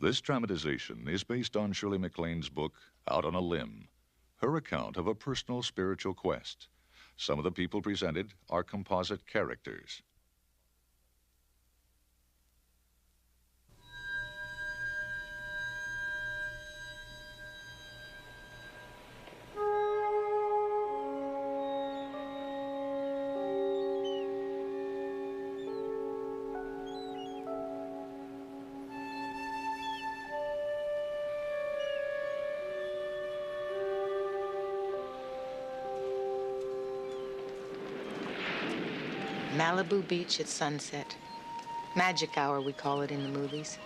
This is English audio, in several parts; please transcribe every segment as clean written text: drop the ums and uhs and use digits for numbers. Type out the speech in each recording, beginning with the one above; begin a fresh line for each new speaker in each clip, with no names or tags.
This dramatization is based on Shirley McLane's book, Out on a Limb, her account of a personal spiritual quest. Some of the people presented are composite characters.
Malibu Beach at sunset. Magic hour, we call it in the movies.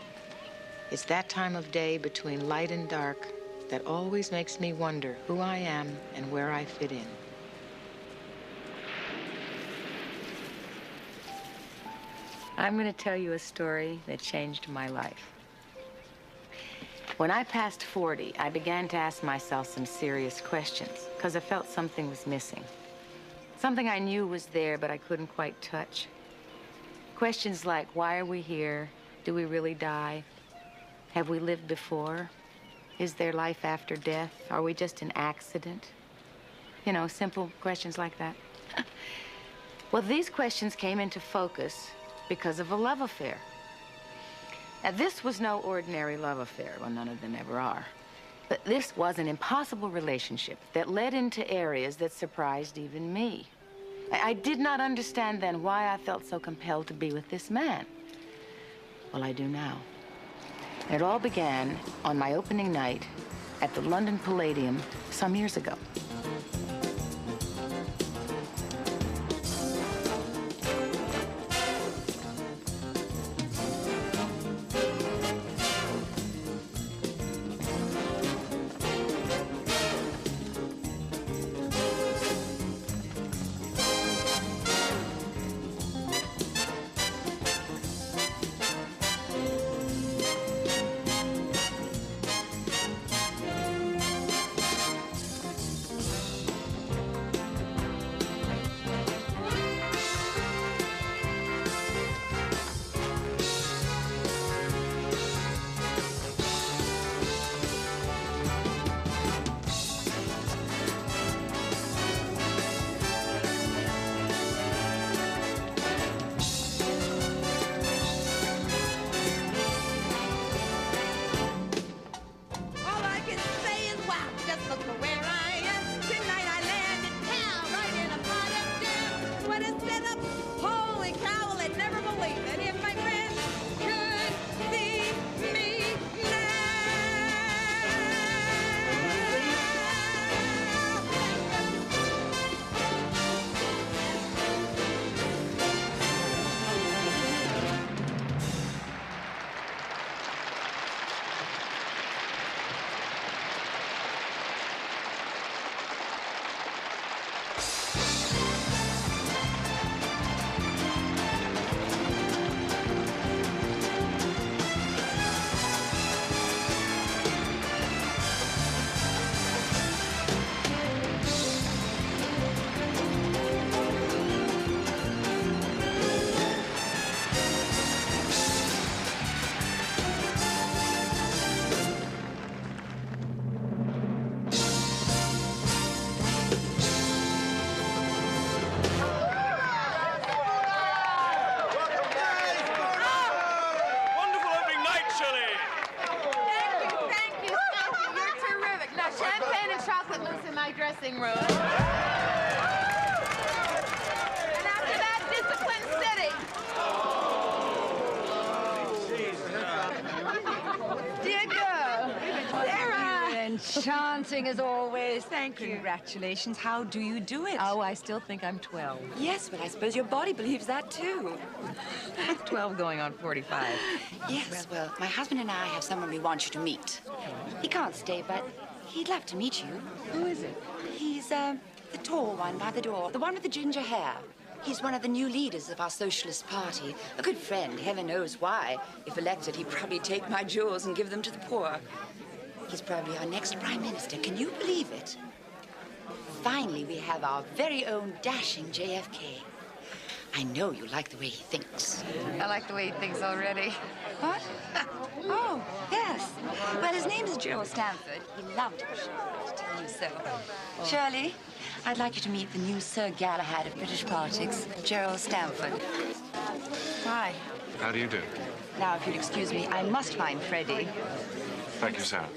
It's that time of day between light and dark that always makes me wonder who I am and where I fit in. I'm going to tell you a story that changed my life. When I passed 40, I began to ask myself some serious questions because I felt something was missing. Something I knew was there, but I couldn't quite touch. Questions like, why are we here? Do we really die? Have we lived before? Is there life after death? Are we just an accident? You know, simple questions like that. Well, these questions came into focus because of a love affair. Now, this was no ordinary love affair. Well, none of them ever are. But this was an impossible relationship that led into areas that surprised even me. I did not understand then why I felt so compelled to be with this man. Well, I do now. It all began on my opening night at the London Palladium some years ago. Dressing room. And after that, discipline sitting. Dear girl, Sarah.
Enchanting as always.
Thank you.
Congratulations. How do you do it?
Oh, I still think I'm 12.
Yes, but I suppose your body believes that too.
12 going on 45.
Yes, well, my husband and I have someone we want you to meet. He can't stay, but he'd love to meet you.
Who is it?
He's, the tall one by the door. The one with the ginger hair. He's one of the new leaders of our Socialist Party. A good friend, heaven knows why. If elected, he'd probably take my jewels and give them to the poor. He's probably our next prime minister. Can you believe it? Finally, we have our very own dashing JFK. I know you like the way he thinks.
I like the way he thinks already.
What? Oh, yes. Well, his name is Gerald Stanford. He loved it, to tell you so. Shirley, I'd like you to meet the new Sir Galahad of British politics, Gerald Stanford.
Why?
How do you do?
Now, if you'd excuse me, I must find Freddie.
Thank you, Sarah.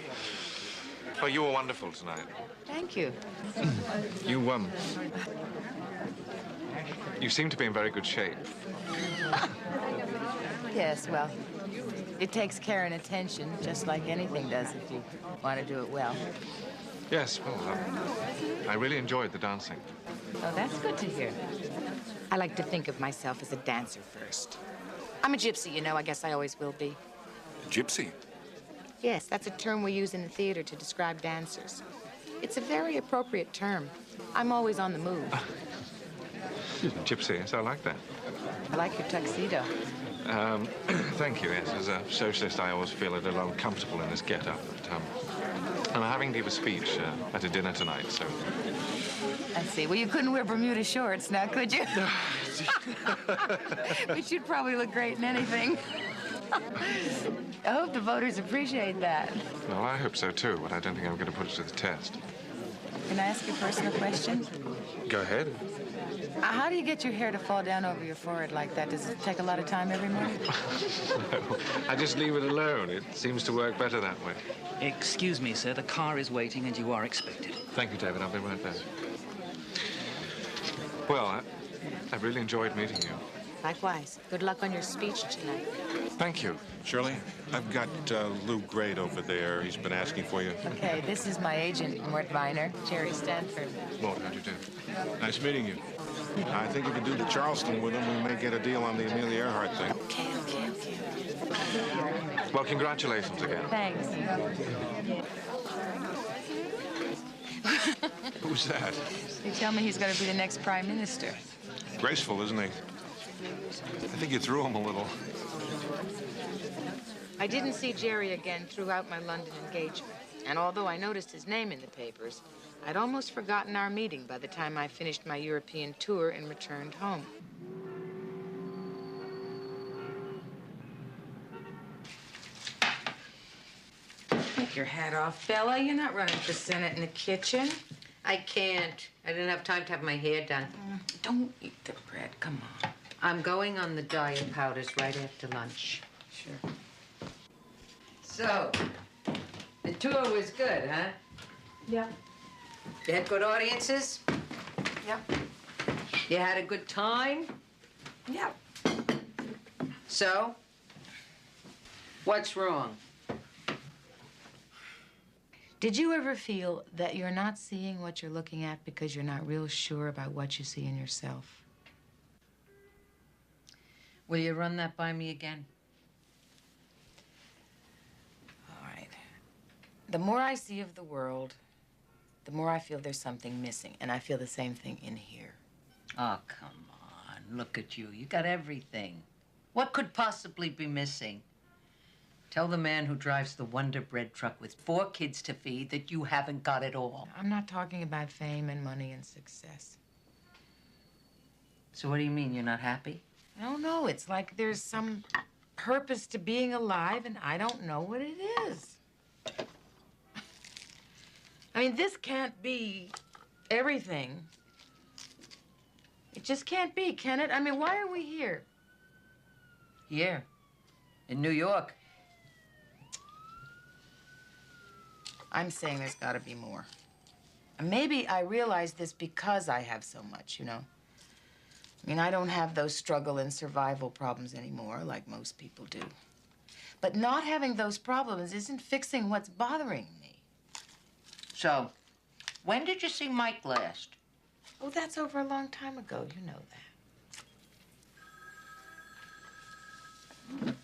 Well, you were wonderful tonight.
Thank you.
You seem to be in very good shape.
Yes, well, it takes care and attention, just like anything does if you want to do it well.
Yes, well, I really enjoyed the dancing.
Oh, that's good to hear. I like to think of myself as a dancer first. I'm a gypsy, you know. I guess I always will be.
Gypsy?
Yes, that's a term we use in the theater to describe dancers. It's a very appropriate term. I'm always on the move.
Gypsy, yes, I like that.
I like your tuxedo.
Thank you, yes. As a socialist, I always feel a little uncomfortable in this get-up. But, I'm having to give a speech at a dinner tonight, so...
I see. Well, you couldn't wear Bermuda shorts now, could you? But you'd probably look great in anything. I hope the voters appreciate that.
Well, I hope so, too, but I don't think I'm going to put it to the test.
Can I ask you a personal question?
Go ahead.
How do you get your hair to fall down over your forehead like that? Does it take a lot of time every morning?
No, I just leave it alone. It seems to work better that way.
Excuse me, sir. The car is waiting and you are expected.
Thank you, David. I'll be right back. Well, I've really enjoyed meeting you.
Likewise. Good luck on your speech tonight.
Thank you.
Shirley, I've got Lou Grade over there. He's been asking for you.
Okay, this is my agent, Mort Viner, Jerry Stanford.
Mort, how'd you do?
Nice meeting you. I think if you do the Charleston with him, we may get a deal on the Amelia Earhart thing.
Okay.
Well, congratulations again.
Thanks.
Who's that?
They tell me he's going to be the next prime minister.
Graceful, isn't he? I think you threw him a little.
I didn't see Jerry again throughout my London engagement. And although I noticed his name in the papers, I'd almost forgotten our meeting by the time I finished my European tour and returned home. Take your hat off, Bella. You're not running for Senate in the kitchen.
I can't. I didn't have time to have my hair done.
Don't eat the bread. Come on.
I'm going on the diet powders right after lunch.
Sure.
So, the tour was good, huh?
Yeah.
You had good audiences?
Yeah.
You had a good time?
Yeah.
So, what's wrong?
Did you ever feel that you're not seeing what you're looking at because you're not real sure about what you see in yourself?
Will you run that by me again?
All right. The more I see of the world, the more I feel there's something missing, and I feel the same thing in here.
Oh, come on. Look at you. You got everything. What could possibly be missing? Tell the man who drives the Wonder Bread truck with 4 kids to feed that you haven't got it all.
I'm not talking about fame and money and success.
So what do you mean, you're not happy?
I don't know. It's like there's some purpose to being alive, and I don't know what it is. I mean, this can't be everything. It just can't be, can it? I mean, why are we here?
Here, in New York.
I'm saying there's got to be more. And maybe I realize this because I have so much, you know? I mean, I don't have those struggle and survival problems anymore, like most people do. But not having those problems isn't fixing what's bothering me.
So, when did you see Mike last?
Oh, that's over a long time ago. You know that.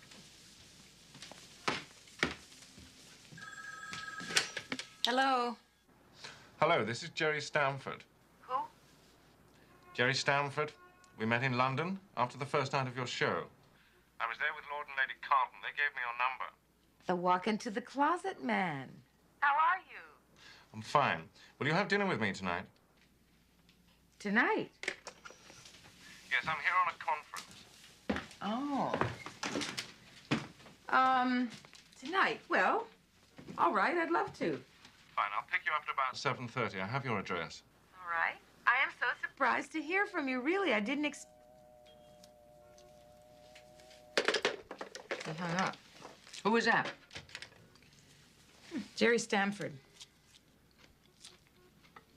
Hello.
Hello, this is Jerry Stanford.
Who?
Jerry Stanford. We met in London after the first night of your show. I was there with Lord and Lady Carlton. They gave me your number.
The walk into the closet man. How are you?
I'm fine. Will you have dinner with me tonight?
Tonight?
Yes, I'm here on a conference.
Oh. Tonight? Well, all right, I'd love to.
Fine, I'll pick you up at about 7:30. I have your address.
All right. I am so surprised to hear from you, really. I didn't He hung up.
Who was that?
Jerry Stamford.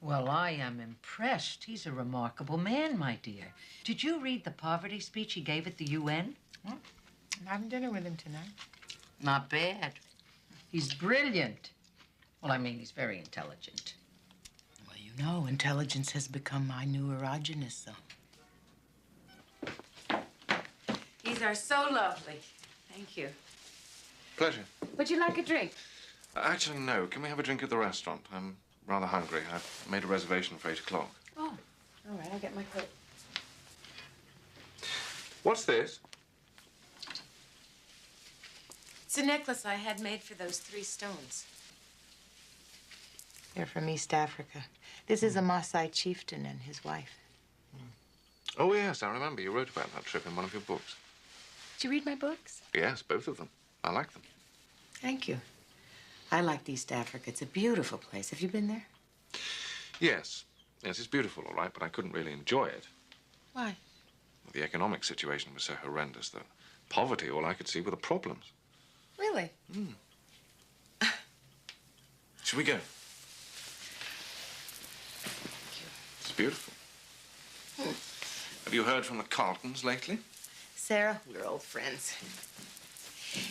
Well, I am impressed. He's a remarkable man, my dear. Did you read the poverty speech he gave at the UN?
Well, I'm having dinner with him tonight.
Not bad. He's brilliant. Well, I mean, he's very intelligent.
Well, you know, intelligence has become my new erogenous zone. These are so lovely. Thank you.
Pleasure.
Would you like a drink?
Actually, no. Can we have a drink at the restaurant? I'm rather hungry. I've made a reservation for 8 o'clock.
Oh, all right, I'll get my coat.
What's this?
It's a necklace I had made for those 3 stones. They're from East Africa. This is a Maasai chieftain and his wife.
Oh, yes, I remember. You wrote about that trip in one of your books.
Did you read my books?
Yes, both of them. I like them.
Thank you. I liked East Africa. It's a beautiful place. Have you been there?
Yes. Yes, it's beautiful, all right, but I couldn't really enjoy it.
Why?
The economic situation was so horrendous that poverty, all I could see were the problems.
Really?
Should we go? It's beautiful. Have you heard from the Carltons lately?
Sarah, we're old friends.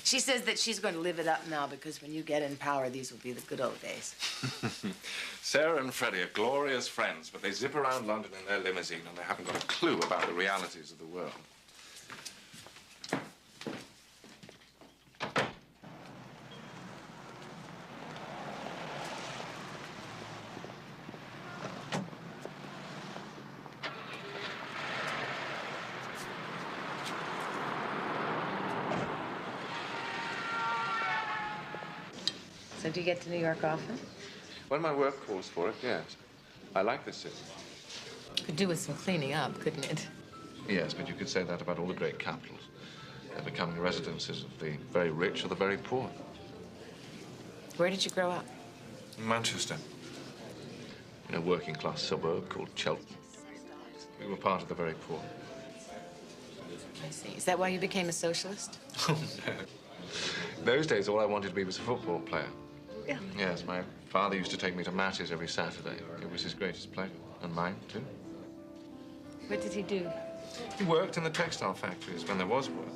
She says that she's going to live it up now because when you get in power, these will be the good old days.
Sarah and Freddie are glorious friends, but they zip around London in their limousine and they haven't got a clue about the realities of the world.
So do you get to New York often?
When my work calls for it, yes. I like this city.
Could do with some cleaning up, couldn't it?
Yes, but you could say that about all the great capitals. They're becoming residences of the very rich or the very poor.
Where did you grow up?
In Manchester. In a working-class suburb called Cheltenham. We were part of the very poor.
I see. Is that why you became a socialist?
Oh, no. Those days, all I wanted to be was a football player.
Really?
Yes, my father used to take me to matches every Saturday. It was his greatest pleasure, and mine, too.
What did he do?
He worked in the textile factories when there was work.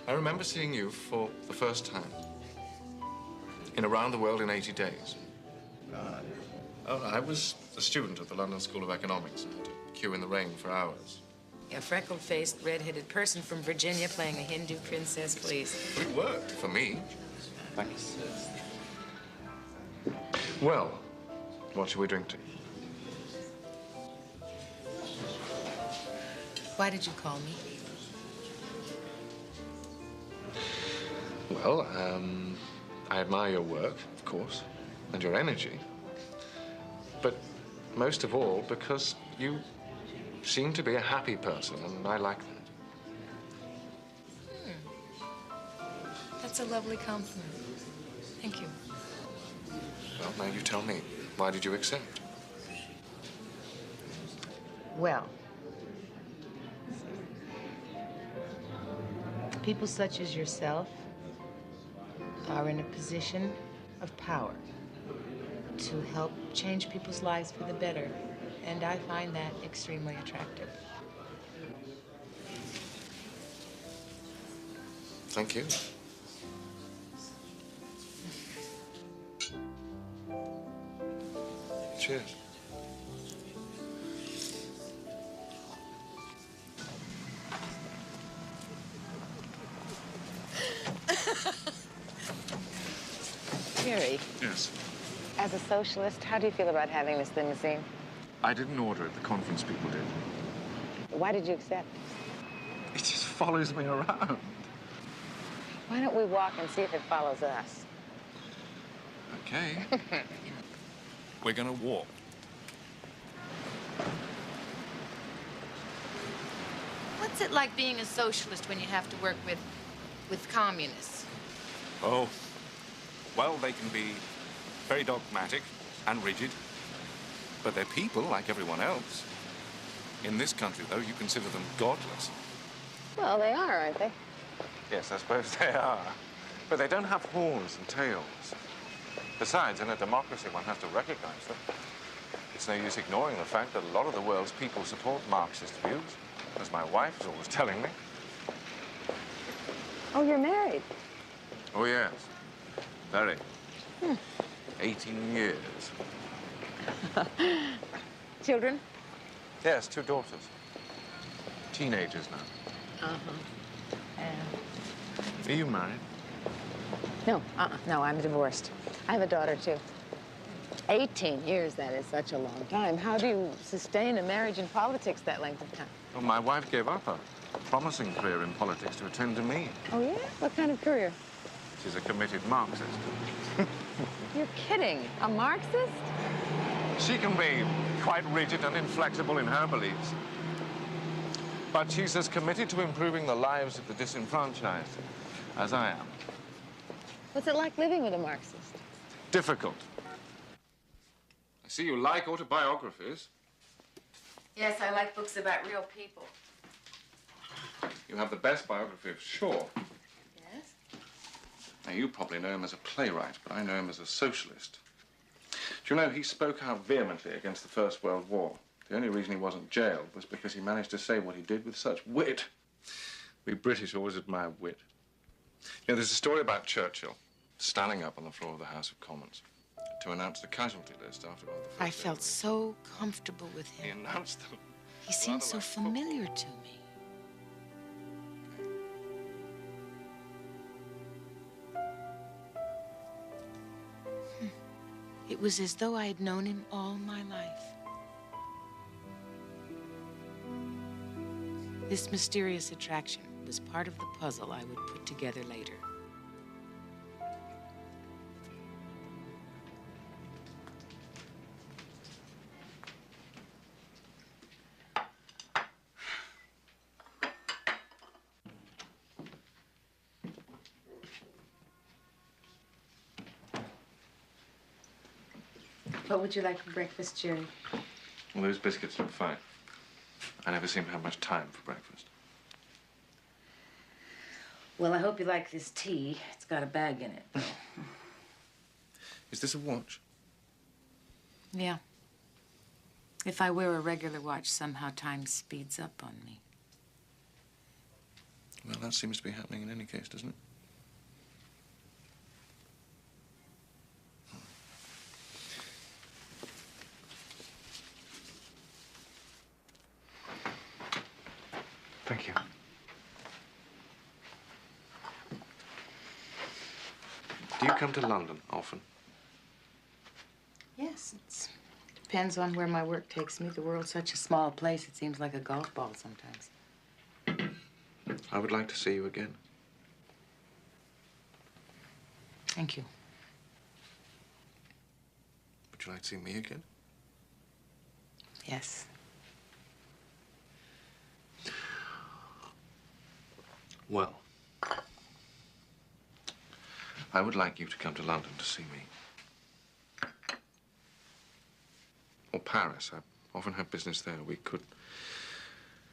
I remember seeing you for the first time in Around the World in 80 Days. Oh, I was a student at the London School of Economics. I had to queue in the rain for hours.
A freckled-faced, red-headed person from Virginia playing a Hindu princess, please.
It worked for me. Thanks. Well, what shall we drink to?
Why did you call me?
Well, I admire your work, of course, and your energy. But most of all, because you seem to be a happy person, and I like that.
That's a lovely compliment. Thank you.
Well, now you tell me. Why did you accept?
Well, people such as yourself are in a position of power to help change people's lives for the better, and I find that extremely attractive.
Thank you. Cheers.
Jerry,
Yes.
as a socialist, how do you feel about having this limousine?
I didn't order it. The conference people did.
Why did you accept?
It just follows me around.
Why don't we walk and see if it follows us?
Okay. We're gonna walk.
What's it like being a socialist when you have to work with communists?
Oh, well, they can be very dogmatic and rigid, but they're people like everyone else. In this country, though, you consider them godless.
Well, they are, aren't they?
Yes, I suppose they are. But they don't have horns and tails. Besides, in a democracy, one has to recognize them. It's no use ignoring the fact that a lot of the world's people support Marxist views, as my wife is always telling me.
Oh, you're married?
Oh, yes. Very. 18 years.
Children?
Yes, 2 daughters. Teenagers now. Are you married?
No, no, I'm divorced. I have a daughter, too. 18 years, that is such a long time. How do you sustain a marriage in politics that length of time?
Well, my wife gave up a promising career in politics to attend to me.
Oh, yeah? What kind of career?
She's a committed Marxist.
You're kidding. A Marxist?
She can be quite rigid and inflexible in her beliefs. But she's as committed to improving the lives of the disenfranchised as I am.
What's it like living with a Marxist?
Difficult. I see you like autobiographies.
Yes, I like books about real people.
You have the best biography of Shaw.
Yes?
Now, you probably know him as a playwright, but I know him as a socialist. Do you know, he spoke out vehemently against the First World War. The only reason he wasn't jailed was because he managed to say what he did with such wit. We British always admire wit. You know, there's a story about Churchill standing up on the floor of the House of Commons to announce the casualty list after one of the first
I felt so comfortable with
He
him.
announced them.
He seemed so familiar to me. It was as though I had known him all my life. This mysterious attraction was part of the puzzle I would put together later. What would you like for breakfast, Shirley?
Well, those biscuits look fine. I never seem to have much time for breakfast.
Well, I hope you like this tea. It's got a bag in it.
Is this a watch?
Yeah. If I wear a regular watch, somehow time speeds up on me.
Well, that seems to be happening in any case, doesn't it? Thank you. Do you come to London often?
Yes, it depends on where my work takes me. The world's such a small place, it seems like a golf ball sometimes.
I would like to see you again.
Thank you.
Would you like to see me again?
Yes.
Well, I would like you to come to London to see me. Or Paris. I often have business there. We could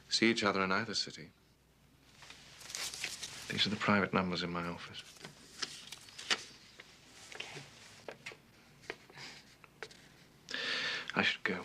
see each other in either city. These are the private numbers in my office.
Okay.
I should go.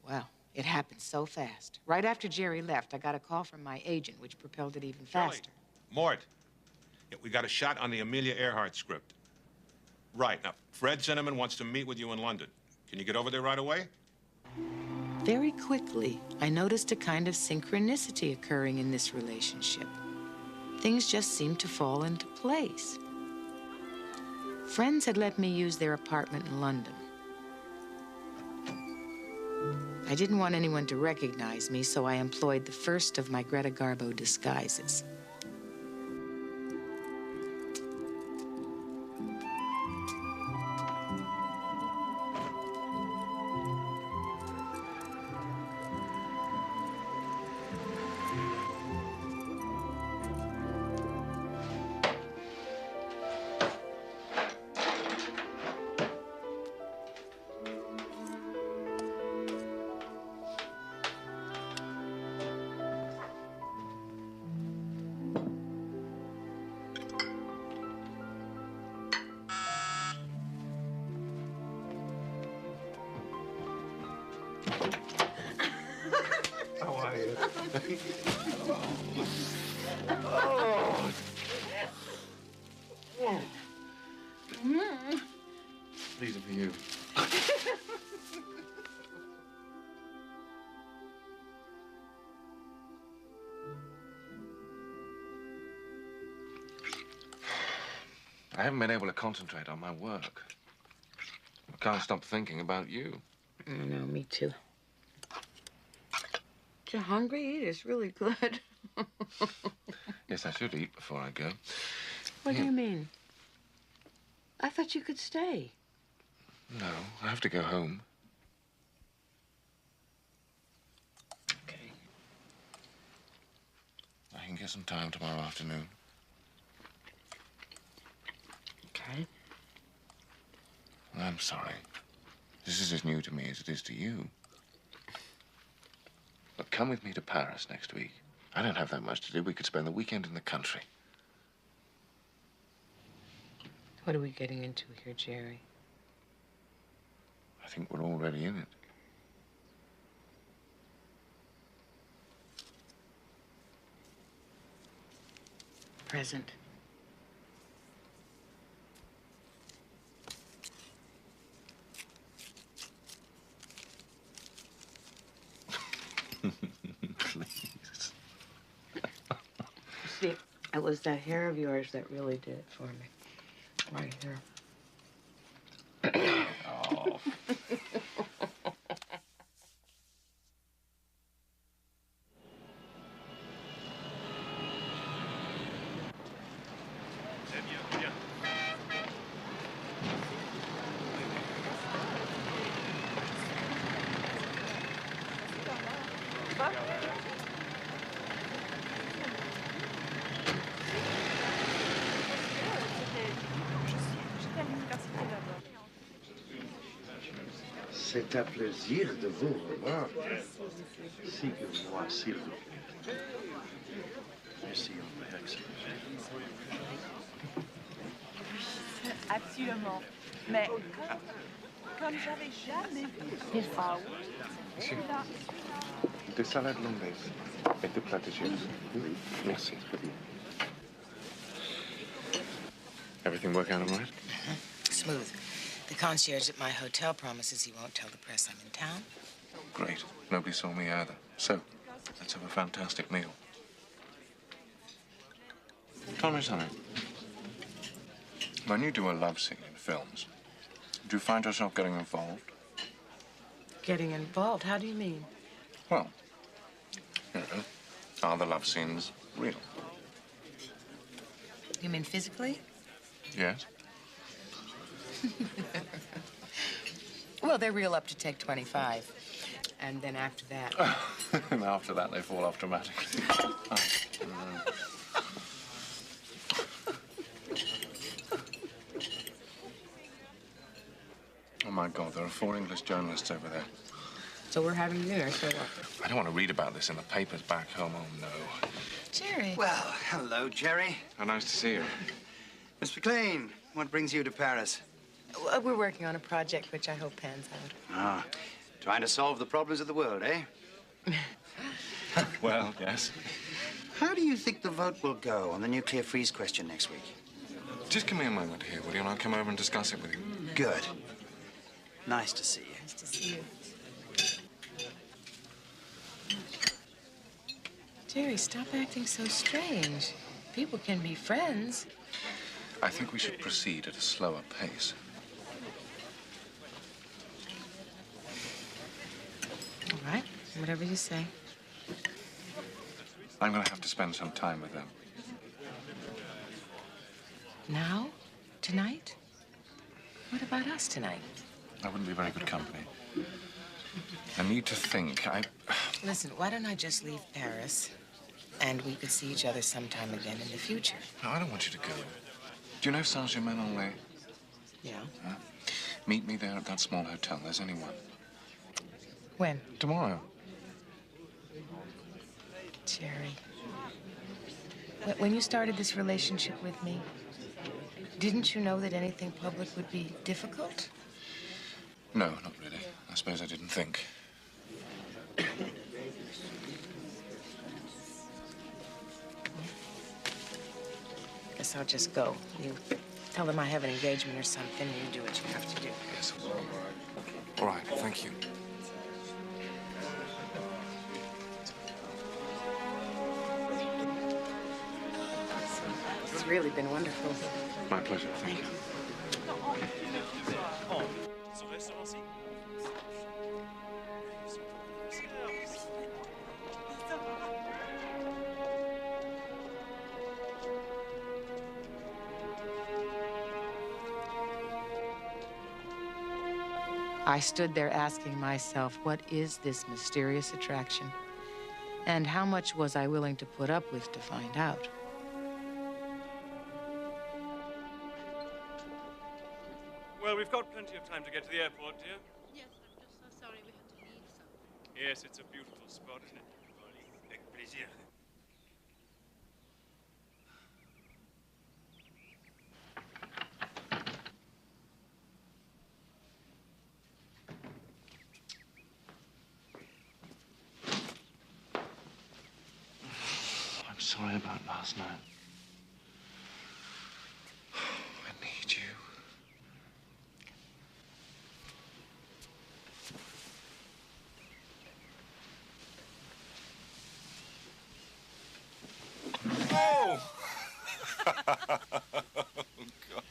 Well, it happened so fast. Right after Jerry left, I got a call from my agent, which propelled it even faster.
Mort, yeah, we got a shot on the Amelia Earhart script. Right. Now, Fred Zinnemann wants to meet with you in London. Can you get over there right away?
Very quickly, I noticed a kind of synchronicity occurring in this relationship. Things just seemed to fall into place. Friends had let me use their apartment in London. I didn't want anyone to recognize me, so I employed the first of my Greta Garbo disguises.
How are you? These are for you. I haven't been able to concentrate on my work. I can't stop thinking about you.
I know, me too. You're hungry? Eat. It's really good.
Yes, I should eat before I go.
What do you mean? I thought you could stay.
No, I have to go home.
Okay.
I can get some time tomorrow afternoon.
Okay.
I'm sorry. This is as new to me as it is to you. But come with me to Paris next week. I don't have that much to do. We could spend the weekend in the country.
What are we getting into here, Jerry?
I think we're already in it.
Present.
Please.
See, it was that hair of yours that really did it for me. Right here.
Oh.
C'est un plaisir de vous revoir. Sigue-moi, s'il vous plaît. Merci, Your Excellency.
Absolument. Mais comme j'avais jamais vu. Ah oui.
Des salades longues et des plats de chips. Merci. Everything work out all right?
Smooth. The concierge at my hotel promises he won't tell the press I'm in town.
Great. Nobody saw me either. So, let's have a fantastic meal. Tell me something. When you do a love scene in films, do you find yourself getting involved?
Getting involved? How do you mean?
Well, you know, are the love scenes real?
You mean physically?
Yes.
Well, they're real up to take 25. And then after that...
And after that, they fall off dramatically. Oh, my God, there are 4 English journalists over there.
So we're having dinner, so what?
I don't want to read about this in the papers back home. Oh, no.
Jerry.
Well, hello, Jerry.
How nice to see you.
Miss McLaine, what brings you to Paris?
Well, we're working on a project which I hope pans out.
Ah, trying to solve the problems of the world, eh?
Well, yes.
How do you think the vote will go on the nuclear freeze question next week?
Just give me a moment here, will you? And I'll come over and discuss it with you.
Good. Nice to see you.
Nice to see you. Jerry, stop acting so strange. People can be friends.
I think we should proceed at a slower pace.
All right, whatever you say.
I'm going to have to spend some time with them.
Now? Tonight? What about us tonight?
That wouldn't be very good company. I need to think.
Listen, why don't I just leave Paris, and we could see each other sometime again in the future?
No, I don't want you to go. Do you know Saint-Germain-en-Laye?
Yeah.
Huh? Meet me there at that small hotel. There's only one.
When?
Tomorrow.
Jerry, when you started this relationship with me, didn't you know that anything public would be difficult?
No, not really. I suppose I didn't think.
Guess I'll just go. You tell them I have an engagement or something, and you do what you have to do.
Yes. All right, thank you.
It's really been wonderful.
My pleasure. Thank you.
I stood there asking myself, what is this mysterious attraction? And how much was I willing to put up with to find out?
Well, we've got plenty of time to get to the airport, dear.
Yes, I'm just so sorry we had to leave so.
Yes, it's a beautiful spot, isn't it? Avec plaisir.
I'm sorry about last night. I need you. Oh! Oh, God.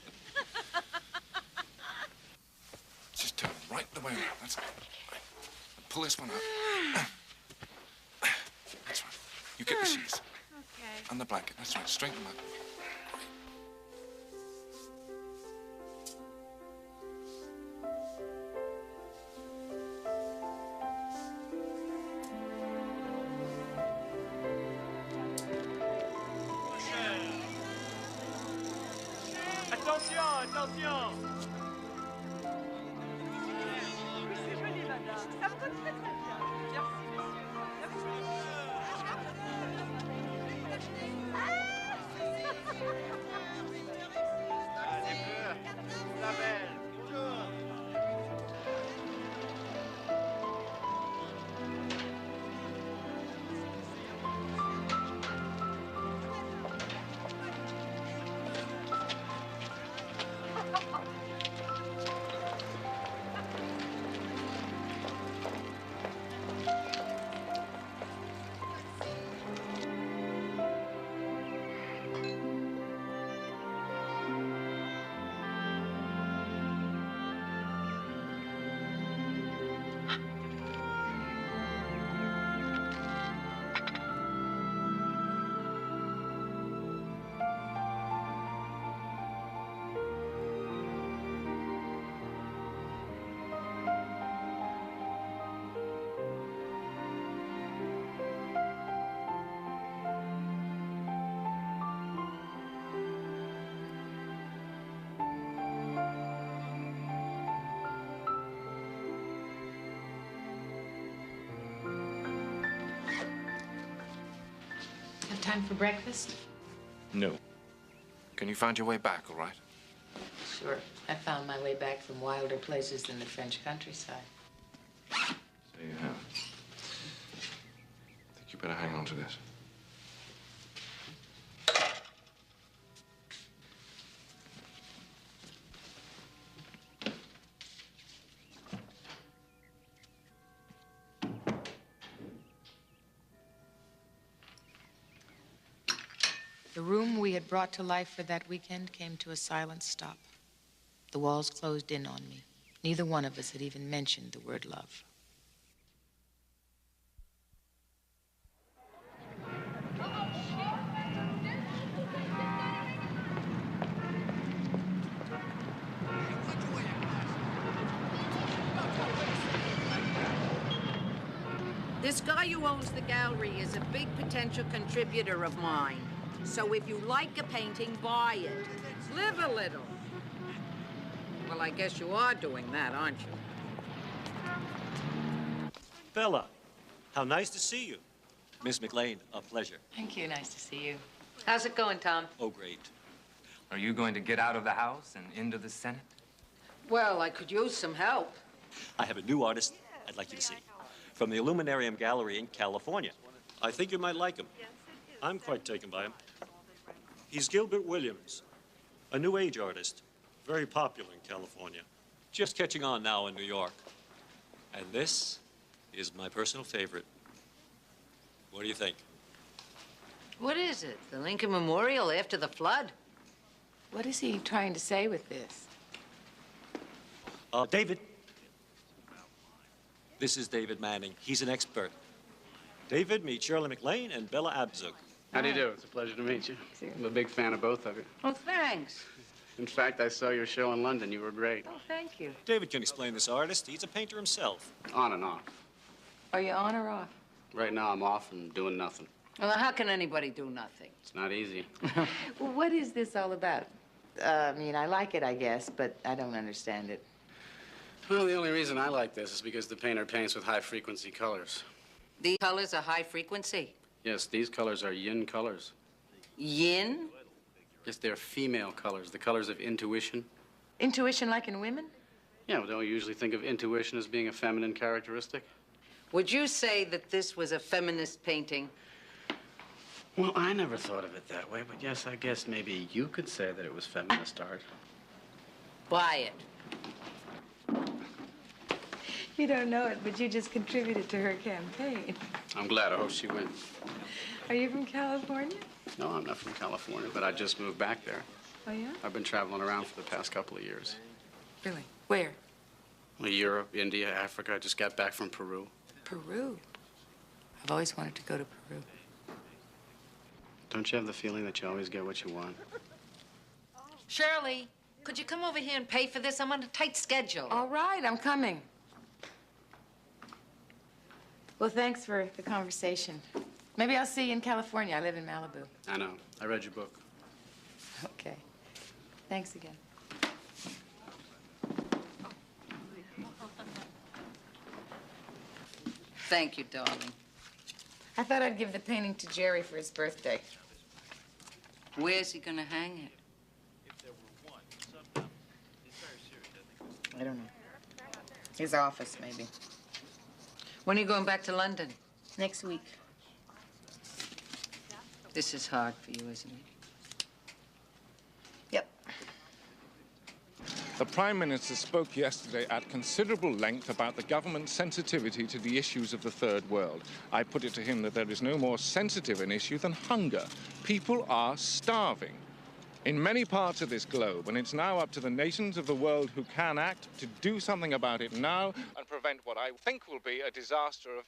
Just turn right the way around. That's it. Right. Pull this one up. That's right. You get the sheets.
Okay.
And the blanket. That's right. Straighten them up.
Attention, attention!
Oui, c'est joli, madame. Ça me donne très, très bien. Merci,
La belle, toujours!
Have time for breakfast?
No. Can you find your way back, all right?
Sure. I found my way back from wilder places than the French countryside.
So you have. I think you better hang on to this.
room we had brought to life for that weekend came to a silent stop. The walls closed in on me. Neither one of us had even mentioned the word love.
This guy who owns the gallery is a big potential contributor of mine. So if you like a painting, buy it. Live a little. Well, I guess you are doing that, aren't you?
Bella, how nice to see you. Miss McLaine, a pleasure.
Thank you. Nice to see you.
How's it going, Tom?
Oh, great.
Are you going to get out of the House and into the Senate?
Well, I could use some help.
I have a new artist I'd like you to see. From the Illuminarium Gallery in California. I think you might like him. I'm quite taken by him. He's Gilbert Williams, a New Age artist, very popular in California. Just catching on now in New York. And this is my personal favorite. What do you think?
What is it? The Lincoln Memorial after the flood?
What is he trying to say with this?
David. This is David Manning. He's an expert. David, meet Shirley McLaine and Bella Abzug.
How do you do? It's a pleasure to meet you. I'm a big fan of both of you.
Oh, thanks.
In fact, I saw your show in London. You were great.
Oh, thank you.
David can explain this artist. He's a painter himself.
On and off.
Are you on or off?
Right now, I'm off and doing nothing.
Well, how can anybody do nothing?
It's not easy.
Well, what is this all about? I mean, I like it, I guess, but I don't understand it.
Well, the only reason I like this is because the painter paints with high-frequency colors.
These colors are high frequency?
Yes, these colors are yin colors.
Yin?
Yes, they're female colors, the colors of intuition.
Intuition like in women?
Yeah, well, don't we usually think of intuition as being a feminine characteristic?
Would you say that this was a feminist painting?
Well, I never thought of it that way, but yes, I guess maybe you could say that it was feminist art.
Buy it.
You don't know it, but you just contributed to her campaign.
I'm glad. I hope she wins.
Are you from California?
No, I'm not from California, but I just moved back there.
Oh, yeah?
I've been traveling around for the past couple of years.
Really? Where?
Well, Europe, India, Africa. I just got back from Peru.
Peru? I've always wanted to go to Peru.
Don't you have the feeling that you always get what you want?
Shirley, could you come over here and pay for this? I'm on a tight schedule.
All right, I'm coming. Well, thanks for the conversation. Maybe I'll see you in California. I live in Malibu.
I know. I read your book.
Okay. Thanks again.
Thank you, darling.
I thought I'd give the painting to Jerry for his birthday.
Where's he gonna hang it?
I don't know. His office, maybe.
When are you going back to London?
Next week.
This is hard for you, isn't it?
Yep.
The Prime Minister spoke yesterday at considerable length about the government's sensitivity to the issues of the Third World. I put it to him that there is no more sensitive an issue than hunger. People are starving in many parts of this globe, and it's now up to the nations of the world who can act to do something about it now and prevent what I think will be a disaster of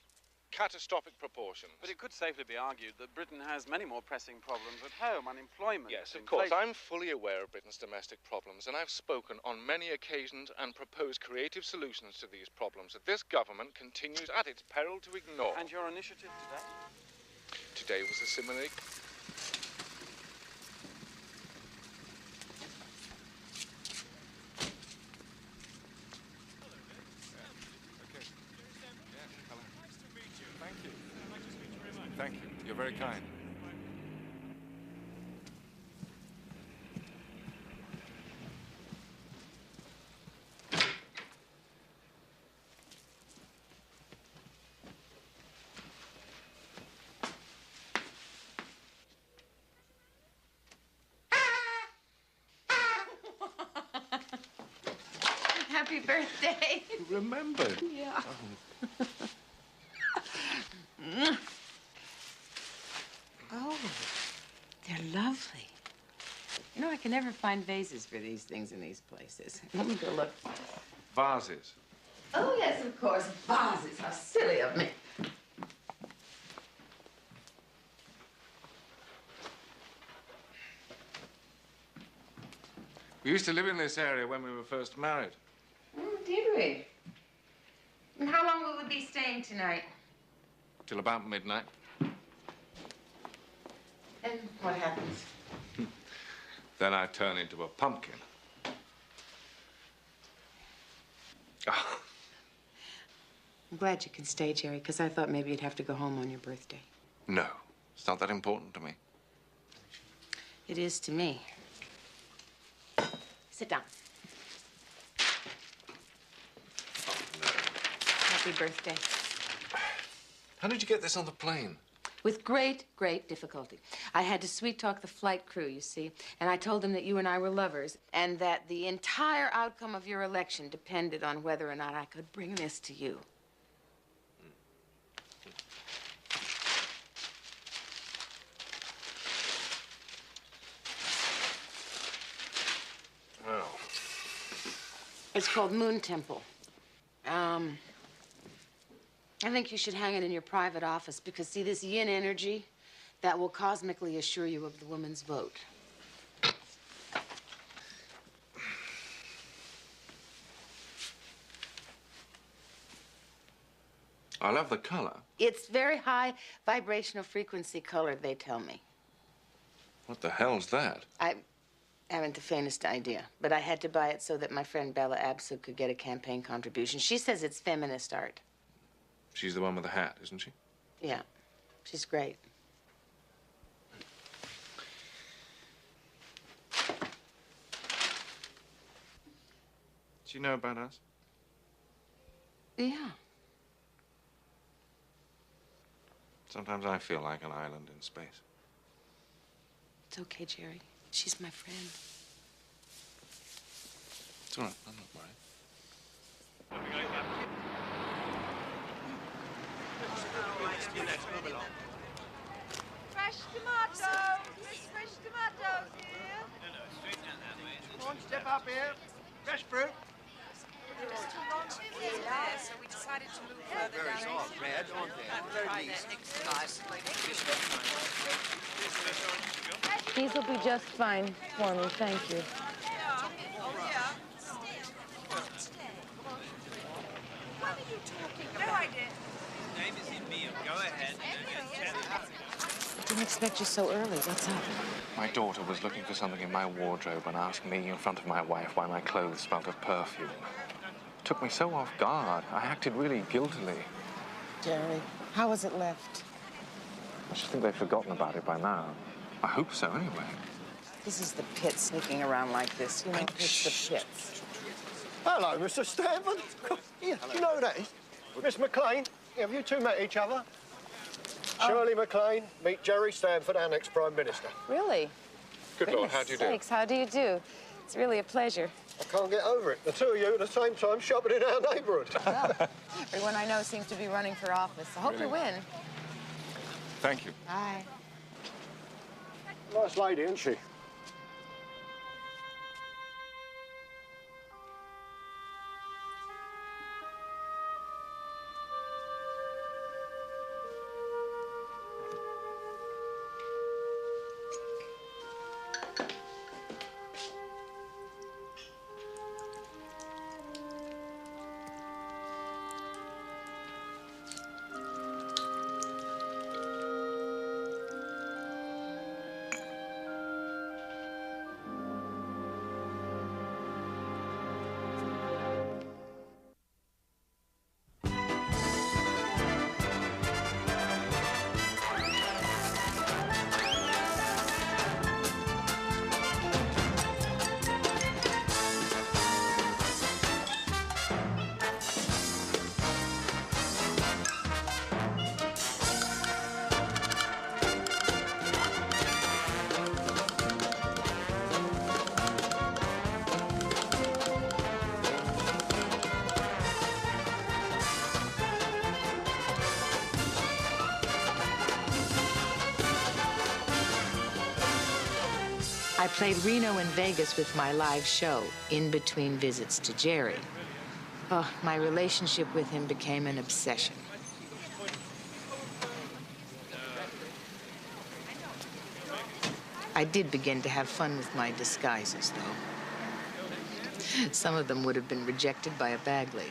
catastrophic proportions.
But it could safely be argued that Britain has many more pressing problems at home. Unemployment.
Yes, of course. I'm fully aware of Britain's domestic problems, and I've spoken on many occasions and proposed creative solutions to these problems that this government continues at its peril to ignore.
And your initiative today?
Today was a similar... Thank you. You're very kind.
Happy birthday.
You remembered?
Yeah.
Oh.
Oh, they're lovely. You know, I can never find vases for these things in these places. Let me go look.
Vases.
Oh, yes, of course. Vases. How silly of me.
We used to live in this area when we were first married.
Oh, did we? And how long will we be staying tonight?
Till about midnight.
And what happens?
Then I turn into a pumpkin. Oh.
I'm glad you can stay, Jerry, because I thought maybe you'd have to go home on your birthday.
No, it's not that important to me.
It is to me. Sit down.
Oh, no.
Happy birthday.
How did you get this on the plane?
With great, great difficulty. I had to sweet-talk the flight crew, you see, and I told them that you and I were lovers and that the entire outcome of your election depended on whether or not I could bring this to you.
Oh.
It's called Moon Temple. I think you should hang it in your private office because, see, this yin energy, that will cosmically assure you of the woman's vote.
I love the color.
It's very high vibrational frequency colored, they tell me.
What the hell's that?
I haven't the faintest idea, but I had to buy it so that my friend Bella Absu could get a campaign contribution. She says it's feminist art.
She's the one with the hat, isn't she?
Yeah, she's great.
Do you know about us?
Yeah.
Sometimes I feel like an island in space.
It's okay, Jerry. She's my friend.
It's all right. I'm not worried.
Fresh tomatoes! Fresh tomatoes here!
Come on, step up here. Fresh fruit.
It was too long to be there, so we decided to move further down.
Very soft, red, aren't they? Very nice.
These will be just fine for me, thank you.
Oh, yeah. What are you talking about? No idea.
Name is in me. Go ahead.
I didn't expect you so early. What's up?
My daughter was looking for something in my wardrobe and asked me in front of my wife why my clothes smelled of perfume. It took me so off guard. I acted really guiltily.
Jerry, how was it left?
I should think they've forgotten about it by now. I hope so, anyway.
This is the pit sneaking around like this. You know, it's the pits.
Hello, Mr. Stanford. Yeah, you know who that is? Miss McLaine. Have you two met each other? Shirley McLaine, meet Jerry Stanford, our next Prime Minister.
Really?
Good Lord, how do you do?
Sakes, how do you do? It's really a pleasure.
I can't get over it. The two of you at the same time shopping in our neighbourhood.
Well, everyone I know seems to be running for office. I hope you win.
Thank you.
Bye.
Nice lady, isn't she?
I played Reno and Vegas with my live show in between visits to Jerry. Oh, my relationship with him became an obsession. I did begin to have fun with my disguises, though. Some of them would have been rejected by a bag lady.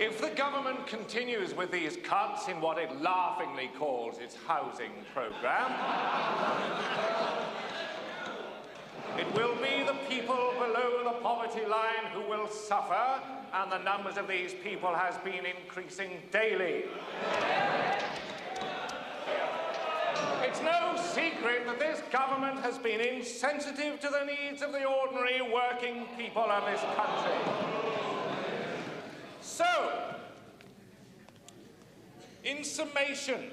If the government continues with these cuts in what it laughingly calls its housing program, it will be the people below the poverty line who will suffer, and the numbers of these people has been increasing daily. It's no secret that this government has been insensitive to the needs of the ordinary working people of this country. So, in summation,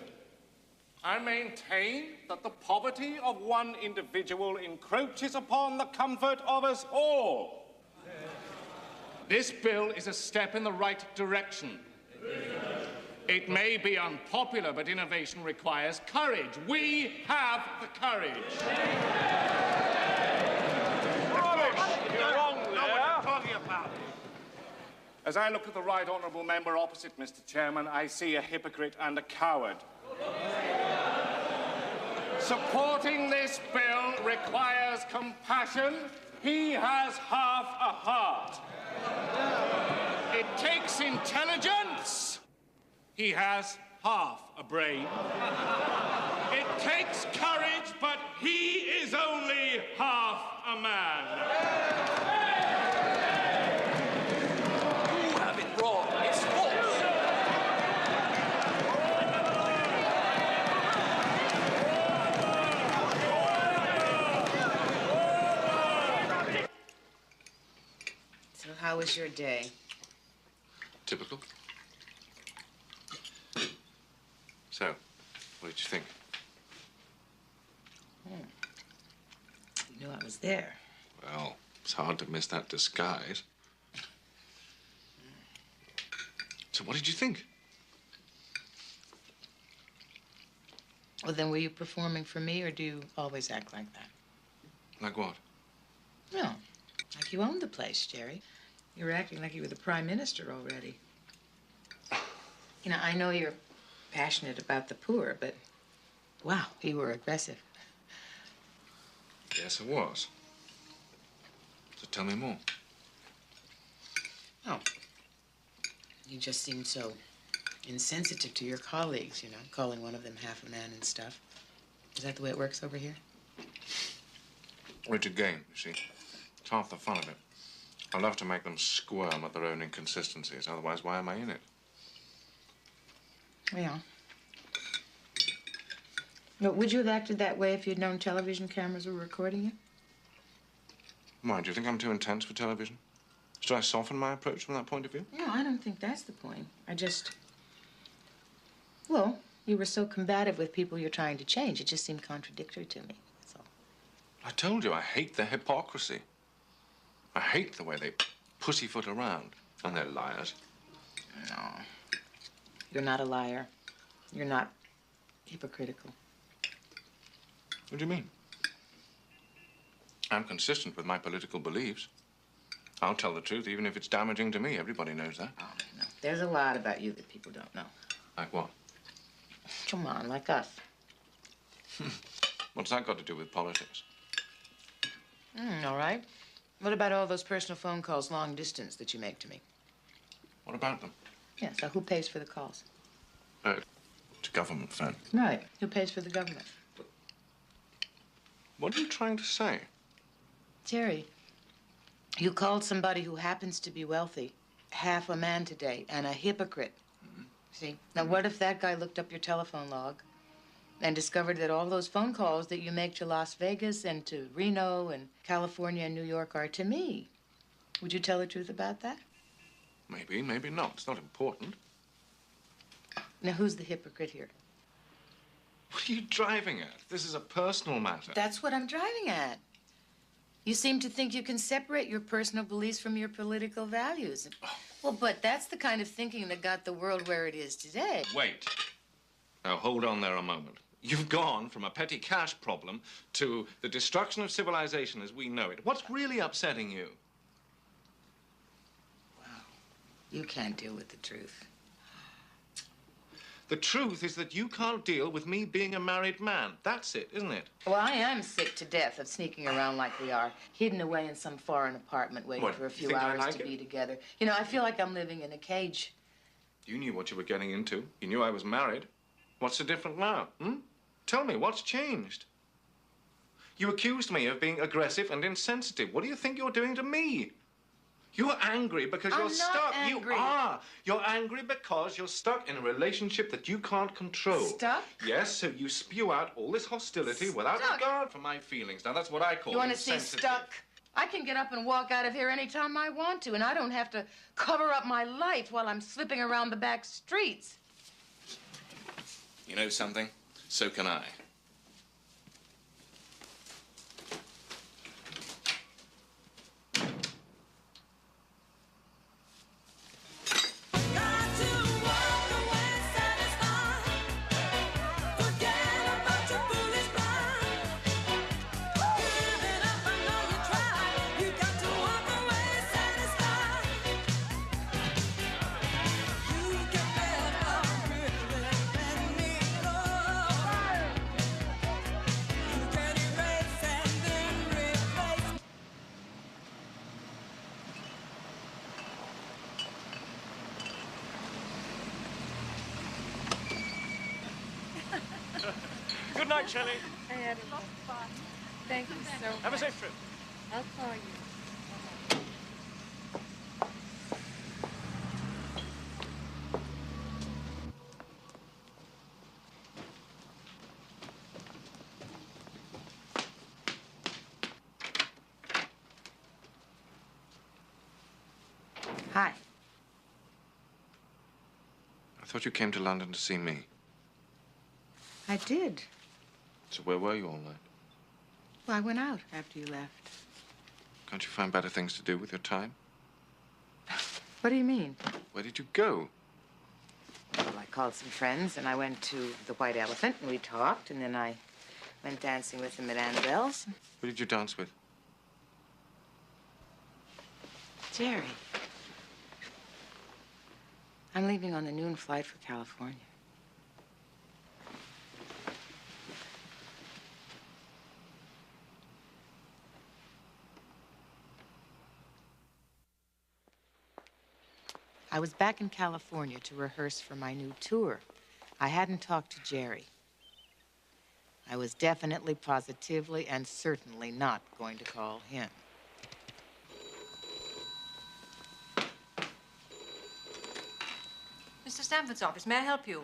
I maintain that the poverty of one individual encroaches upon the comfort of us all. This bill is a step in the right direction. It may be unpopular, but innovation requires courage. We have the courage. You're wrong there. Know what I'm talking about. As I look at the right honourable member opposite, Mr. Chairman, I see a hypocrite and a coward. Supporting this bill requires compassion. He has half a heart. It takes intelligence. He has half a brain. It takes courage, but he is only half a man.
You have it wrong. It's false.
So how was your day?
Typical. So, what did you think?
You knew I was there.
Well, it's hard to miss that disguise. So what did you think?
Well, then were you performing for me, or do you always act like that?
Like what?
No, like you owned the place, Jerry. You were acting like you were the prime minister already. You know, I know you're passionate about the poor, but wow, you were aggressive.
Yes, it was. So tell me more.
Oh, you just seemed so insensitive to your colleagues, you know, calling one of them half a man and stuff. Is that the way it works over here?
It's a game, you see. It's half the fun of it. I love to make them squirm at their own inconsistencies. Otherwise, why am I in it?
Yeah. But would you have acted that way if you'd known television cameras were recording you?
Why, do you think I'm too intense for television? Should I soften my approach from that point of view?
No, I don't think that's the point. Well, you were so combative with people you're trying to change. It just seemed contradictory to me, that's all.
I told you, I hate their hypocrisy. I hate the way they pussyfoot around. And they're liars.
No. You're not a liar. You're not hypocritical.
What do you mean? I'm consistent with my political beliefs. I'll tell the truth, even if it's damaging to me. Everybody knows that.
Oh, no. There's a lot about you that people don't know.
Like what?
Come on, like us.
What's that got to do with politics?
All right. What about all those personal phone calls long distance that you make to me?
What about them?
Yeah, so who pays for the calls?
It's a government phone.
Right. Who pays for the government?
What are you trying to say?
Jerry, you called somebody who happens to be wealthy half a man today and a hypocrite. See? Now, what if that guy looked up your telephone log and discovered that all those phone calls that you make to Las Vegas and to Reno and California and New York are to me? Would you tell the truth about that?
Maybe, maybe not. It's not important.
Now, who's the hypocrite here?
What are you driving at? This is a personal matter.
That's what I'm driving at. You seem to think you can separate your personal beliefs from your political values. Well, but that's the kind of thinking that got the world where it is today.
Wait. Now, hold on there a moment. You've gone from a petty cash problem to the destruction of civilization as we know it. What's really upsetting you?
You can't deal with the truth.
The truth is that you can't deal with me being a married man. That's it, isn't it?
Well, I am sick to death of sneaking around like we are, hidden away in some foreign apartment waiting for a few hours to be together. You know, I feel like I'm living in a cage.
You knew what you were getting into. You knew I was married. What's so different now, Tell me, what's changed? You accused me of being aggressive and insensitive. What do you think you're doing to me? You're angry because you're stuck.
Angry.
You are. You're angry because you're stuck in a relationship that you can't control.
Stuck?
Yes, so you spew out all this hostility without regard for my feelings. Now, that's what I call
You want to say
insensitive.
stuck? I can get up and walk out of here anytime I want to, and I don't have to cover up my life while I'm slipping around the back streets.
You know something? So can I.
Good night, Shirley.
I had a lot of fun. Thank you so much.
Have a safe trip.
I'll call you.
Hi.
I thought you came to London to see me.
I did.
So where were you all night?
Well, I went out after you left.
Can't you find better things to do with your time?
What do you mean?
Where did you go?
Well, I called some friends, and I went to the White Elephant, and we talked, and then I went dancing with them at Annabelle's.
Who did you dance with?
Jerry. I'm leaving on the noon flight for California. I was back in California to rehearse for my new tour. I hadn't talked to Jerry. I was definitely, positively, and certainly not going to call him.
Mr. Stamford's office. May I help you?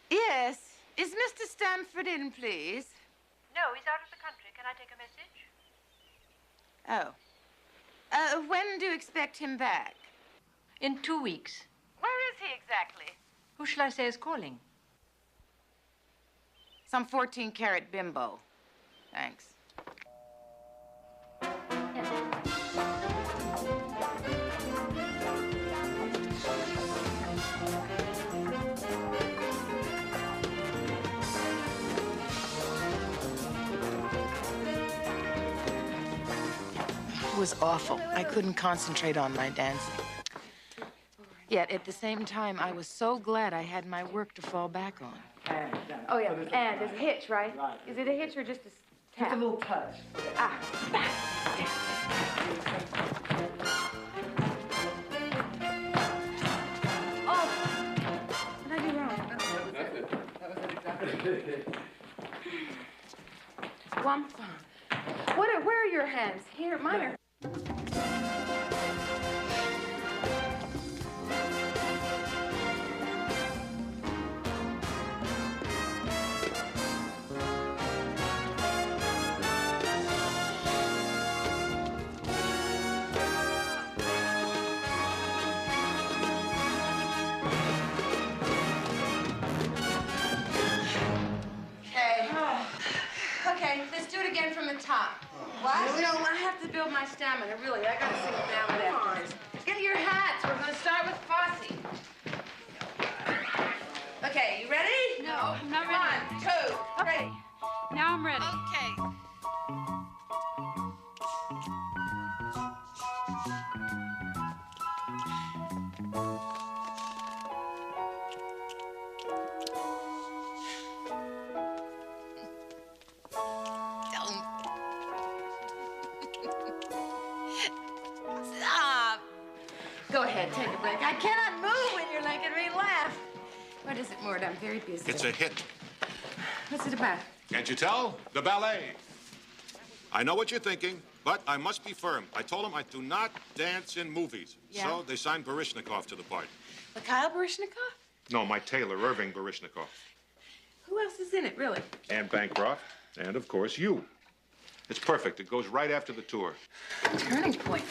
Yes. Is Mr. Stamford in, please?
No, he's out of the country. Can I take a message?
Oh. When do you expect him back?
In 2 weeks.
Where is he exactly?
Who shall I say is calling?
Some 14-carat bimbo. Thanks. It was awful. I couldn't concentrate on my dancing. Yet, at the same time, I was so glad I had my work to fall back on. Oh, yeah, and there's a hitch, right? Is it a hitch or just a tap? Just a little touch. Ah. Oh! What did I do wrong? Where are your hands? Here, mine are... Okay, let's do it again from the top. What? No, I have to build my stamina, really. I gotta sit down after this. Get your your hats. We're going to start with Fosse. Okay, you ready?
No, I'm not
Come
ready.
1, 2,
Okay. Now I'm ready.
Okay. Stop. Go ahead, take a break. I cannot move when you're making me laugh. What is it, Mort? I'm very busy.
It's a hit.
What's it about?
Can't you tell? The ballet. I know what you're thinking, but I must be firm. I told them I do not dance in movies.
Yeah?
So they signed Baryshnikov to the part.
Mikhail Baryshnikov?
No, my tailor, Irving Baryshnikov.
Who else is in it, really?
Anne Bancroft, and of course you. It's perfect. It goes right after the tour.
Turning point.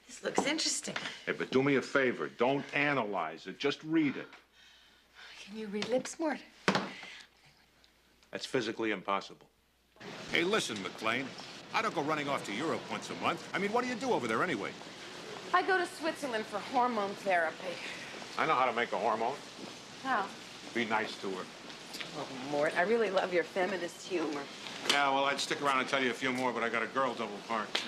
This looks interesting.
Hey, but do me a favor. Don't analyze it. Just read it.
Can you read lips, Mort?
That's physically impossible. Hey, listen, McLaine. I don't go running off to Europe once a month. I mean, what do you do over there anyway?
I go to Switzerland for hormone therapy.
I know how to make a hormone.
How?
Be nice to her.
Oh, Mort, I really love your feminist humor.
Yeah, well, I'd stick around and tell you a few more, but I got a girl double parked.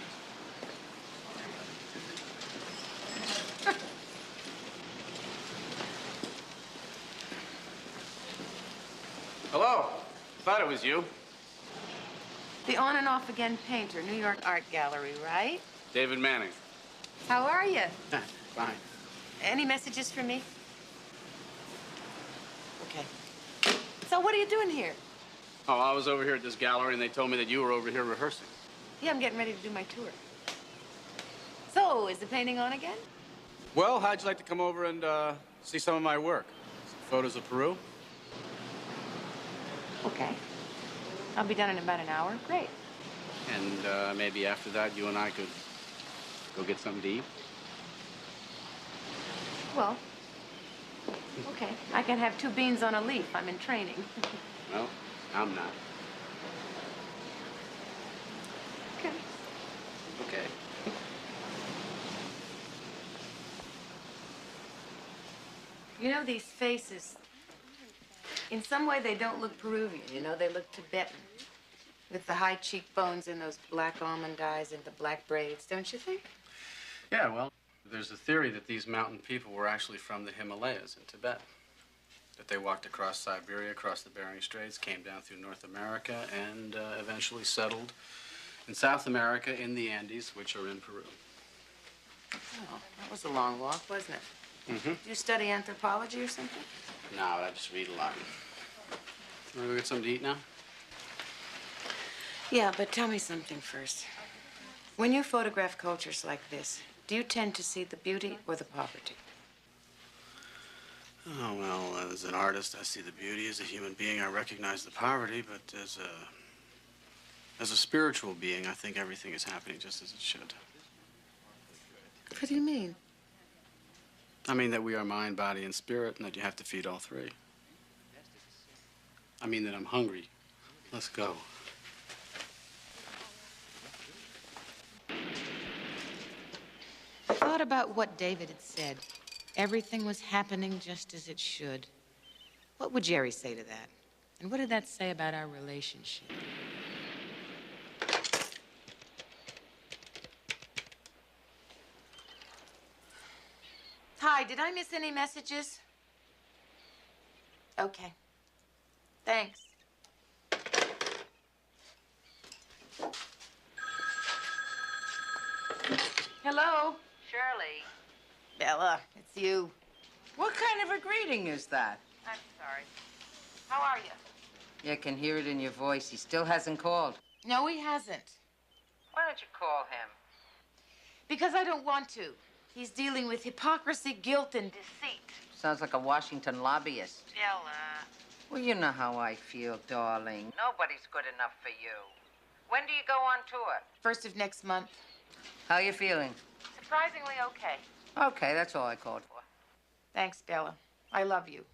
Hello. Thought it was you.
The on and off again painter, New York Art Gallery, right?
David Manning.
How are you?
Fine.
Any messages for me? Okay. So what are you doing here?
Oh, I was over here at this gallery, and they told me that you were over here rehearsing.
Yeah, I'm getting ready to do my tour. So, is the painting on again?
Well, how'd you like to come over and see some of my work? Some photos of Peru?
Okay. I'll be done in about an hour. Great.
And maybe after that, you and I could go get something to eat?
Well, okay. I can have 2 beans on a leaf. I'm in training.
Well, I'm not.
Okay.
Okay.
You know, these faces, in some way they don't look Peruvian, you know, they look Tibetan. With the high cheekbones and those black almond eyes and the black braids, don't you think?
Yeah, well, there's a theory that these mountain people were actually from the Himalayas in Tibet. That they walked across Siberia, across the Bering Straits, came down through North America, and eventually settled in South America in the Andes, which are in Peru.
Oh, that was a long walk, wasn't it?
Mm-hmm.
Did you study anthropology or something?
No, I just read a lot. You want to go get something to eat now?
Yeah, but tell me something first. When you photograph cultures like this, do you tend to see the beauty or the poverty?
Oh, well, as an artist, I see the beauty. As a human being, I recognize the poverty, but as a spiritual being, I think everything is happening just as it should.
What do you mean?
I mean that we are mind, body, and spirit, and that you have to feed all 3. I mean that I'm hungry. Let's go.
I thought about what David had said. Everything was happening just as it should. What would Jerry say to that? And what did that say about our relationship? Hi, did I miss any messages? Okay. Thanks. Hello?
Shirley.
Bella, it's you.
What kind of a greeting is that?
I'm sorry. How are you?
You can hear it in your voice. He still hasn't called.
No, he hasn't.
Why don't you call him?
Because I don't want to. He's dealing with hypocrisy, guilt, and deceit.
Sounds like a Washington lobbyist.
Bella.
Well, you know how I feel, darling. Nobody's good enough for you. When do you go on tour?
1st of next month.
How you feeling?
Surprisingly okay.
Okay, that's all I called for.
Thanks, Bella. I love you.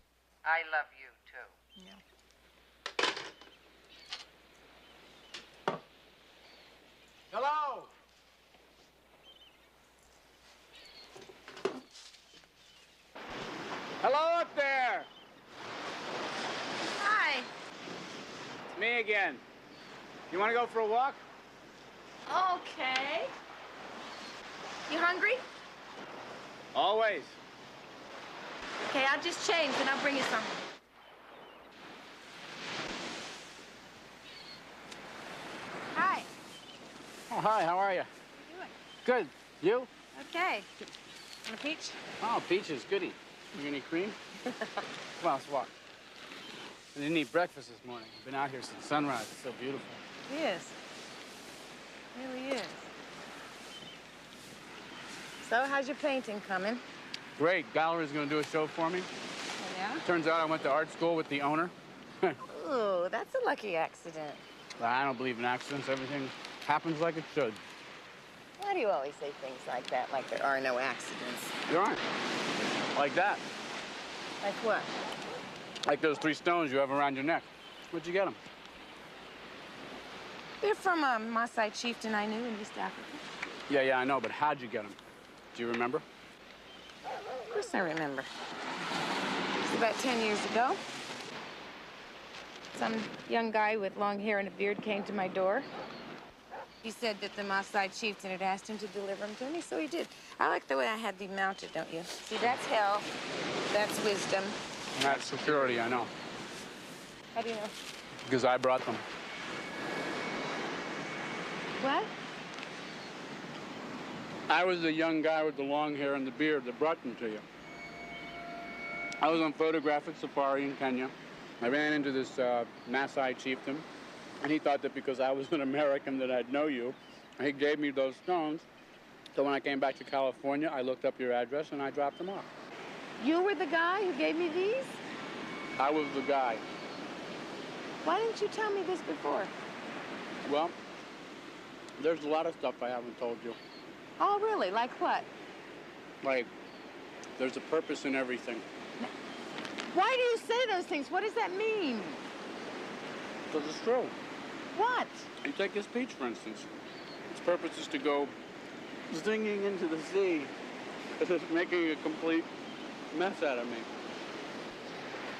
I love you, too.
Yeah.
Hello?
Hello up there.
Hi.
It's me again. You want to go for a walk?
Okay. You hungry?
Always.
Okay, I'll just change and I'll bring you some. Hi.
Oh, hi, how are you?
How
Good. You?
you doing? Okay. Want a peach?
Oh, peaches, goody. You got any cream? Come on, let's walk. I didn't eat breakfast this morning. I've been out here since sunrise. It's so beautiful.
It is. It really is. So, how's your painting coming?
Great. Gallery's going to do a show for me.
Oh, yeah?
Turns out I went to art school with the owner.
Ooh, that's a lucky accident.
I don't believe in accidents. Everything happens like it should.
Why do you always say things like that, like there are no accidents?
There aren't. Like that.
Like what?
Like those 3 stones you have around your neck. Where'd you get them?
They're from a Maasai chieftain I knew in East Africa.
Yeah, I know, but how'd you get them? Do you remember?
Of course I remember. It was about 10 years ago. Some young guy with long hair and a beard came to my door. He said that the Maasai chieftain had asked him to deliver them to me, so he did. I like the way I had them mounted, don't you? See, that's health, that's wisdom.
And that's security, I know.
How do you know?
Because I brought them.
What?
I was the young guy with the long hair and the beard that brought them to you. I was on photographic safari in Kenya. I ran into this Maasai chieftain, and he thought that because I was an American that I'd know you. He gave me those stones. So when I came back to California, I looked up your address and I dropped them off.
You were the guy who gave me these?
I was the guy.
Why didn't you tell me this before?
Well, there's a lot of stuff I haven't told you.
Oh, really? Like what?
Like, there's a purpose in everything.
Why do you say those things? What does that mean?
Because it's true.
What?
You take this peach, for instance. Its purpose is to go zinging into the sea. It's making a complete mess out of me.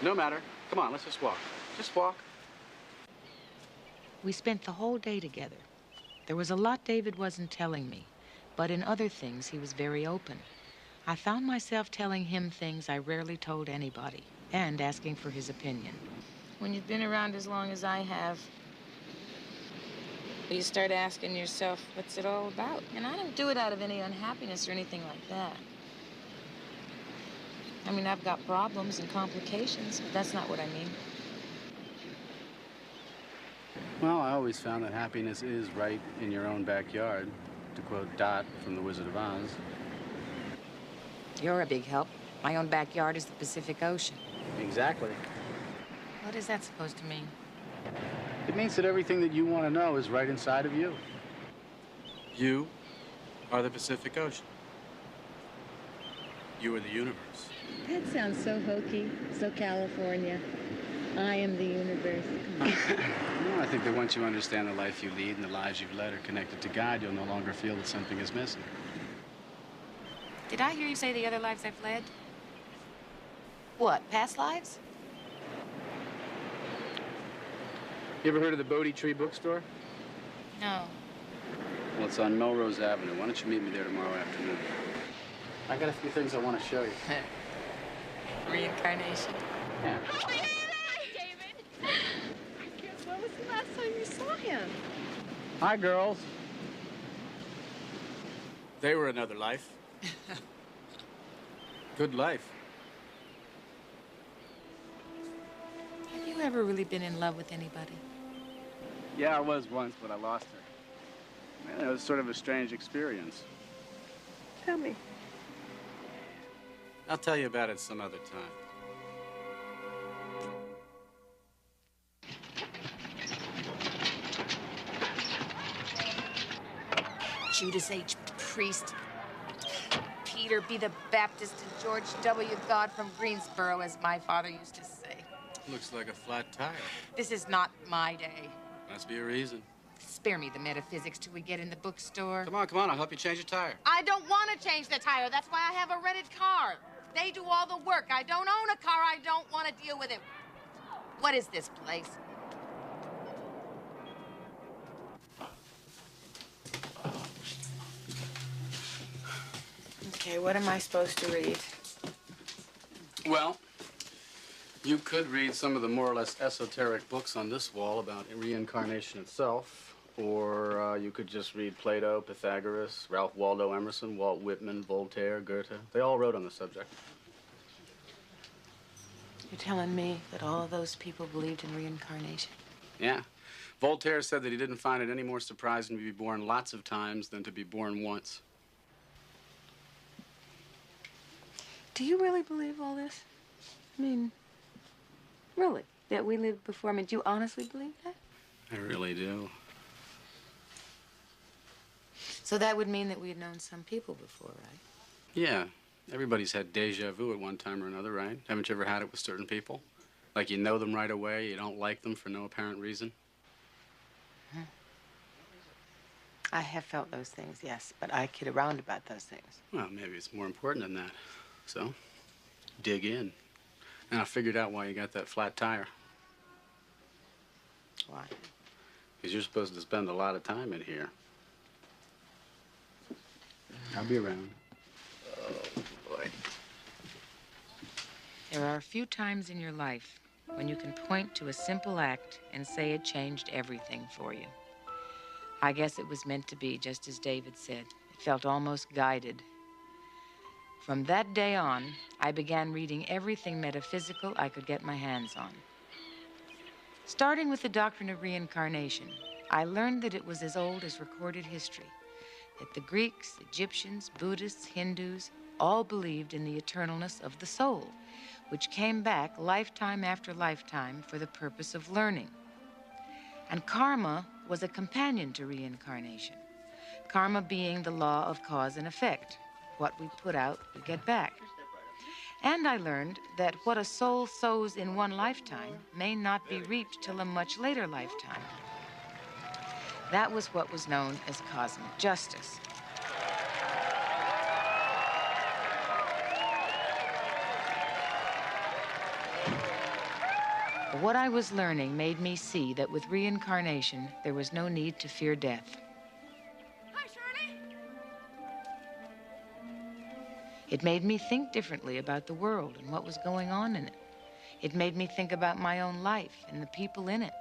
No matter. Come on, let's just walk. Just walk.
We spent the whole day together. There was a lot David wasn't telling me, but in other things he was very open. I found myself telling him things I rarely told anybody, and asking for his opinion. When you've been around as long as I have, you start asking yourself, what's it all about? And I don't do it out of any unhappiness or anything like that. I mean, I've got problems and complications, but that's not what I mean.
Well, I always found that happiness is right in your own backyard, to quote Dot from The Wizard of Oz.
You're a big help. My own backyard is the Pacific Ocean.
Exactly.
What is that supposed to mean?
It means that everything that you want to know is right inside of you. You are the Pacific Ocean. You are the universe.
That sounds so hokey, so California. I am the universe.
No, I think that once you understand the life you lead and the lives you've led are connected to God, you'll no longer feel that something is missing.
Did I hear you say the other lives I've led? What, past lives?
You ever heard of the Bodhi Tree bookstore?
No.
Well, it's on Melrose Avenue. Why don't you meet me there tomorrow afternoon? I got a few things I want to show you.
Reincarnation.
Yeah.
David! When was the last time you saw him?
Hi, girls. They were another life. Good life.
Have you ever really been in love with anybody?
Yeah, I was once, but I lost her. Man, it was sort of a strange experience.
Tell me.
I'll tell you about it some other time.
Judas H. Priest, Peter B. the Baptist, and George W. God from Greensboro, as my father used to say.
Looks like a flat tire.
This is not my day.
Must be a reason.
Spare me the metaphysics till we get in the bookstore.
Come on, I'll help you change your tire.
I don't want to change the tire. That's why I have a rented car.
They do all the work. I don't own a car. I don't want to deal with him. What is this place?
Okay, what am I supposed to read?
Well, you could read some of the more or less esoteric books on this wall about reincarnation itself, or you could just read Plato, Pythagoras, Ralph Waldo Emerson, Walt Whitman, Voltaire, Goethe. They all wrote on the subject.
You're telling me that all of those people believed in reincarnation?
Yeah. Voltaire said that he didn't find it any more surprising to be born lots of times than to be born once.
Do you really believe all this? I mean, really? That we lived before? I mean, do you honestly believe that?
I really do.
So that would mean that we had known some people before, right?
Yeah. Everybody's had deja vu at one time or another, right? Haven't you ever had it with certain people? Like you know them right away, you don't like them for no apparent reason?
I have felt those things, yes, but I kid around about those things.
Well, maybe it's more important than that. So, dig in. And I figured out why you got that flat tire.
Why?
Because you're supposed to spend a lot of time in here. I'll be around.
Oh, boy. There are a few times in your life when you can point to a simple act and say it changed everything for you. I guess it was meant to be, just as David said. It felt almost guided. From that day on, I began reading everything metaphysical I could get my hands on. Starting with the doctrine of reincarnation, I learned that it was as old as recorded history, that the Greeks, Egyptians, Buddhists, Hindus all believed in the eternalness of the soul, which came back lifetime after lifetime for the purpose of learning. And karma was a companion to reincarnation, karma being the law of cause and effect. What we put out, we get back. And I learned that what a soul sows in one lifetime may not be reaped till a much later lifetime. That was what was known as cosmic justice. What I was learning made me see that with reincarnation, there was no need to fear death.
Hi, Shirley.
It made me think differently about the world and what was going on in it. It made me think about my own life and the people in it.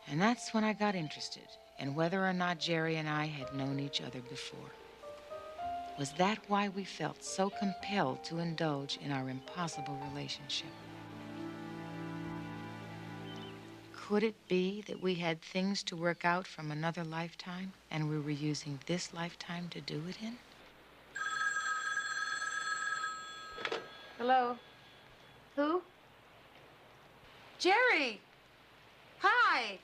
And that's when I got interested in whether or not Jerry and I had known each other before. Was that why we felt so compelled to indulge in our impossible relationship? Could it be that we had things to work out from another lifetime and we were using this lifetime to do it in? Hello? Who? Jerry! Hi!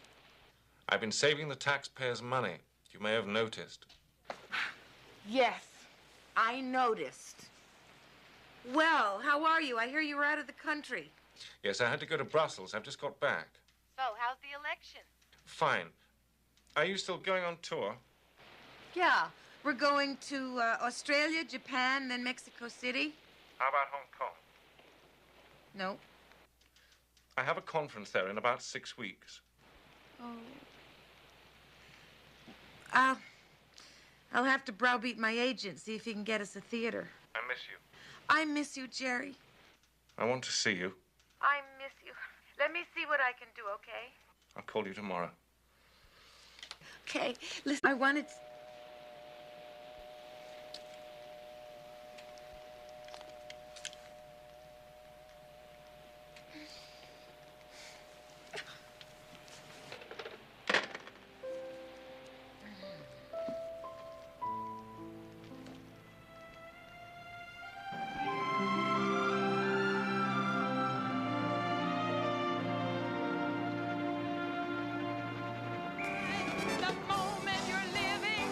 I've been saving the taxpayers' money. You may have noticed.
Yes, I noticed. Well, how are you? I hear you were out of the country.
Yes, I had to go to Brussels. I've just got back.
So, how's the election?
Fine. Are you still going on tour?
Yeah, we're going to Australia, Japan, then Mexico City.
How about Hong Kong?
No.
I have a conference there in about 6 weeks.
Oh. I'll have to browbeat my agent, see if he can get us a theater.
I miss you.
I miss you, Jerry.
I want to see you.
I miss you. Let me see what I can do, okay?
I'll call you tomorrow.
Okay, listen, I wanted...
The moment you're living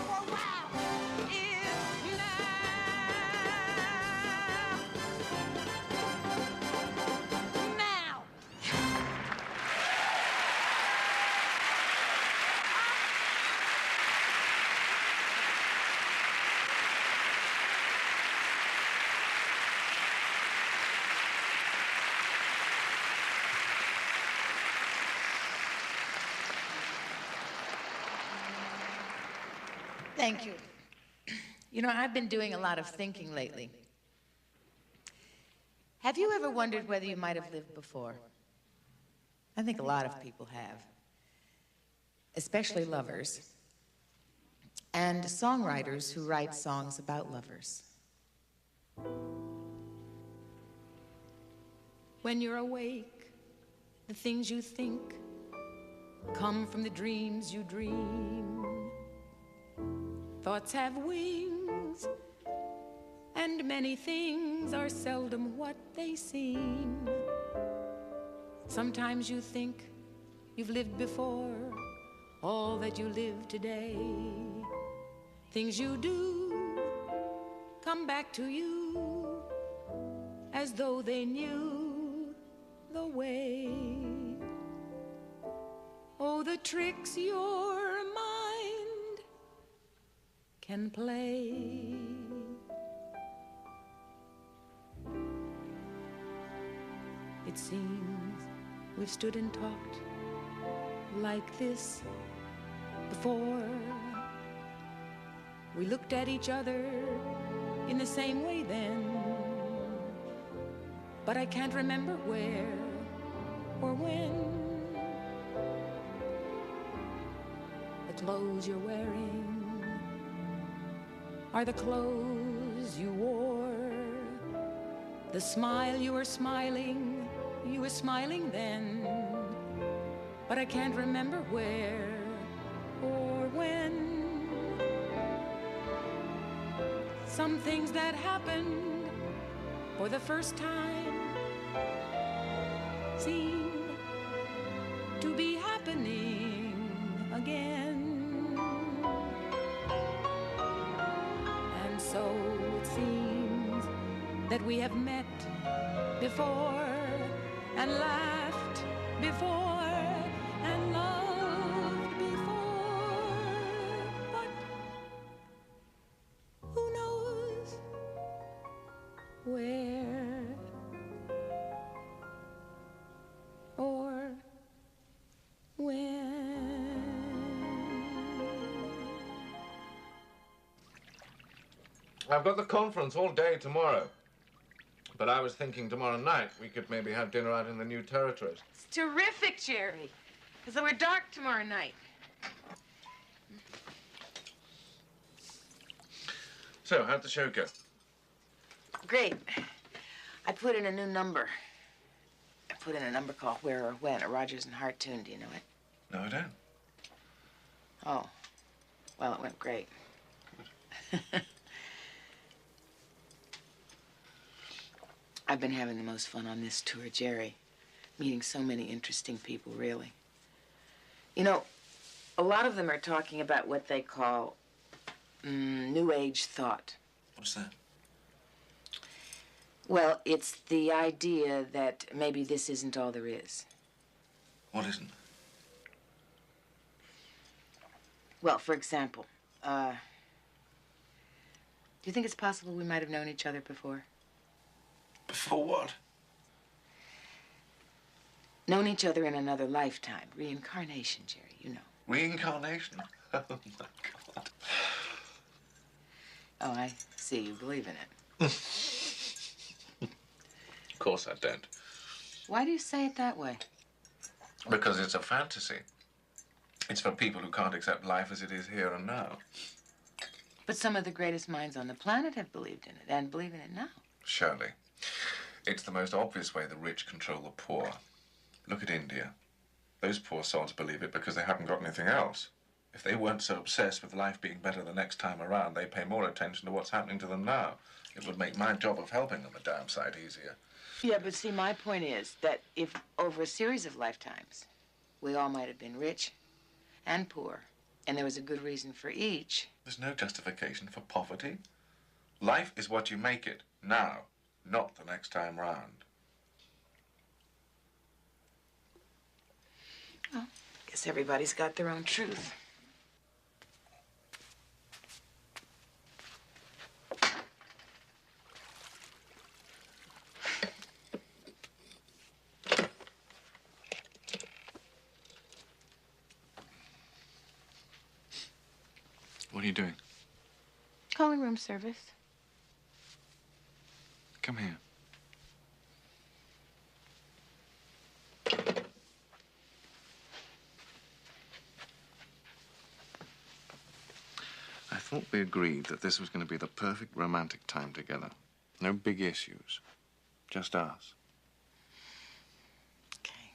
Thank you. You know, I've been doing a lot of thinking lately. Have you ever wondered whether you might have lived before? I think a lot of people have, especially lovers and songwriters who write songs about lovers. When you're awake, the things you think come from the dreams you dream. Thoughts have wings, and many things are seldom what they seem. Sometimes you think you've lived before, all that you live today. Things you do come back to you as though they knew the way. Oh, the tricks your mind can play. It seems we've stood and talked like this before. We looked at each other in the same way then, but I can't remember where or when. The clothes you're wearing are the clothes you wore. The smile you were smiling then, but I can't remember where or when. Some things that happened for the first time seem to be happening again. And so it seems that we have met before and laughed before and loved before, but who knows where or when.
I've got the conference all day tomorrow. But I was thinking tomorrow night we could maybe have dinner out in the new territories.
It's terrific, Jerry. Because we're dark tomorrow night.
So, how'd the show go?
Great. I put in a new number. I put in a number called Where or When, a Rogers and Hart tune. Do you know it?
No, I don't.
Oh. Well, it went great. I've been having the most fun on this tour, Jerry. Meeting so many interesting people, really. You know, a lot of them are talking about what they call New Age thought.
What's that?
Well, it's the idea that maybe this isn't all there is.
What isn't?
Well, for example, do you think it's possible we might have known each other before?
Before what?
Known each other in another lifetime. Reincarnation, Jerry, you know.
Reincarnation? Oh, my God.
Oh, I see. You believe in it.
Of course I don't.
Why do you say it that way?
Because it's a fantasy. It's for people who can't accept life as it is here and now.
But some of the greatest minds on the planet have believed in it and believe in it now.
Shirley, it's the most obvious way the rich control the poor. Look at India. Those poor sods believe it because they haven't got anything else. If they weren't so obsessed with life being better the next time around, they'd pay more attention to what's happening to them now. It would make my job of helping them a damn sight easier.
Yeah, but see, my point is that if over a series of lifetimes, we all might have been rich and poor, and there was a good reason for each.
There's no justification for poverty. Life is what you make it, now, not the next time round.
Well, I guess everybody's got their own truth.
What are you doing?
Calling room service.
Come here. I thought we agreed that this was going to be the perfect romantic time together. No big issues. Just us.
Okay.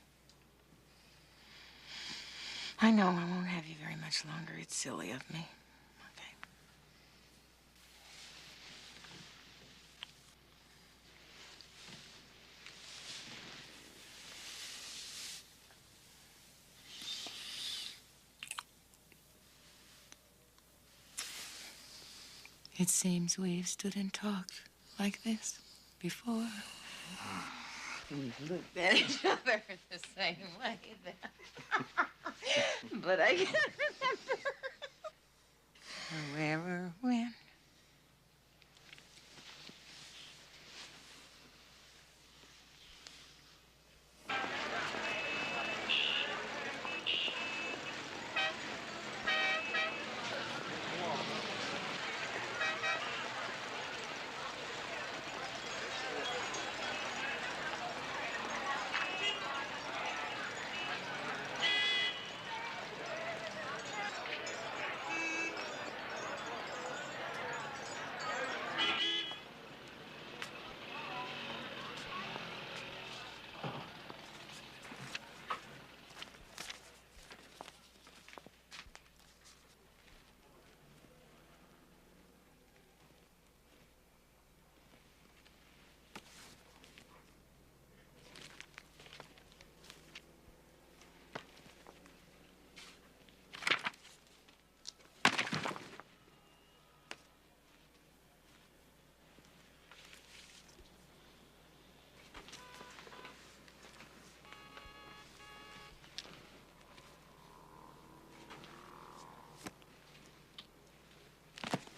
I know I won't have you very much longer. It's silly of me. Okay. It seems we've stood and talked like this before. We've looked at each other the same way then. But I can't remember where or when.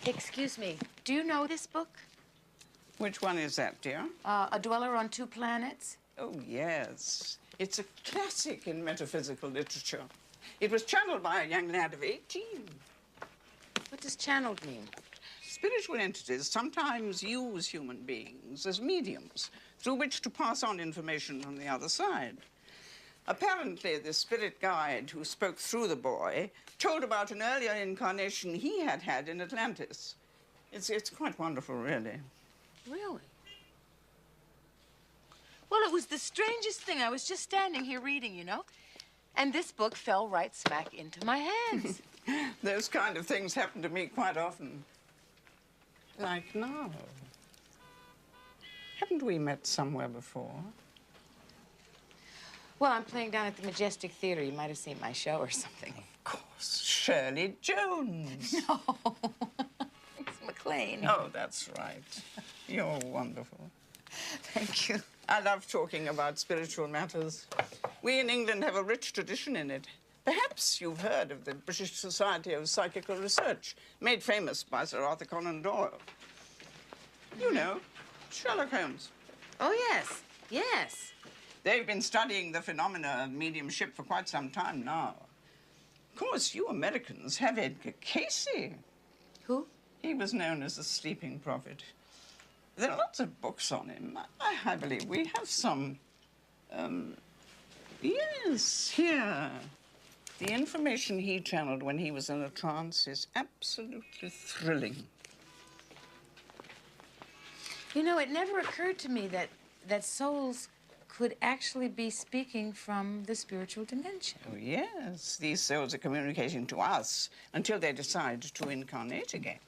Excuse me, do you know this book?
Which one is that, dear?
A Dweller on Two Planets?
Oh, yes. It's a classic in metaphysical literature. It was channeled by a young lad of 18.
What does channeled mean?
Spiritual entities sometimes use human beings as mediums through which to pass on information from the other side. Apparently, the spirit guide who spoke through the boy told about an earlier incarnation he had had in Atlantis. It's quite wonderful, really.
Really? Well, it was the strangest thing. I was just standing here reading, you know, and this book fell right smack into my hands.
Those kind of things happen to me quite often. Like now. Haven't we met somewhere before?
Well, I'm playing down at the Majestic Theater. You might have seen my show or something.
Of course. Shirley Jones.
No. It's McLaine.
Oh, that's right. You're wonderful.
Thank you.
I love talking about spiritual matters. We in England have a rich tradition in it. Perhaps you've heard of the British Society of Psychical Research, made famous by Sir Arthur Conan Doyle. You know, Sherlock Holmes.
Oh, yes. Yes.
They've been studying the phenomena of mediumship for quite some time now. Of course, you Americans have Edgar Casey.
Who?
He was known as the sleeping prophet. There are lots of books on him. I believe we have some. Yes, here. The information he channeled when he was in a trance is absolutely thrilling.
You know, it never occurred to me that souls could actually be speaking from the spiritual dimension.
Oh, yes. These souls are communicating to us until they decide to incarnate again.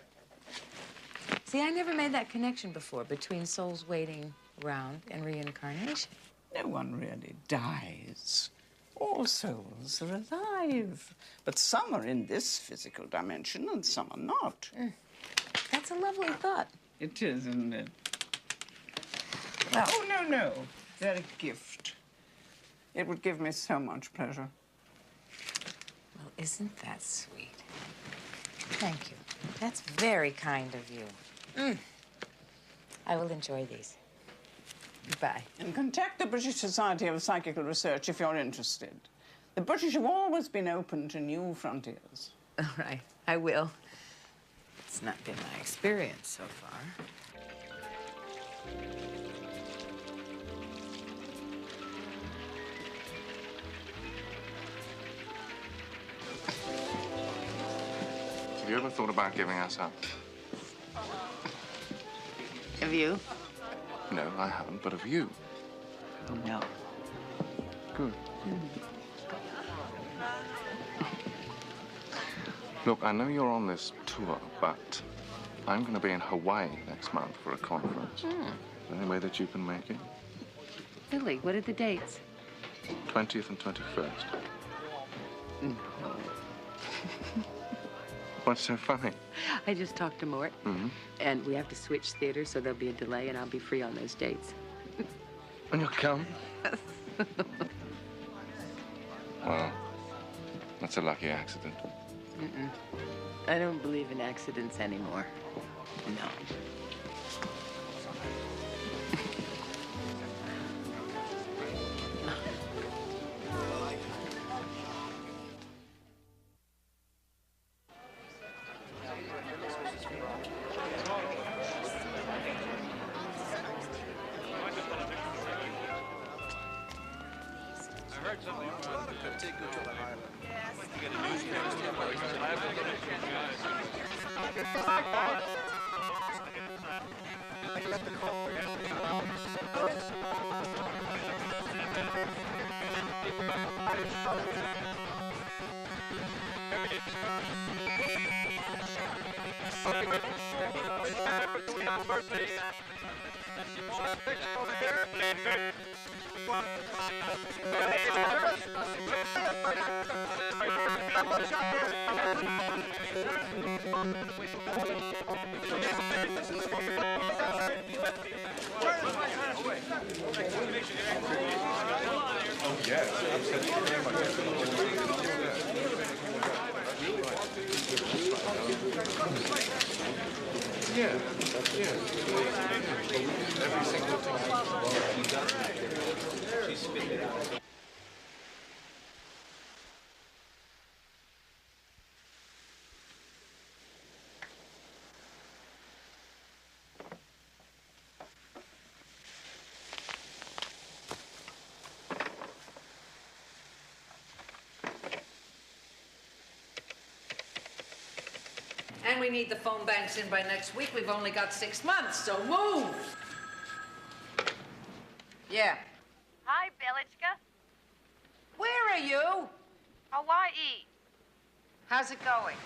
See, I never made that connection before between souls waiting around and reincarnation.
No one really dies. All souls are alive. But some are in this physical dimension and some are not.
That's a lovely thought.
It is, isn't it? Well, oh, no. They're a gift. It would give me so much pleasure.
Well, isn't that sweet? Thank you. That's very kind of you. I will enjoy these. Goodbye.
And contact the British Society of Psychical Research if you're interested. The British have always been open to new frontiers.
All right, I will.
It's not been my experience so far.
Have you ever thought about giving us up?
Have you?
No, I haven't, but have you?
No.
Good. Look, I know you're on this tour, but I'm going to be in Hawaii next month for a conference. Any way that you can make it?
Really? What are the dates?
20th and 21st.
No.
What's so funny?
I just talked to Mort, and we have to switch theaters, so there'll be a delay, and I'll be free on those dates.
And you'll come? Well, that's a lucky accident.
I don't believe in accidents anymore. No.
And we need the phone banks in by next week. We've only got 6 months, so move! Yeah.
Hi, Belichka.
Where are you?
Hawaii.
How's it going?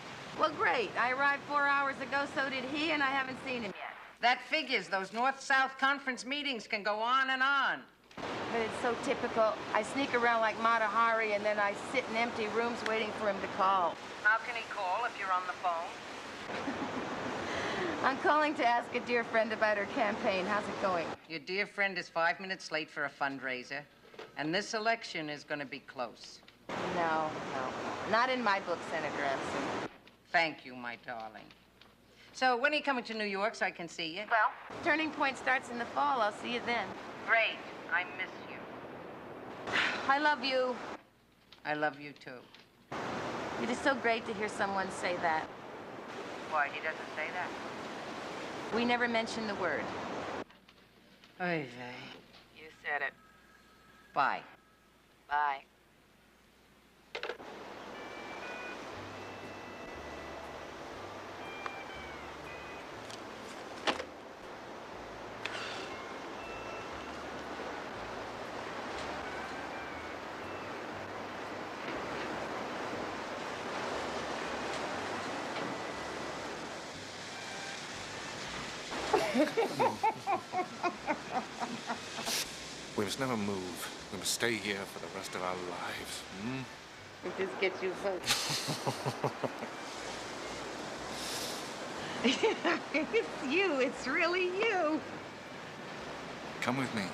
Well, great. I arrived 4 hours ago, so did he, and I haven't seen him yet.
That figures. Those North-South conference meetings can go on and on.
But it's so typical. I sneak around like Mata Hari, and then I sit in empty rooms waiting for him to call.
How can he call if you're on the phone?
I'm calling to ask a dear friend about her campaign. How's it going?
Your dear friend is 5 minutes late for a fundraiser, and this election is going to be close.
No. Not in my book, Senator Anson.
Thank you, my darling. So when are you coming to New York so I can see you?
Well, Turning Point starts in the fall. I'll see you then.
Great. I miss you.
I love you.
I love you, too.
It is so great to hear someone say that.
Why, he doesn't say that?
We never mention the word.
Oy vey.
You said it.
Bye.
Bye.
We must never move. We must stay here for the rest of our lives.
It just gets you hooked. It's you. It's really you.
Come with me.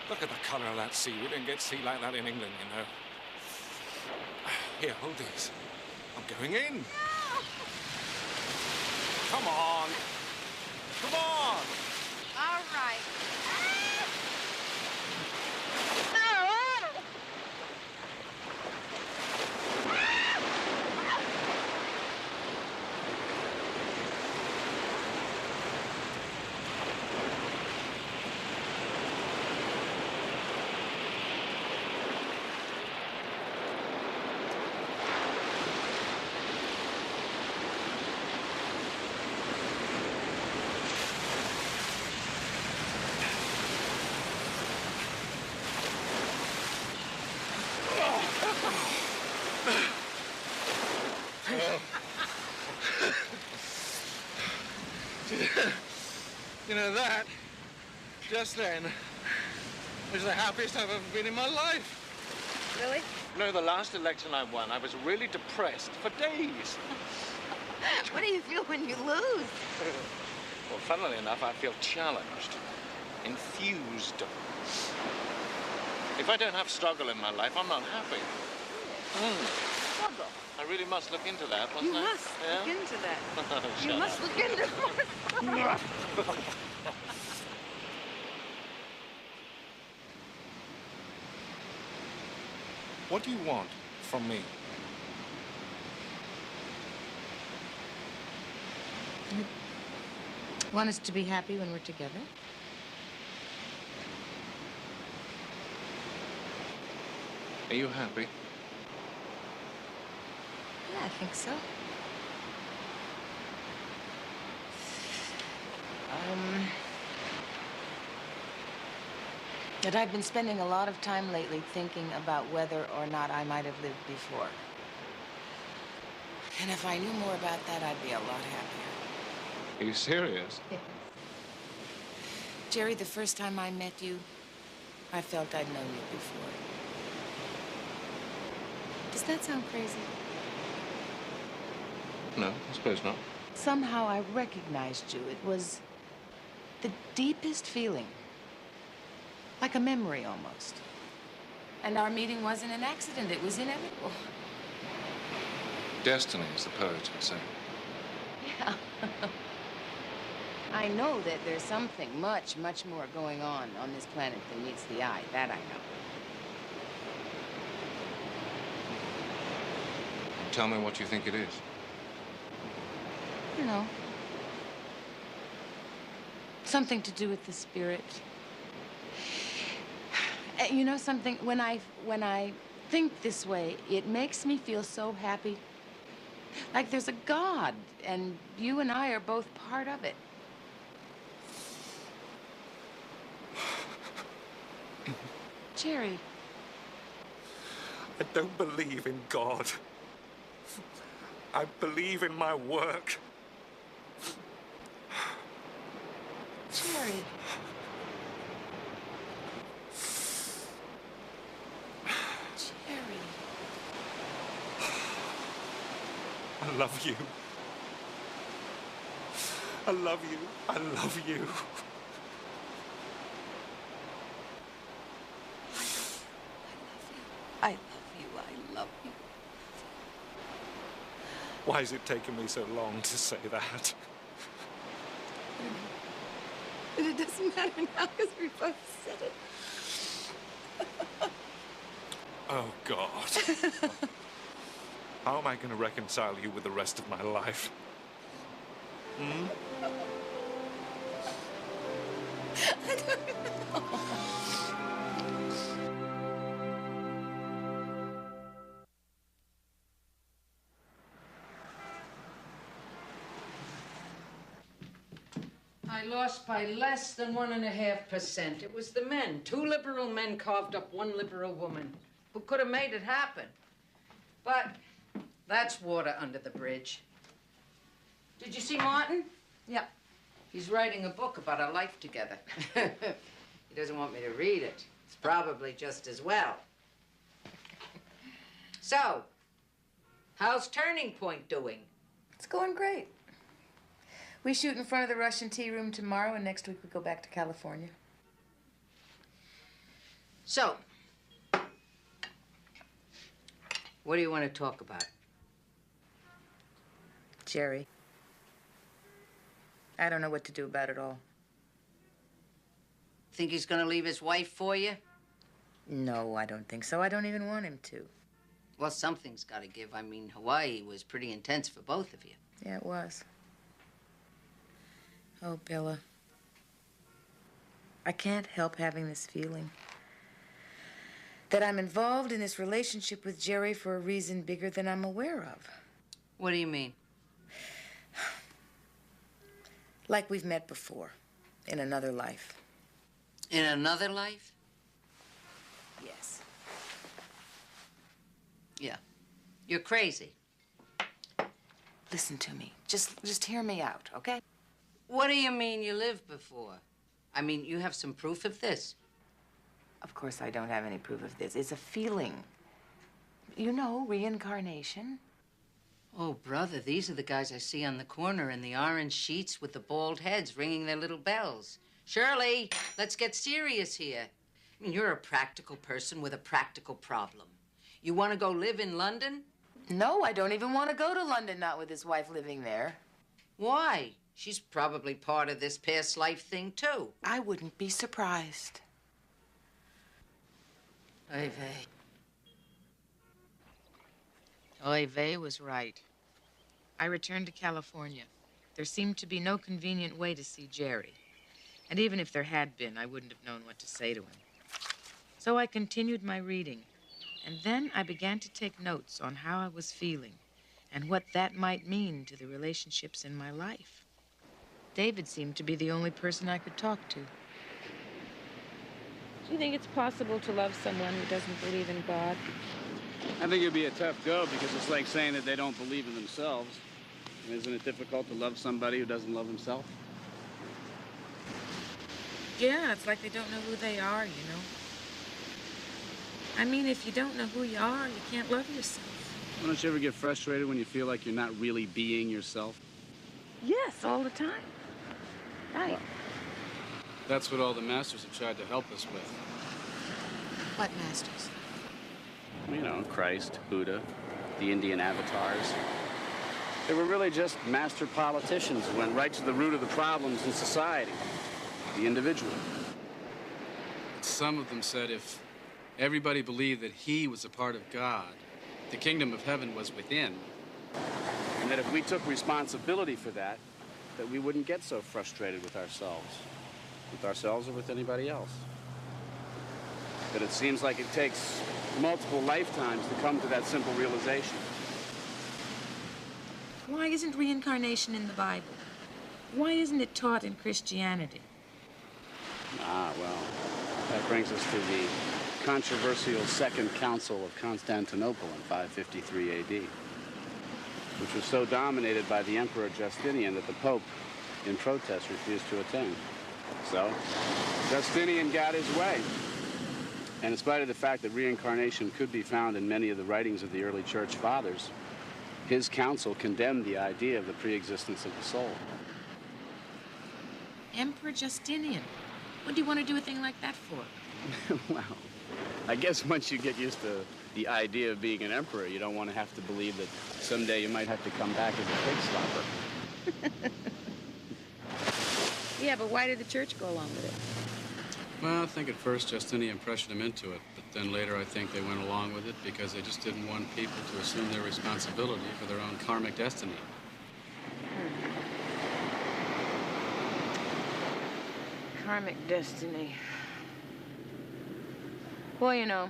Look at the colour of that sea. We don't get sea like that in England, you know. Here, hold these. I'm going in.
No!
Come on. Come on.
All right.
You know, that, just then, was the happiest I've ever been in my life.
Really?
No, the last election I won, I was really depressed for days.
What do you feel when you lose?
Well, funnily enough, I feel challenged, infused. If I don't have struggle in my life, I'm not happy.
Struggle.
I really must look into that,
You
mustn't I?
must look into that. You
Shut
must
up.
look into it.
What do you want from me?
You want us to be happy when we're together?
Are you happy?
Yeah, I think so. That I've been spending a lot of time lately thinking about whether or not I might have lived before. And if I knew more about that, I'd be a lot happier.
Are you serious?
Yeah. Jerry, the first time I met you, I felt I'd known you before. Does that sound crazy?
No, I suppose not.
Somehow I recognized you. It was the deepest feeling. Like a memory, almost. And our meeting wasn't an accident. It was inevitable.
Destiny, as the poets would say.
Yeah. I know that there's something much, much more going on this planet than meets the eye. That I know.
Tell me what you think it is.
You know. Something to do with the spirit. You know something, when I think this way, it makes me feel so happy. Like there's a God, and you and I are both part of it. Jerry.
I don't believe in God. I believe in my work.
Jerry.
I love you. I love you. I love you.
I love you. I love you.
Why has it taken me so long to say that?
But it doesn't matter now because we both said it.
Oh, God. How am I going to reconcile you with the rest of my life? Hmm?
I don't know.
I lost by less than 1.5%. It was the men. 2 liberal men carved up 1 liberal woman who could have made it happen. But that's water under the bridge. Did you see Martin?
Yeah.
He's writing a book about our life together. He doesn't want me to read it. It's probably just as well. So, how's Turning Point doing?
It's going great. We shoot in front of the Russian tea room tomorrow, and next week we go back to California.
So, what do you want to talk about?
Jerry. I don't know what to do about it all.
Think he's gonna leave his wife for you?
No, I don't think so. I don't even want him to.
Well, something's gotta give. I mean, Hawaii was pretty intense for both of you.
Yeah, it was. Oh, Bella. I can't help having this feeling that I'm involved in this relationship with Jerry for a reason bigger than I'm aware of.
What do you mean?
Like we've met before, in another life.
In another life?
Yes.
Yeah. You're crazy.
Listen to me. Just hear me out, okay?
What do you mean you lived before? I mean, you have some proof of this?
Of course I don't have any proof of this. It's a feeling. You know, reincarnation.
Oh, brother, these are the guys I see on the corner in the orange sheets with the bald heads ringing their little bells. Shirley, let's get serious here. I mean, you're a practical person with a practical problem. You want to go live in London?
No, I don't even want to go to London, not with his wife living there.
Why? She's probably part of this past life thing, too.
I wouldn't be surprised.
Oy vey.
Oy vey was right. I returned to California. There seemed to be no convenient way to see Jerry. And even if there had been, I wouldn't have known what to say to him. So I continued my reading. And then I began to take notes on how I was feeling and what that might mean to the relationships in my life. David seemed to be the only person I could talk to. Do you think it's possible to love someone who doesn't believe in God?
I think it'd be a tough go because it's like saying that they don't believe in themselves. And isn't it difficult to love somebody who doesn't love himself?
Yeah, it's like they don't know who they are, you know. I mean, if you don't know who you are, you can't love yourself.
Well, don't you ever get frustrated when you feel like you're not really being yourself?
Yes, all the time. Right.
That's what all the masters have tried to help us with.
What masters?
You know, Christ, Buddha, the Indian avatars. They were really just master politicians who went right to the root of the problems in society, the individual. Some of them said if everybody believed that he was a part of God, the kingdom of heaven was within, and that if we took responsibility for that, that we wouldn't get so frustrated with ourselves or with anybody else. But it seems like it takes multiple lifetimes to come to that simple realization.
Why isn't reincarnation in the Bible? Why isn't it taught in Christianity?
Ah, well, that brings us to the controversial Second Council of Constantinople in 553 AD, which was so dominated by the Emperor Justinian that the Pope, in protest, refused to attend. So, Justinian got his way. And in spite of the fact that reincarnation could be found in many of the writings of the early church fathers, his council condemned the idea of the pre-existence of the soul.
Emperor Justinian. What do you want to do a thing like that for?
Well, I guess once you get used to the idea of being an emperor, you don't want to have to believe that someday you might have to come back as a pig slapper.
Yeah, but why did the church go along with it?
Well, I think at first Justinian pressured them into it, but then later I think they went along with it because they just didn't want people to assume their responsibility for their own karmic destiny.
Karmic destiny. Well, you know,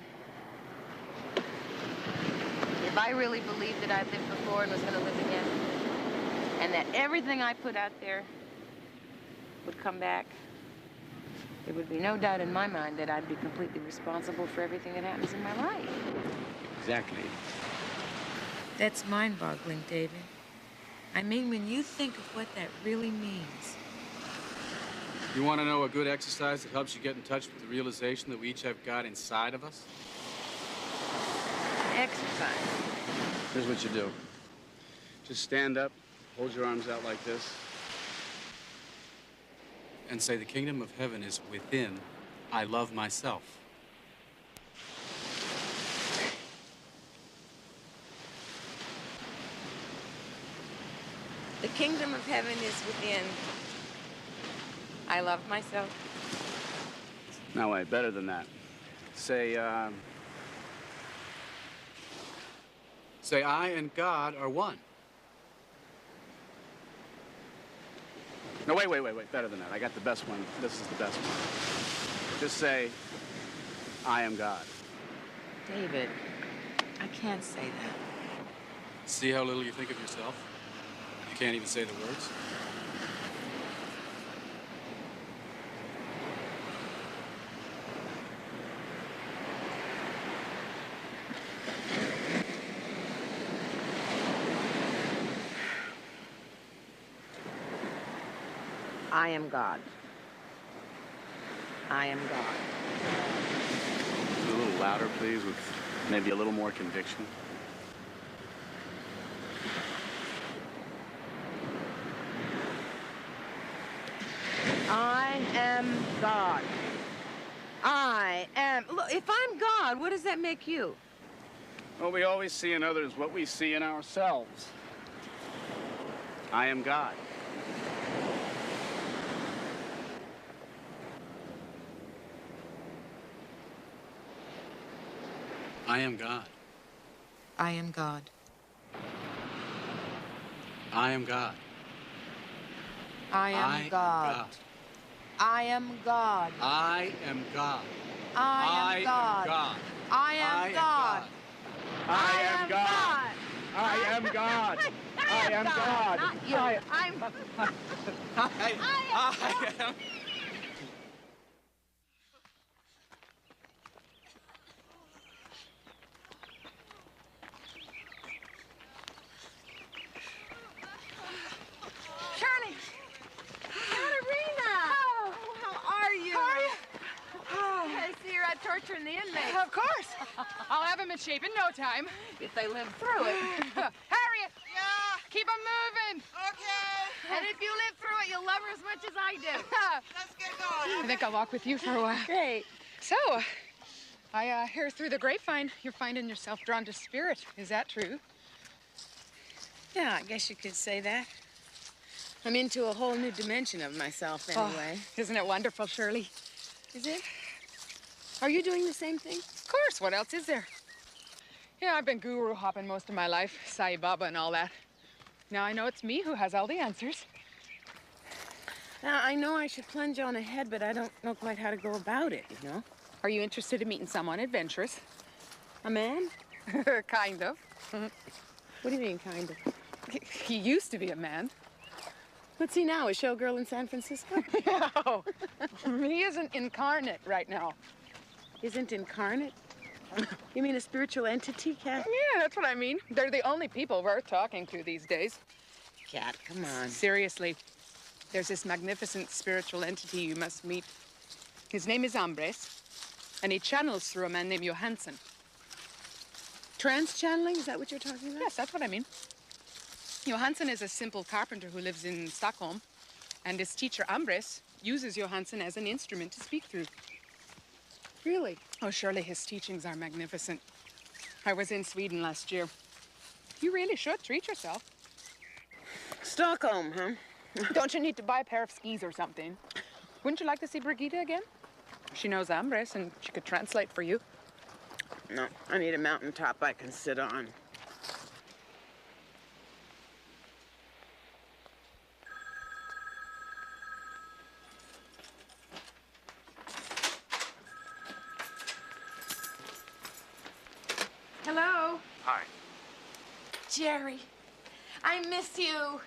if I really believed that I'd lived before and was going to live again, and that everything I put out there would come back, there would be no doubt in my mind that I'd be completely responsible for everything that happens in my life.
Exactly.
That's mind-boggling, David. I mean, when you think of what that really means.
You want to know a good exercise that helps you get in touch with the realization that we each have God inside of us?
Exercise.
Here's what you do. Just stand up, hold your arms out like this, and say, the kingdom of heaven is within. I love myself.
The kingdom of heaven is within. I love myself.
No, wait, better than that. Say I and God are one. No, wait, better than that. I got the best one. This is the best one. Just say, I am God.
David, I can't say that.
See how little you think of yourself? You can't even say the words?
I am God. I am God.
A little louder, please, with maybe a little more conviction.
I am God. I am. Look, if I'm God, what does that make you?
Well, we always see in others what we see in ourselves. I am God.
I am God.
I am God.
I am God.
I am God. I am God.
I am God.
I am God. I am God.
I am God. I am God. I am God.
Not you. I'm.
I am.
Shirley! Katerina! Oh, how are you?
How are you?
I see you're out torturing the inmates.
Of course. I'll have them in shape in no time.
If they live through it.
Harriet! Yeah? Keep them moving.
Okay. And if you live through it, you'll love her as much as I do.
Let's get going. I think I'll walk with you for a while.
Great.
So, I hear through the grapevine you're finding yourself drawn to spirit. Is that true?
Yeah, I guess you could say that. I'm into a whole new dimension of myself anyway.
Oh, isn't it wonderful, Shirley?
Is it? Are you doing the same thing?
Of course. What else is there? Yeah, I've been guru hopping most of my life, Sai Baba and all that. Now I know it's me who has all the answers.
Now, I know I should plunge on ahead, but I don't know quite how to go about it, you know?
Are you interested in meeting someone adventurous?
A man?
Kind of.
What do you mean, kind of?
He used to be a man.
What's he now, a showgirl in San Francisco?
No. He isn't incarnate right now.
Isn't incarnate? You mean a spiritual entity, Cat?
Yeah, that's what I mean. They're the only people worth talking to these days.
Cat, come on.
Seriously. There's this magnificent spiritual entity you must meet. His name is Ambres, and he channels through a man named Johansson.
Trans-channeling? Is that what you're talking about?
Yes, that's what I mean. Johansson is a simple carpenter who lives in Stockholm, and his teacher Ambres uses Johansson as an instrument to speak through.
Really?
Oh, surely his teachings are magnificent. I was in Sweden last year. You really should treat yourself.
Stockholm, huh?
Don't you need to buy a pair of skis or something? Wouldn't you like to see Brigitte again? She knows Ambres, and she could translate for you.
No, I need a mountaintop I can sit on. Hello?
Hi.
Jerry, I miss you.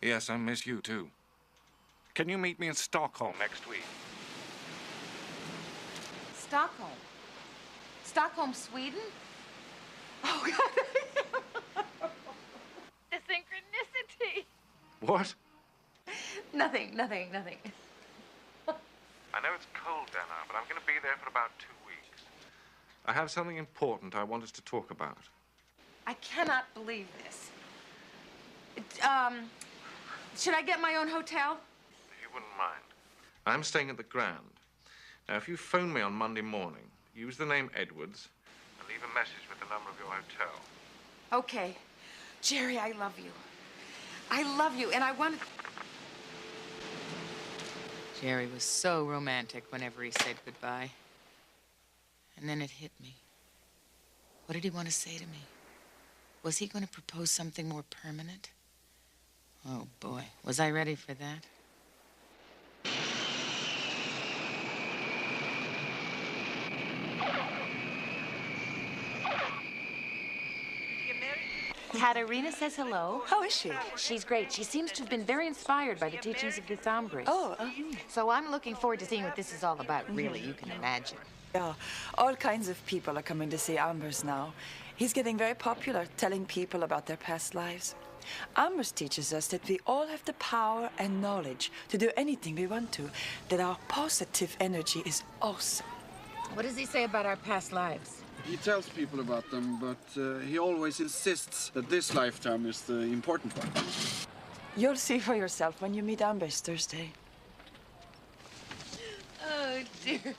Yes, I miss you too. Can you meet me in Stockholm next week?
Stockholm? Stockholm, Sweden? Oh, God.
The synchronicity.
What?
Nothing.
I know it's cold down now, but I'm going to be there for about 2 weeks. I have something important I want us to talk about.
I cannot believe this. Should I get my own hotel?
If you wouldn't mind. I'm staying at the Grand. Now, if you phone me on Monday morning, use the name Edwards and leave a message with the number of your hotel.
Okay. Jerry, I love you. I love you, and I want to...
Jerry was so romantic whenever he said goodbye. And then it hit me. What did he want to say to me? Was he going to propose something more permanent? Oh, boy. Was I ready for that? Katerina says hello.
How is she?
She's great. She seems to have been very inspired by the teachings of this Ambris.
Oh,
So I'm looking forward to seeing what this is all about, really. You can imagine.
Yeah, all kinds of people are coming to see Ambers now. He's getting very popular, telling people about their past lives. Ambers teaches us that we all have the power and knowledge to do anything we want to, that our positive energy is awesome.
What does he say about our past lives?
He tells people about them, but he always insists that this lifetime is the important one.
You'll see for yourself when you meet Ambers Thursday.
Oh, dear.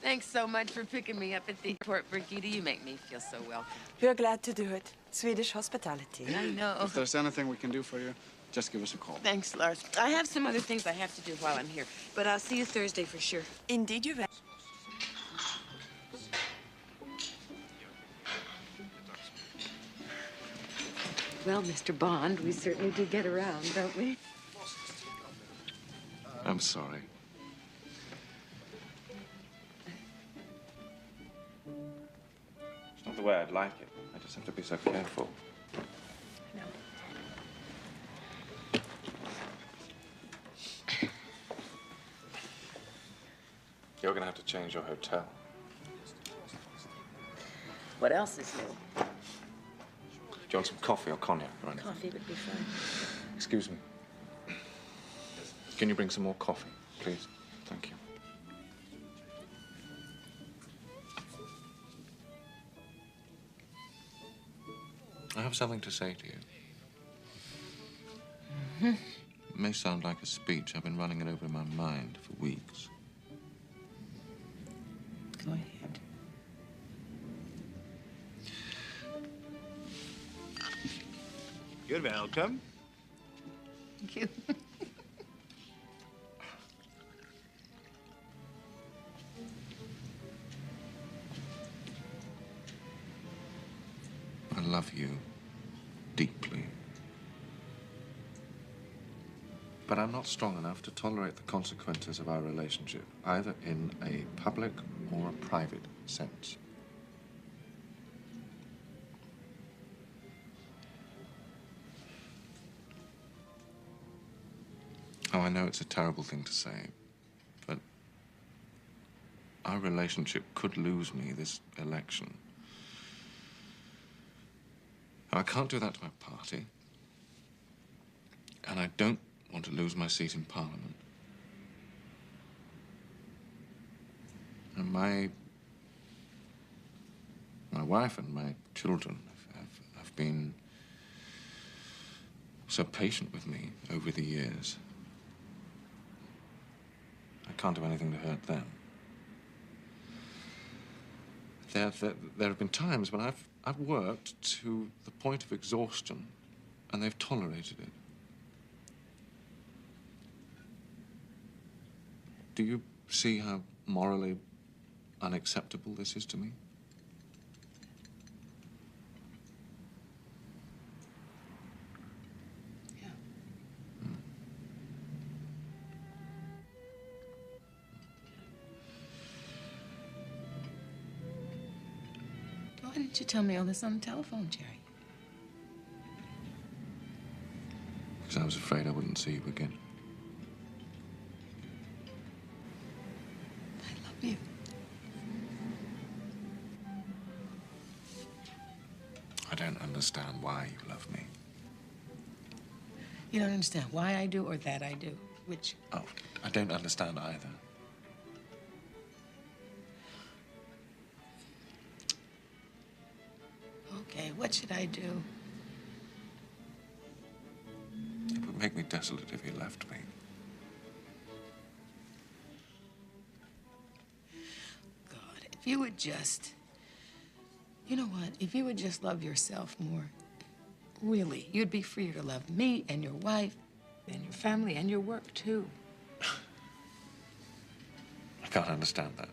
Thanks so much for picking me up at the airport, Brigitte. You make me feel so welcome.
We're glad to do it. Swedish hospitality.
I know.
If there's anything we can do for you, just give us a call.
Thanks, Lars. I have some other things I have to do while I'm here, but I'll see you Thursday for sure. Indeed, you will.
Well, Mr. Bond, we certainly do get around, don't we?
I'm sorry. It's not the way I'd like it. I just have to be so careful.
No.
You're going to have to change your hotel.
What else is new?
Do you want some coffee or cognac or anything?
Coffee would be fine.
Excuse me. Can you bring some more coffee, please? Thank you. I have something to say to you.
Mm-hmm.
It may sound like a speech. I've been running it over in my mind for weeks.
Go ahead.
You're welcome.
Thank you.
I love you deeply. But I'm not strong enough to tolerate the consequences of our relationship, either in a public or a private sense. Oh, I know it's a terrible thing to say, but our relationship could lose me this election. I can't do that to my party, and I don't want to lose my seat in Parliament. And my wife and my children have been so patient with me over the years. I can't do anything to hurt them. There have been times when I've worked to the point of exhaustion, and they've tolerated it. Do you see how morally unacceptable this is to me?
Why didn't you tell me all this on the telephone, Jerry?
Because I was afraid I wouldn't see you again.
I love you.
I don't understand why you love me.
You don't understand why I do or that I do. Which?
Oh, I don't understand either.
Okay, what should I do?
It would make me desolate if you left me.
God, if you would just... You know what? If you would just love yourself more, Really, you'd be freer to love me and your wife and your family and your work, too.
I can't understand that.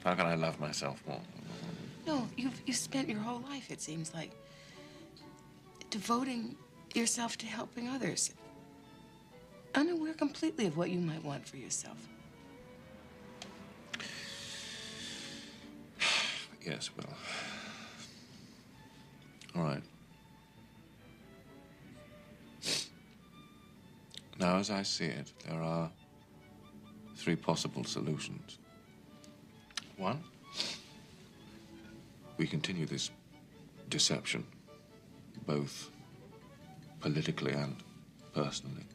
How can I love myself more?
No, you've spent your whole life, it seems like, devoting yourself to helping others, unaware completely of what you might want for yourself.
Yes, well. All right. Now, as I see it, there are 3 possible solutions. 1, we continue this deception, both politically and personally.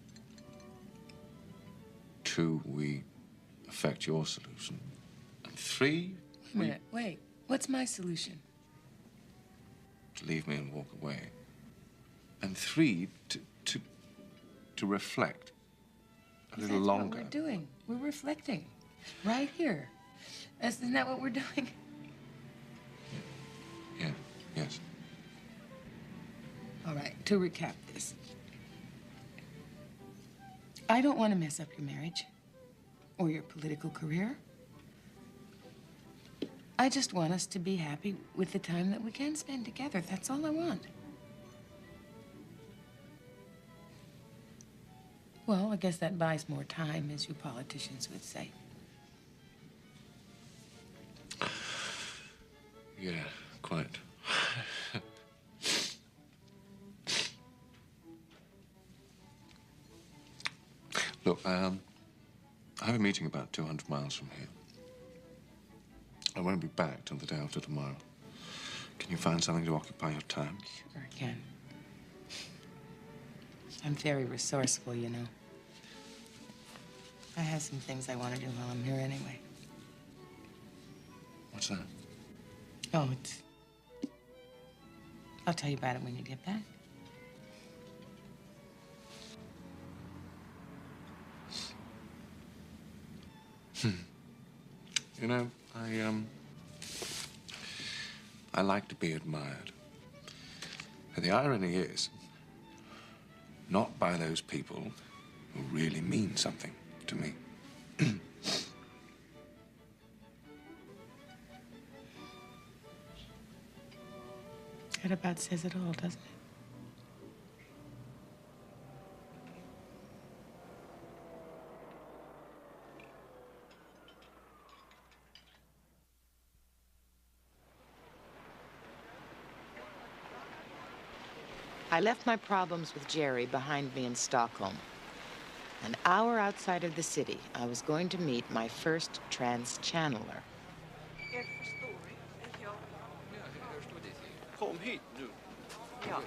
2, we affect your solution. And 3,
Wait a minute, wait. What's my solution?
to leave me and walk away. And 3, to reflect a little longer.
That's what we're doing. We're reflecting. Right here. Isn't that what we're doing?
Yeah, yes.
All right, to recap this. I don't want to mess up your marriage or your political career. I just want us to be happy with the time that we can spend together. That's all I want. Well, I guess that buys more time, as you politicians would say.
Yeah, quite. Look, I have a meeting about 200 miles from here. I won't be back till the day after tomorrow. Can you find something to occupy your time?
Sure I can. I'm very resourceful, you know. I have some things I want to do while I'm here anyway.
What's that?
Oh, I'll tell you about it when you get back.
You know, I like to be admired. And the irony is, not by those people who really mean something to me.
That about says it all, doesn't it? I left my problems with Jerry behind me in Stockholm. An hour outside of the city, I was going to meet my first trans-channeler.
Kom hit nu.
Ja.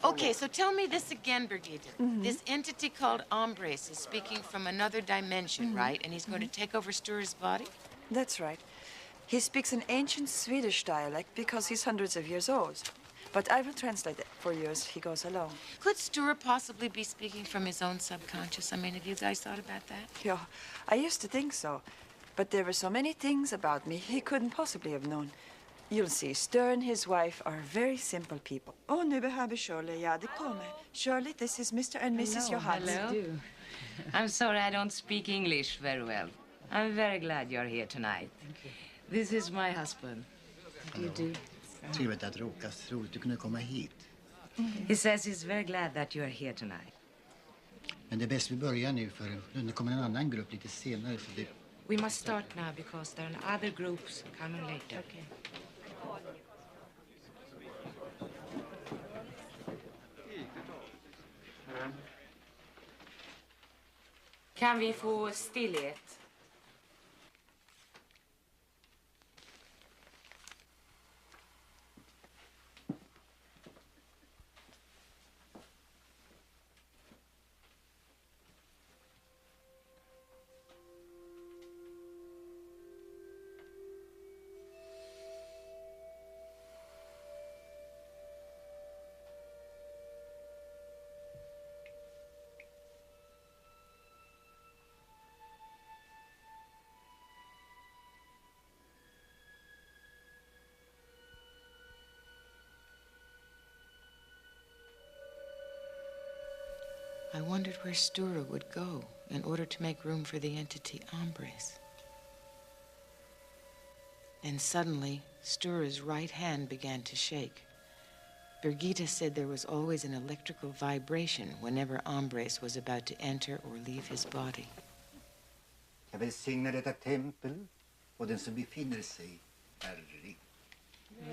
Okay, so tell me this again, Birgitte. This entity called Ambres is speaking from another dimension, right? And he's going to take over Sture's body?
That's right. He speaks an ancient Swedish dialect because he's hundreds of years old. But I will translate it for you as he goes along.
Could Sture possibly be speaking from his own subconscious? I mean, have you guys thought about that?
Yeah, I used to think so. But there were so many things about me he couldn't possibly have known. You'll see, Sture and his wife are very simple people. Oh, nu behöver Shirley. Ja, det kommer. Shirley, this is Mr. and Mrs. Johansson.
Hello. I'm sorry I don't speak English very well. I'm very glad you're here tonight. This is my husband. You do?
Trevligt att råkas. Roligt du kunde komma hit.
He says he's very glad that you're here tonight.
Men det är bäst vi börjar nu för det kommer en annan grupp lite senare. Så det...
We must start now because there are other groups coming later. Okay. Kan vi få stillhet?
I wondered where Stura would go in order to make room for the entity Hombres. Then suddenly, Stura's right hand began to shake. Birgitta said there was always an electrical vibration whenever Hombres was about to enter or leave his body.
Jag välsignar detta tempel och den som befinner sig häri.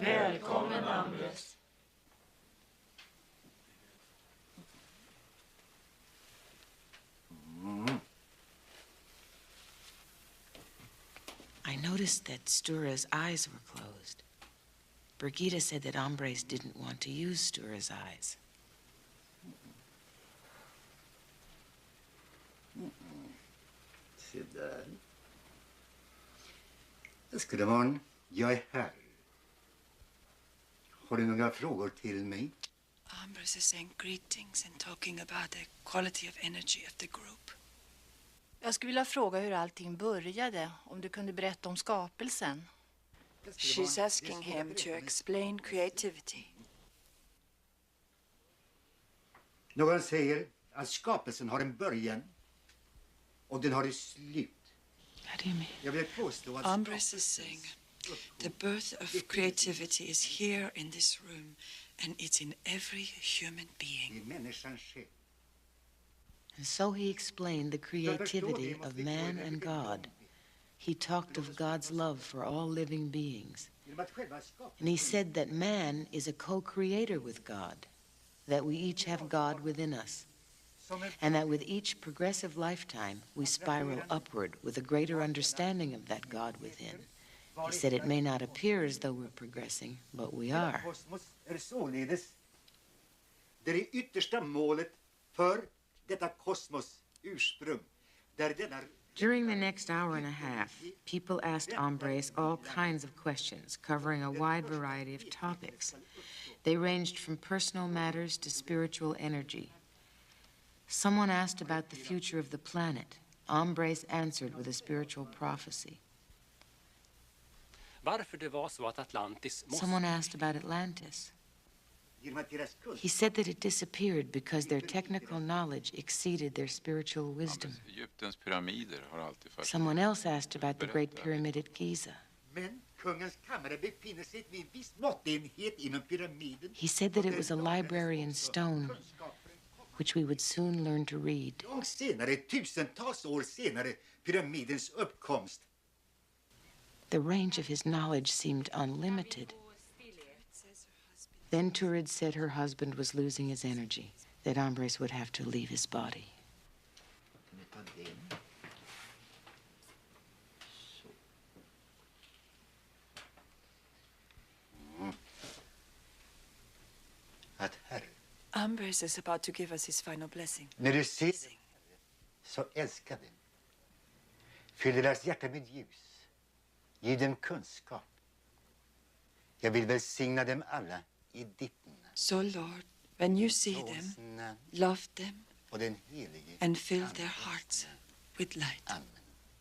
Välkommen, Hombres.
I noticed that Stura's eyes were closed. Birgitta said that Hombres didn't want to use Stura's eyes.
Se där. Skudemorgon, jag är här. Har du några frågor till mig?
Hombres is saying greetings and talking about the quality of energy of the group.
Jag skulle vilja fråga hur allting började, om du kunde berätta om skapelsen.
She's asking him to explain creativity.
Någon säger att skapelsen har en början och den har ett slut. Jag vill påstå att
Hombres is saying the birth of creativity is here in this room and it's in every human being.
And so he explained the creativity of man and God. He talked of God's love for all living beings. And he said that man is a co-creator with God, that we each have God within us, and that with each progressive lifetime, we spiral upward with a greater understanding of that God within. He said it may not appear as though we're progressing, but we are.
Är således det yttersta målet för detta kosmos ursprung där denna.
During the next hour and a half, people asked Hombres all kinds of questions covering a wide variety of topics. They ranged from personal matters to spiritual energy. Someone asked about the future of the planet. Hombres answered with a spiritual prophecy.
Varför det var så att Atlantis måste...
Someone asked about Atlantis. He said that it disappeared because their technical knowledge exceeded their spiritual wisdom.
Egyptens pyramider har alltid
Someone else asked about the Great Pyramid at Giza.
Men kungens kammare befinner sig vid en viss måttenhet inom pyramiden.
He said that it was a library in stone, which we would soon learn to read.
Långt senare, tusentals år senare, pyramidens uppkomst.
The range of his knowledge seemed unlimited. Then Turid said her husband was losing his energy, that Hombres would have to leave his body.
Hombres is about to give us his final blessing.
När du ser dem, så älska dem. Fyll deras hjärta med ljus. Ge dem kunskap. Jag vill välsigna dem alla i ditt namn.
So, Lord, when you see them, love them,
och den helige
and fill their hearts with light.
Amen.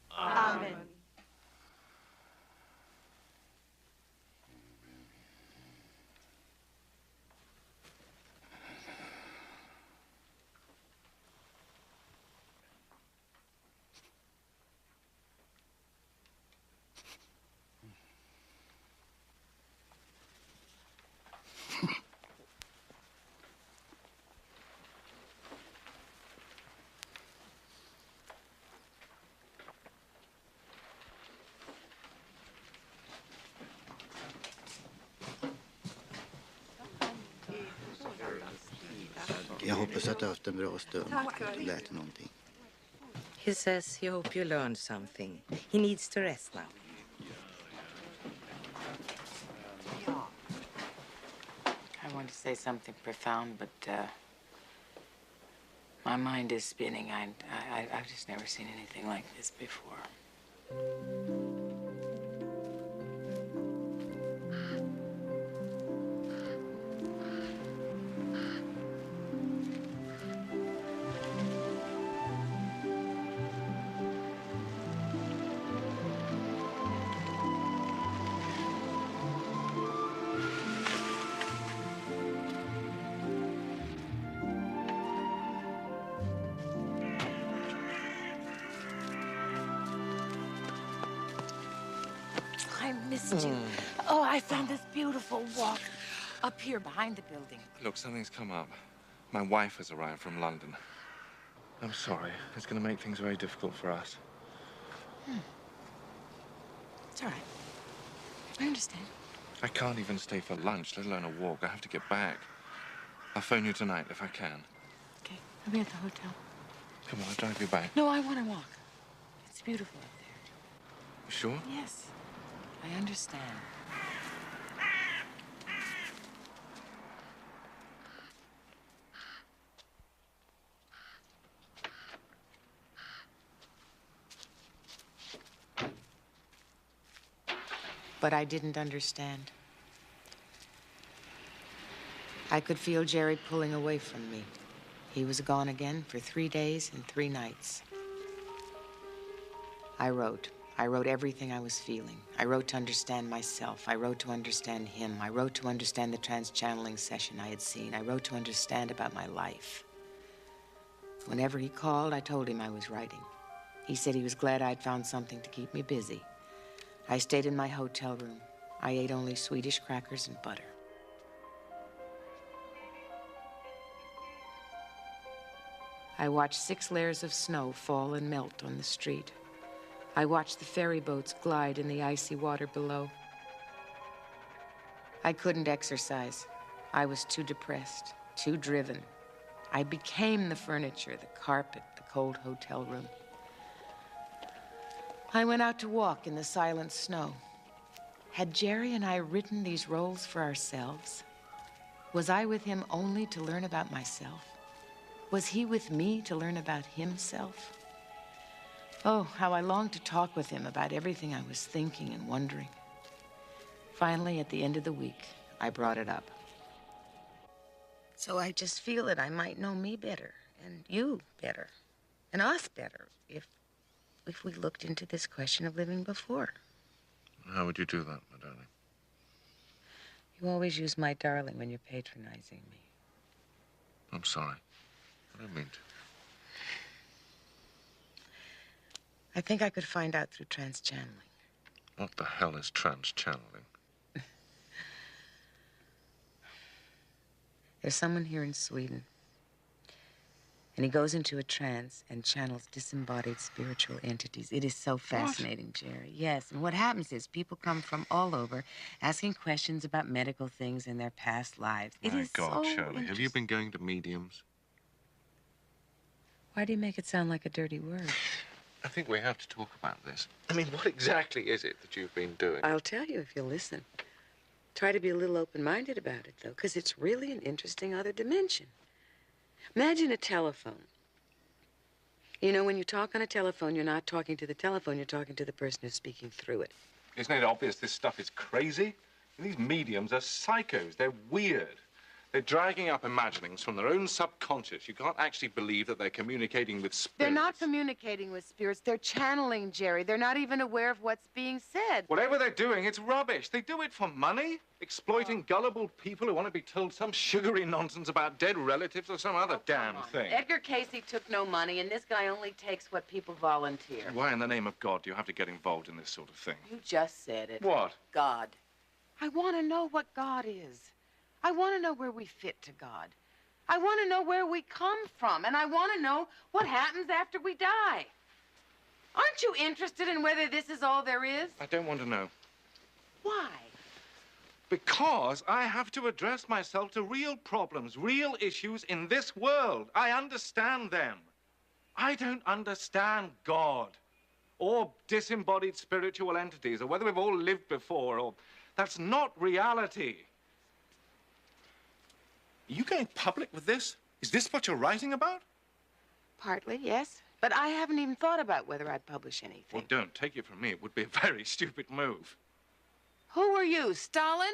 Amen.
Jag hoppas att du har haft en bra stund och lärt någonting.
He says he hopes you learned something. He needs to rest now.
I want to say something profound, but my mind is spinning. I've just never seen anything like this before. missed you. Oh, I found this beautiful walk up here behind the building.
Look, something's come up. My wife has arrived from London. I'm sorry. It's going to make things very difficult for us.
It's all right. I understand.
I can't even stay for lunch, let alone a walk. I have to get back. I'll phone you tonight if I can.
Okay, I'll be at the hotel.
Come on, I'll drive you back.
No, I want to walk. It's beautiful up there.
You sure?
Yes, I understand. But I didn't understand. I could feel Jerry pulling away from me. He was gone again for 3 days and 3 nights. I wrote. I wrote everything I was feeling. I wrote to understand myself. I wrote to understand him. I wrote to understand the trans-channeling session I had seen. I wrote to understand about my life. Whenever he called, I told him I was writing. He said he was glad I'd found something to keep me busy. I stayed in my hotel room. I ate only Swedish crackers and butter. I watched 6 layers of snow fall and melt on the street. I watched the ferry boats glide in the icy water below. I couldn't exercise. I was too depressed, too driven. I became the furniture, the carpet, the cold hotel room. I went out to walk in the silent snow. Had Jerry and I written these roles for ourselves? Was I with him only to learn about myself? Was he with me to learn about himself? Oh, how I longed to talk with him about everything I was thinking and wondering. Finally, at the end of the week, I brought it up. So I just feel that I might know me better, and you better, and us better, if we looked into this question of living before.
How would you do that, my darling?
You always use my darling when you're patronizing me.
I'm sorry. I don't mean to.
I think I could find out through trans-channeling.
What the hell is trans-channeling?
There's someone here in Sweden, and he goes into a trance and channels disembodied spiritual entities. It is so fascinating, Jerry. Yes, and what happens is people come from all over asking questions about medical things in their past lives. It is
God,
so
Shirley, have you been going to mediums?
Why do you make it sound like a dirty word?
I think we have to talk about this. I mean, what exactly is it that you've been doing?
I'll tell you if you'll listen. Try to be a little open-minded about it, though, because it's really an interesting other dimension. Imagine a telephone. You know, when you talk on a telephone, you're not talking to the telephone, you're talking to the person who's speaking through it.
Isn't it obvious this stuff is crazy? These mediums are psychos. They're weird. They're dragging up imaginings from their own subconscious. You can't actually believe that they're communicating with spirits.
They're not communicating with spirits. They're channeling, Jerry. They're not even aware of what's being said.
Whatever they're doing, it's rubbish. They do it for money, exploiting gullible people who want to be told some sugary nonsense about dead relatives or some other damn thing.
Edgar Casey took no money, and this guy only takes what people volunteer.
Why in the name of God do you have to get involved in this sort of thing?
You just said it.
What?
God. I want to know what God is. I want to know where we fit to God. I want to know where we come from, and I want to know what happens after we die. Aren't you interested in whether this is all there is?
I don't want to know.
Why?
Because I have to address myself to real problems, real issues in this world. I understand them. I don't understand God or disembodied spiritual entities or whether we've all lived before or... That's not reality. Are you going public with this? Is this what you're writing about?
Partly, yes. But I haven't even thought about whether I'd publish anything.
Well, don't take it from me. It would be a very stupid move.
Who are you, Stalin?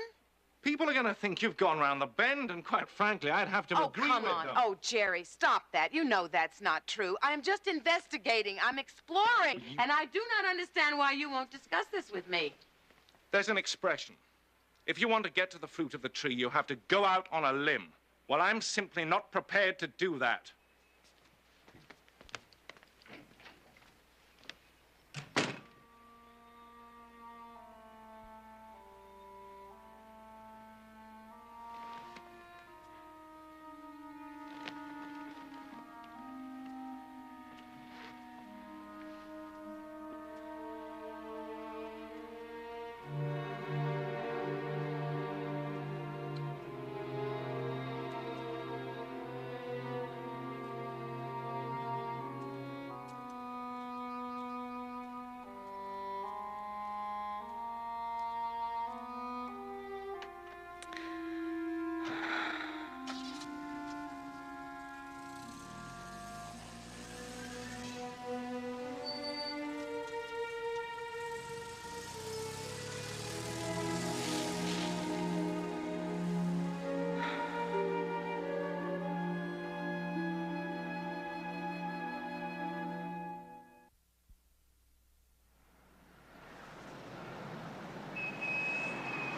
People are going to think you've gone round the bend, and quite frankly, I'd have to agree with them.
Oh, come on. Oh, Jerry, stop that. You know that's not true. I'm just investigating. I'm exploring. And I do not understand why you won't discuss this with me.
There's an expression. If you want to get to the fruit of the tree, you have to go out on a limb. Well, I'm simply not prepared to do that.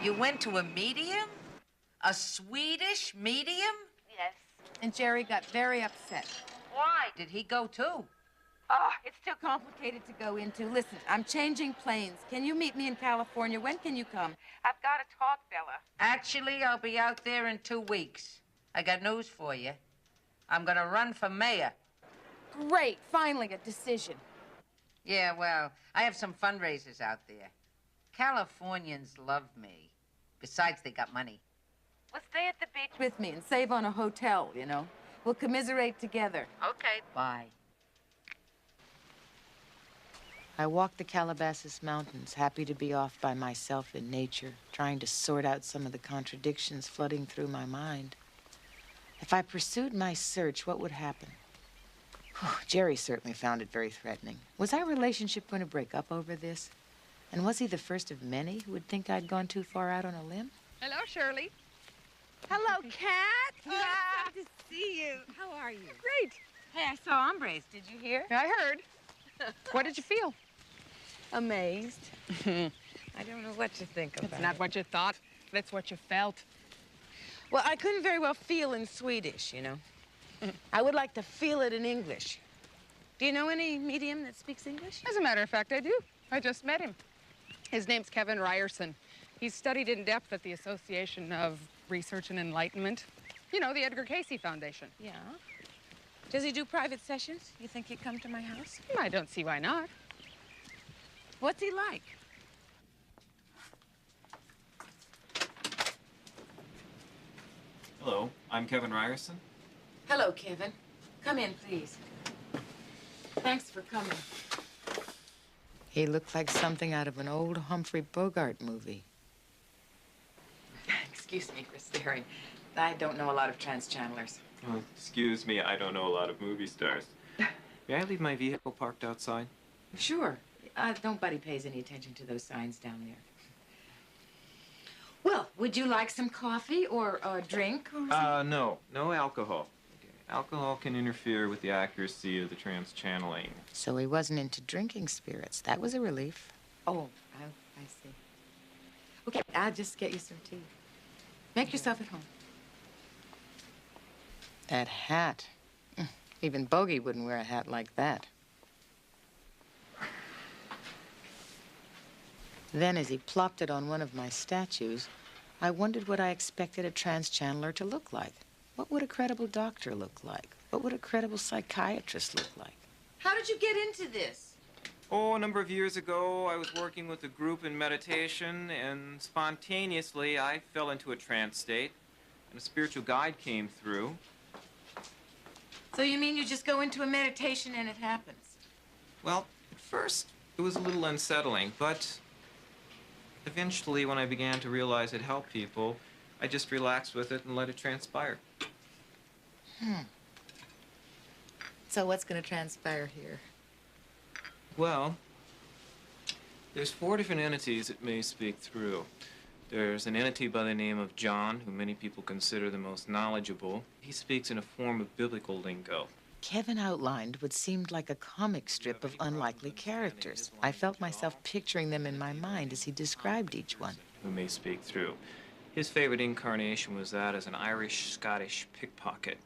You went to a medium? A Swedish medium?
Yes. And Jerry got very upset.
Why? Did he go too?
Oh, it's too complicated to go into. Listen, I'm changing planes. Can you meet me in California? When can you come? I've got to talk, Bella.
Actually, I'll be out there in 2 weeks. I got news for you. I'm gonna run for mayor.
Great, finally a decision.
Yeah, well, I have some fundraisers out there. Californians love me. Besides, they got money.
Well, stay at the beach with me and save on a hotel, you know. We'll commiserate together.
Okay. Bye.
I walked the Calabasas Mountains, happy to be off by myself in nature, trying to sort out some of the contradictions flooding through my mind. If I pursued my search, what would happen? Jerry certainly found it very threatening. Was our relationship going to break up over this? And was he the first of many who would think I'd gone too far out on a limb?
Hello, Shirley.
Hello, Kat.
Oh, good to see you. How are you? Great.
Hey, I saw hombres. Did you hear?
I heard. What did you feel?
Amazed. I don't know what to think about
It's not what you thought. That's what you felt.
Well, I couldn't very well feel in Swedish, you know. I would like to feel it in English. Do you know any medium that speaks English?
As a matter of fact, I do. I just met him. His name's Kevin Ryerson. He's studied in depth at the Association of Research and Enlightenment. You know, the Edgar Cayce Foundation.
Yeah. Does he do private sessions? You think he'd come to my house?
I don't see why not.
What's he like?
Hello, I'm Kevin Ryerson.
Hello, Kevin. Come in, please. Thanks for coming. He looked like something out of an old Humphrey Bogart movie. Excuse me for staring. I don't know a lot of trans-channelers.
Oh, excuse me, I don't know a lot of movie stars. May I leave my vehicle parked outside?
Sure. Nobody pays any attention to those signs down there. Well, would you like some coffee or a drink or something?
No alcohol. Alcohol can interfere with the accuracy of the trans-channeling.
So he wasn't into drinking spirits. That was a relief. Oh, I see. Okay, I'll just get you some tea. Make yourself at home. That hat. Even Bogey wouldn't wear a hat like that. Then, as he plopped it on one of my statues, I wondered what I expected a trans-channeler to look like. What would a credible doctor look like? What would a credible psychiatrist look like? How did you get into this?
Oh, a number of years ago, I was working with a group in meditation, and spontaneously, I fell into a trance state, and a spiritual guide came through.
So you mean you just go into a meditation and it happens?
Well, at first, it was a little unsettling, but eventually, when I began to realize it helped people, I just relaxed with it and let it transpire.
So what's going to transpire here?
Well, there's 4 different entities that may speak through. There's an entity by the name of John, who many people consider the most knowledgeable. He speaks in a form of biblical lingo.
Kevin outlined what seemed like a comic strip of unlikely characters. I felt myself picturing them in my mind as he described each one.
Who may speak through. His favorite incarnation was that as an Irish-Scottish pickpocket.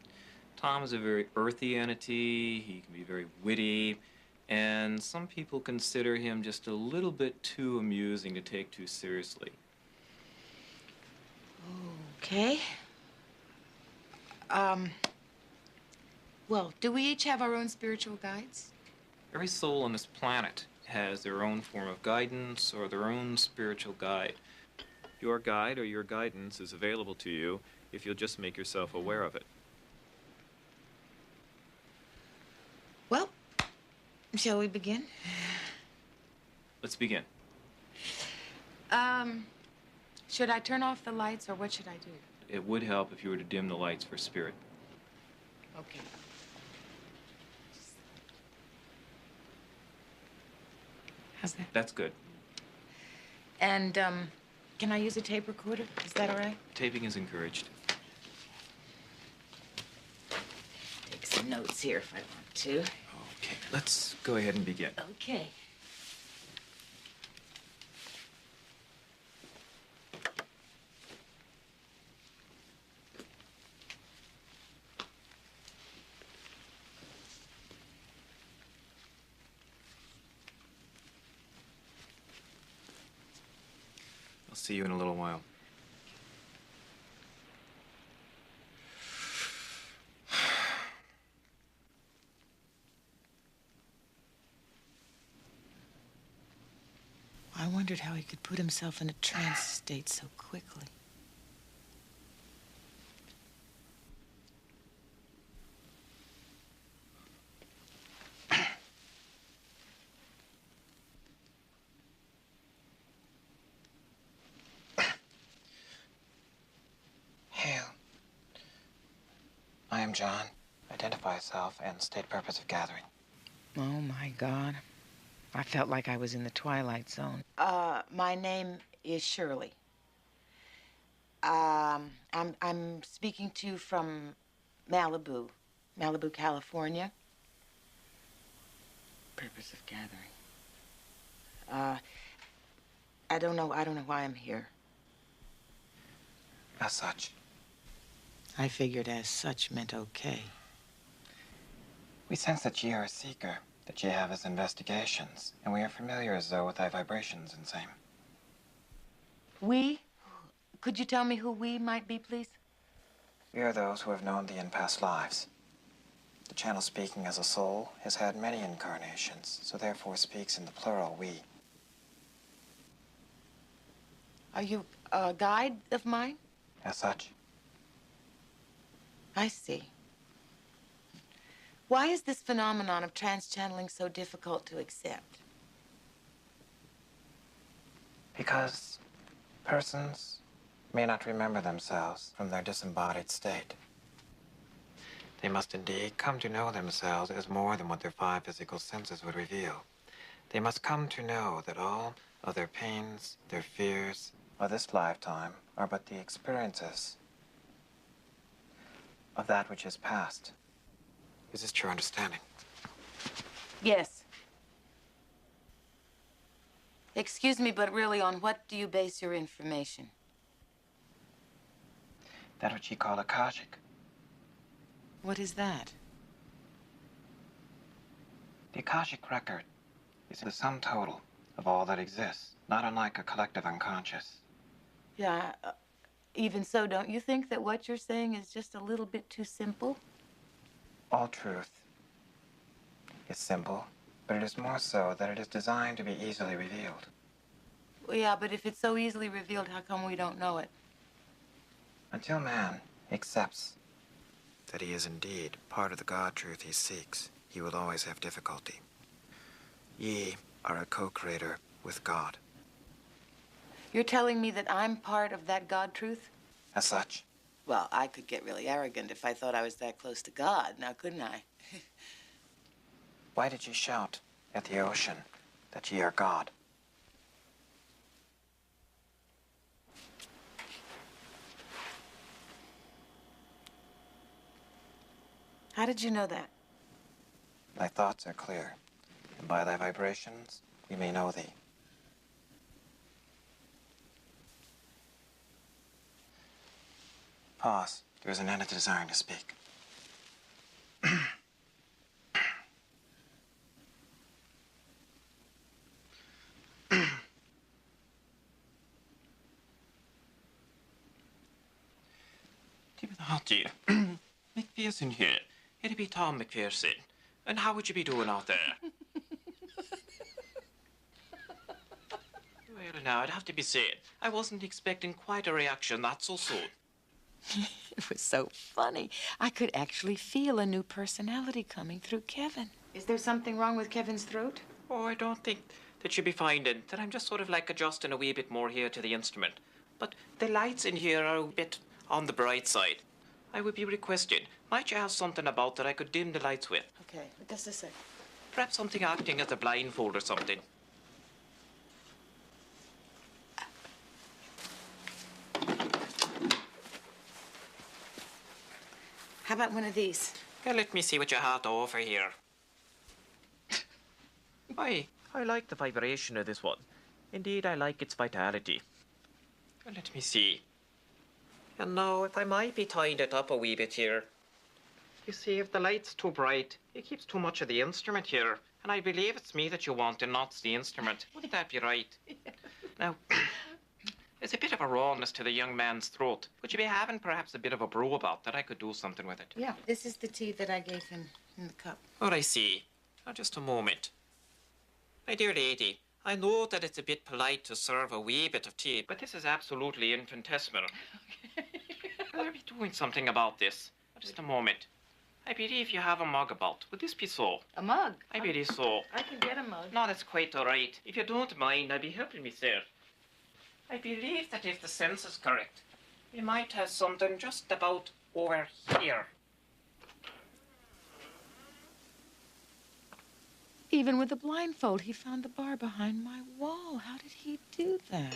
Tom is a very earthy entity. He can be very witty. And some people consider him just a little bit too amusing to take too seriously.
Okay. Well, do we each have our own spiritual guides?
Every soul on this planet has their own form of guidance or their own spiritual guide. Your guide or your guidance is available to you if you'll just make yourself aware of it.
Well, shall we begin?
Let's begin.
Should I turn off the lights or what should I do?
It would help if you were to dim the lights for spirit.
Okay. How's that?
That's good.
And, can I use a tape recorder? Is that all right?
Taping is encouraged.
Take some notes here if I want to.
Okay, let's go ahead and begin.
Okay.
see you in a little while.
I wondered how he could put himself in a trance state so quickly.
Hail. I am John. Identify yourself and state purpose of gathering.
Oh, my God. I felt like I was in the Twilight Zone. My name is Shirley. I'm speaking to you from Malibu, California. Purpose of gathering. I don't know why I'm here.
As such.
I figured as such meant okay.
We sense that ye are a seeker, that ye have his investigations, and we are familiar as though with thy vibrations and same.
We? Could you tell me who we might be, please?
We are those who have known thee in past lives. The channel speaking as a soul has had many incarnations, so therefore speaks in the plural we.
Are you a guide of mine?
As such.
I see. Why is this phenomenon of trans-channeling so difficult to accept?
Because persons may not remember themselves from their disembodied state. They must indeed come to know themselves as more than what their 5 physical senses would reveal. They must come to know that all of their pains, their fears, of this lifetime are but the experiences of that which is past. Is this your understanding?
Yes. Excuse me, but really, on what do you base your information?
That which ye call Akashic.
What is that?
The Akashic record is the sum total of all that exists, not unlike a collective unconscious.
Yeah, even so, don't you think that what you're saying is just a little bit too simple?
All truth is simple, but it is more so that it is designed to be easily revealed.
Well, yeah, but if it's so easily revealed, how come we don't know it?
Until man accepts that he is indeed part of the God truth he seeks, he will always have difficulty. Ye are a co-creator with God.
You're telling me that I'm part of that God truth?
As such.
Well, I could get really arrogant if I thought I was that close to God, now couldn't I?
Why did ye shout at the ocean that ye are God?
How did you know that?
Thy thoughts are clear, and by thy vibrations we may know thee. Pause. There is an end to desiring to speak.
Dear, McPherson here. It'd be Tom McPherson. And how would you be doing out there? Well, now, I'd have to be said, I wasn't expecting quite a reaction that so soon.
It was so funny. I could actually feel a new personality coming through Kevin. Is there something wrong with Kevin's throat?
Oh, I don't think that you'll be finding that I'm just sort of like adjusting a wee bit more here to the instrument. But the lights in here are a bit on the bright side. I would be requesting, might you have something about that I could dim the lights with?
Okay, just a sec.
Perhaps something acting as a blindfold or something.
How about one of these?
Well, let me see what you have to offer here. I like the vibration of this one. Indeed, I like its vitality. Well, let me see. And now, if I might be tying it up a wee bit here. You see, if the light's too bright, it keeps too much of the instrument here. And I believe it's me that you want and not the instrument. Wouldn't that be right? Now, There's a bit of a rawness to the young man's throat. Would you be having perhaps a bit of a brew about that? I could do something with it.
Yeah, this is the tea that I gave him in the cup.
Oh, I see. Now, just a moment. My dear lady, I know that it's a bit polite to serve a wee bit of tea, but this is absolutely infinitesimal. I'll be doing something about this. Just a moment. I believe you have a mug about. Would this be so?
A mug?
I believe so.
I can get a mug.
No, that's quite all right. If you don't mind, I'd be helping me, sir. I believe that if the sense is correct, we might have something just about over here.
Even with a blindfold, he found the bar behind my wall. How did he do that?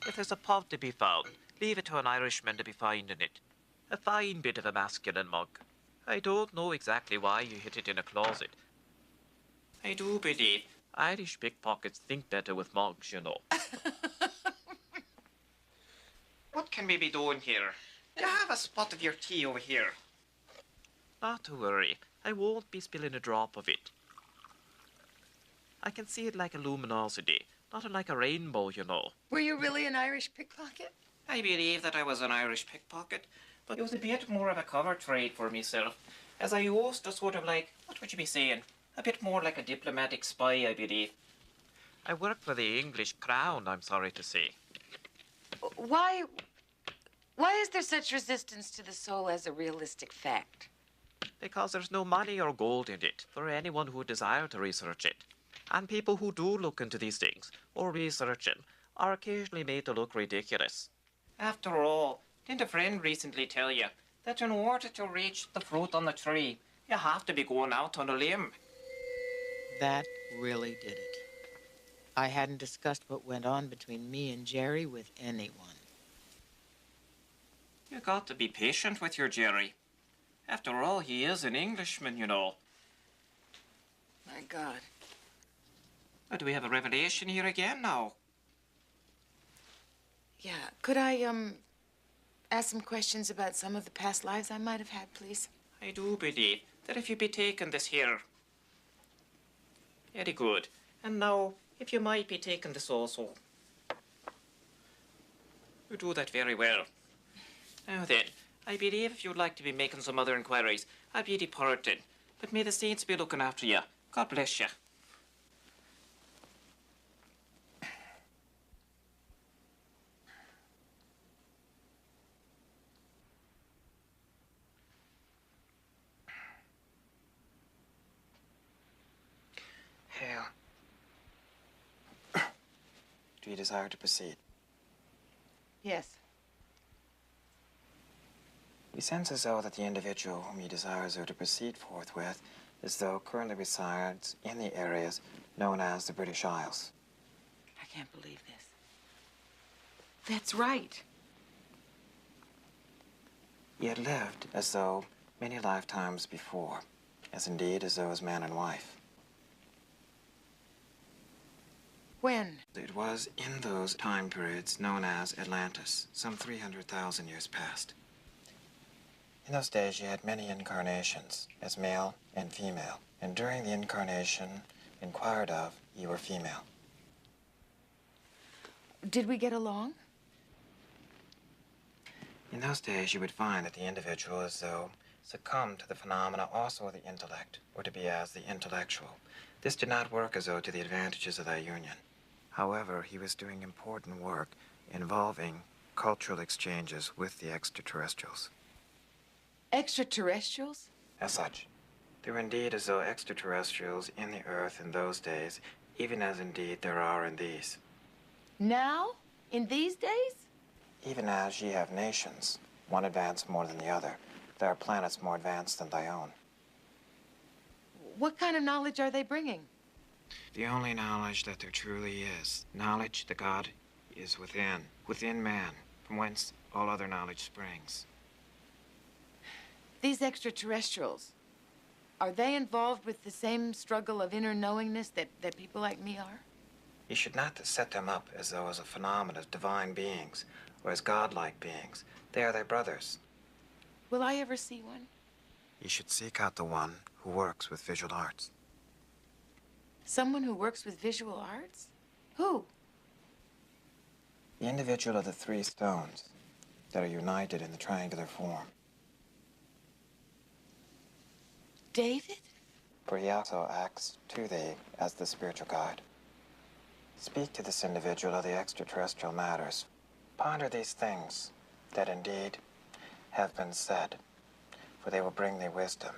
If there's a pub to be found, leave it to an Irishman to be finding it. A fine bit of a masculine mug. I don't know exactly why you hid it in a closet. I do believe Irish pickpockets think better with mugs, you know. What can we be doing here? You have a spot of your tea over here. Not to worry. I won't be spilling a drop of it. I can see it like a luminosity, not like a rainbow, you know.
Were you really an Irish pickpocket?
I believe that I was an Irish pickpocket, but it was a bit more of a cover trade for myself, as I used to sort of like, what would you be saying? A bit more like a diplomatic spy, I believe. I worked for the English crown, I'm sorry to say.
Why is there such resistance to the soul as a realistic fact?
Because there's no money or gold in it for anyone who desire to research it. And people who do look into these things, or research them, are occasionally made to look ridiculous. After all, didn't a friend recently tell you that in order to reach the fruit on the tree, you have to be going out on a limb?
That really did it. I hadn't discussed what went on between me and Jerry with anyone.
You got to be patient with your Jerry. After all, he is an Englishman, you know.
My God.
Oh, do we have a revelation here again now?
Yeah, could I, ask some questions about some of the past lives I might have had, please?
I do believe that if you be taking this here. Very good. And now, if you might be taking this also. You do that very well. Now then, I believe if you'd like to be making some other inquiries, I'll be departing. But may the saints be looking after you. God bless you. Hale. Do you desire to proceed?
Yes.
We sense as though that the individual whom you desire to proceed forthwith is though currently resides in the areas known as the British Isles.
I can't believe this. That's right.
He had lived as though many lifetimes before, as indeed as though as man and wife.
When?
It was in those time periods known as Atlantis, some 300,000 years past. In those days, you had many incarnations, as male and female, and during the incarnation inquired of, you were female.
Did we get along?
In those days, you would find that the individual as though succumbed to the phenomena also of the intellect, or to be as the intellectual. This did not work as though to the advantages of that union. However, he was doing important work involving cultural exchanges with the extraterrestrials.
Extraterrestrials?
As such, there were indeed as though extraterrestrials in the earth in those days, even as indeed there are in these.
Now? In these days?
Even as ye have nations, one advanced more than the other, there are planets more advanced than thy own.
What kind of knowledge are they bringing?
The only knowledge that there truly is, knowledge that God is within man, from whence all other knowledge springs.
These extraterrestrials, are they involved with the same struggle of inner knowingness that people like me are?
You should not set them up as though as a phenomenon of divine beings, or as godlike beings. They are thy brothers.
Will I ever see one?
You should seek out the one who works with visual arts.
Someone who works with visual arts? Who?
The individual of the three stones that are united in the triangular form.
David?
For he also acts to thee as the spiritual guide. Speak to this individual of the extraterrestrial matters. Ponder these things that indeed have been said, for they will bring thee wisdom.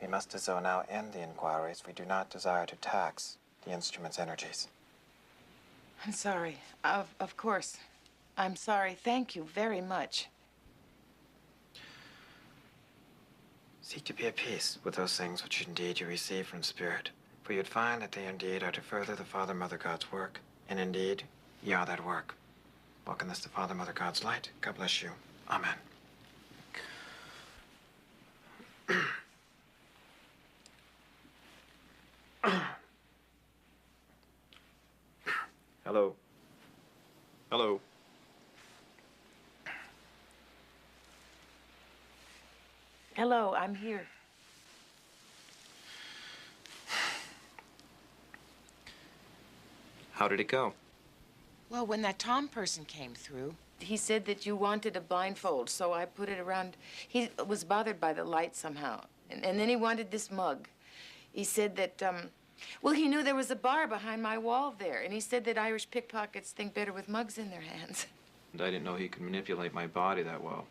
We must as though now end the inquiries. We do not desire to tax the instrument's energies.
I'm sorry. Of course. I'm sorry. Thank you very much.
Seek to be at peace with those things which indeed you receive from Spirit, for you'd find that they indeed are to further the Father, Mother, God's work, and indeed, ye are that work. Walk in this the Father, Mother, God's light. God bless you. Amen.
Hello. Hello.
Hello, I'm here.
How did it go?
Well, when that Tom person came through, he said that you wanted a blindfold, so I put it around. He was bothered by the light somehow. And then he wanted this mug. He said that, well, he knew there was a bar behind my wall there, and he said that Irish pickpockets think better with mugs in their hands.
And I didn't know he could manipulate my body that well.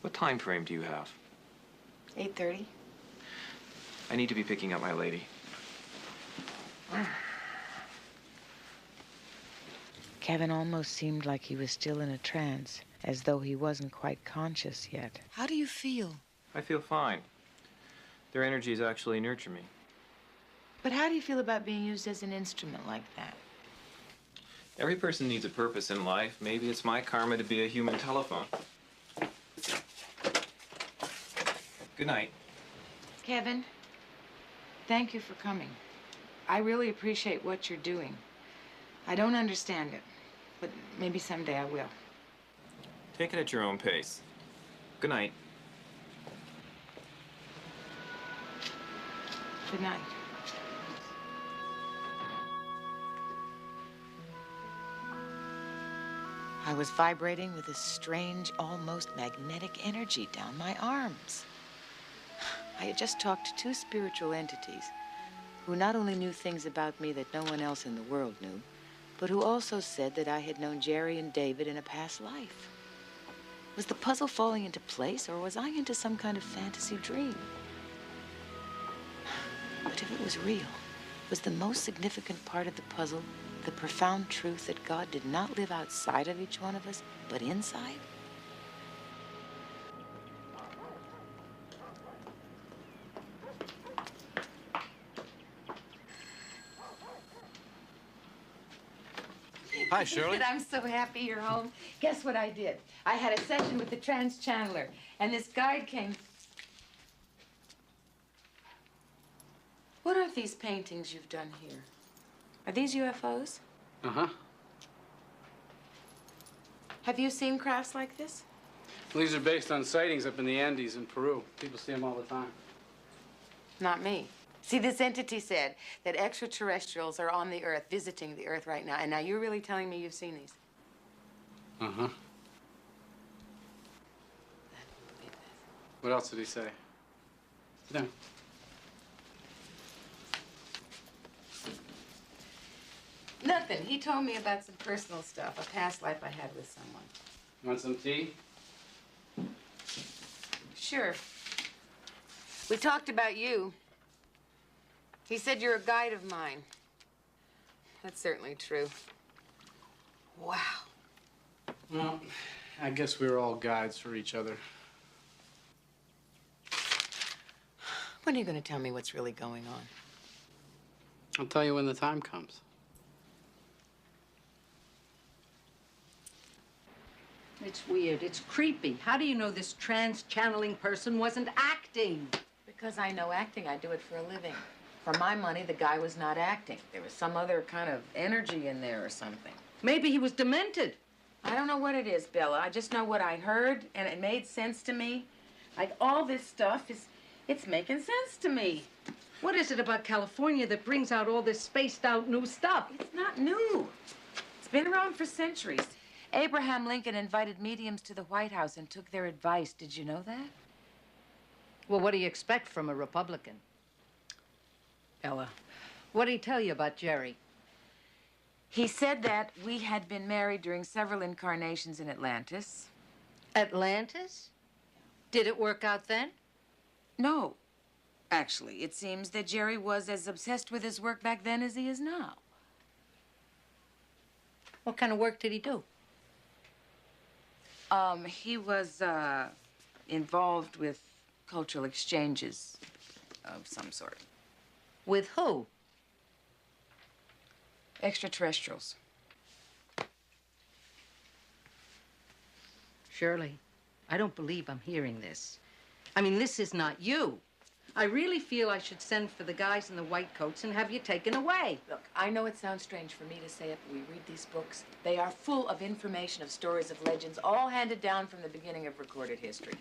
What time frame do you have?
8:30.
I need to be picking up my lady.
Kevin almost seemed like he was still in a trance, as though he wasn't quite conscious yet. How do you feel?
I feel fine. Their energies actually nurture me.
But how do you feel about being used as an instrument like that?
Every person needs a purpose in life. Maybe it's my karma to be a human telephone. Good night.
Kevin, thank you for coming. I really appreciate what you're doing. I don't understand it, but maybe someday I will.
Take it at your own pace. Good night.
Good night. I was vibrating with a strange, almost magnetic energy down my arms. I had just talked to two spiritual entities who not only knew things about me that no one else in the world knew, but who also said that I had known Jerry and David in a past life. Was the puzzle falling into place, or was I into some kind of fantasy dream? But if it was real, was the most significant part of the puzzle the profound truth that God did not live outside of each one of us, but inside?
Hi, Shirley.
I'm so happy you're home. Guess what I did? I had a session with the trans-channeler, and this guide came. What are these paintings you've done here? Are these UFOs?
Uh-huh.
Have you seen crafts like this?
These are based on sightings up in the Andes in Peru. People see them all the time.
Not me. See, this entity said that extraterrestrials are on the Earth, visiting the Earth right now. And now you're really telling me you've seen these?
Uh-huh. What else did he say? Sit down.
Nothing. He told me about some personal stuff, a past life I had with someone.
Want some tea?
Sure. We talked about you. He said you're a guide of mine. That's certainly true. Wow.
Well, I guess we're all guides for each other.
When are you going to tell me what's really going on?
I'll tell you when the time comes.
It's weird. It's creepy. How do you know this trans-channeling person wasn't acting?
Because I know acting. I do it for a living. For my money, the guy was not acting. There was some other kind of energy in there or something.
Maybe he was demented.
I don't know what it is, Bella. I just know what I heard, and it made sense to me. Like, all this stuff it's making sense to me.
What is it about California that brings out all this spaced-out new stuff?
It's not new. It's been around for centuries. Abraham Lincoln invited mediums to the White House and took their advice. Did you know that?
Well, what do you expect from a Republican? Ella, what did he tell you about Jerry?
He said that we had been married during several incarnations in Atlantis.
Atlantis? Did it work out then?
No. Actually, it seems that Jerry was as obsessed with his work back then as he is now.
What kind of work did he do?
He was, involved with cultural exchanges of some sort.
With who?
Extraterrestrials.
Shirley, I don't believe I'm hearing this. I mean, this is not you. I really feel I should send for the guys in the white coats and have you taken away.
Look, I know it sounds strange for me to say it, but we read these books. They are full of information, of stories, of legends, all handed down from the beginning of recorded history.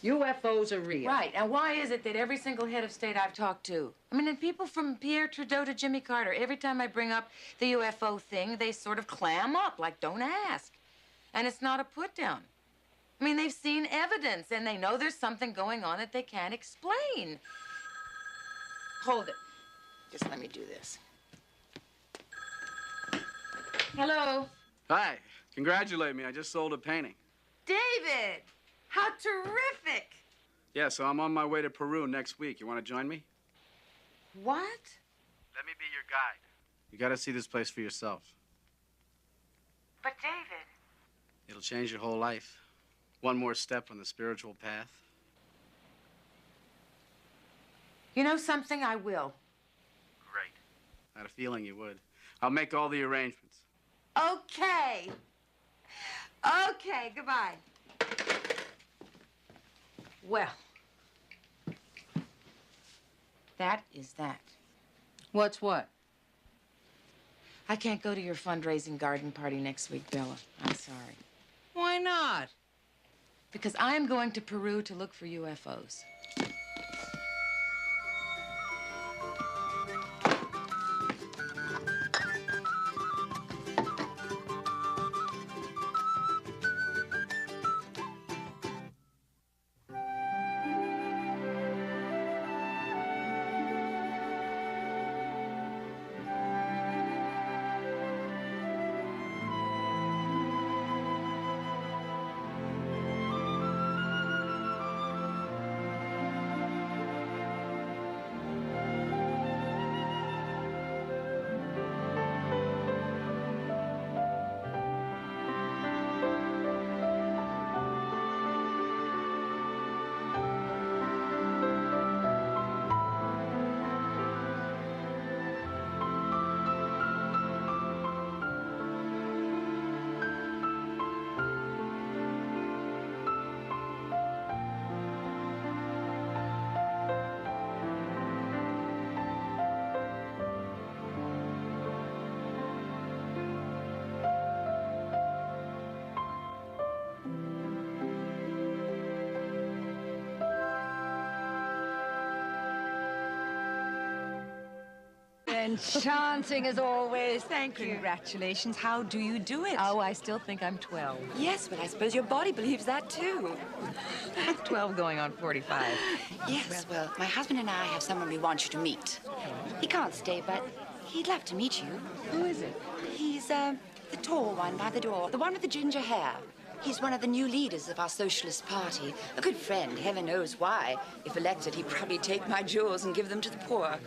UFOs are real.
Right, and why is it that every single head of state I've talked to, I mean, and people from Pierre Trudeau to Jimmy Carter, every time I bring up the UFO thing, they sort of clam up, like, don't ask. And it's not a put-down. I mean, they've seen evidence, and they know there's something going on that they can't explain. Hold it. Just let me do this. Hello?
Hi. Congratulate me. I just sold a painting.
David! How terrific!
Yeah, so I'm on my way to Peru next week. You want to join me?
What?
Let me be your guide. You got to see this place for yourself.
But, David...
It'll change your whole life. One more step on the spiritual path.
You know something? I will.
Great. I had a feeling you would. I'll make all the arrangements.
Okay. Okay, goodbye. Well, that is that.
What's what?
I can't go to your fundraising garden party next week, Bella. I'm sorry.
Why not?
Because I am going to Peru to look for UFOs.
Enchanting as always.
Thank you.
Congratulations. How do you do it?
Oh, I still think I'm 12.
Yes, but I suppose your body believes that too.
12 going on 45.
Yes, well, my husband and I have someone we want you to meet. He can't stay, but he'd love to meet you.
Who is it?
He's, the tall one by the door, the one with the ginger hair. He's one of the new leaders of our Socialist Party. A good friend, heaven knows why. If elected, he'd probably take my jewels and give them to the poor.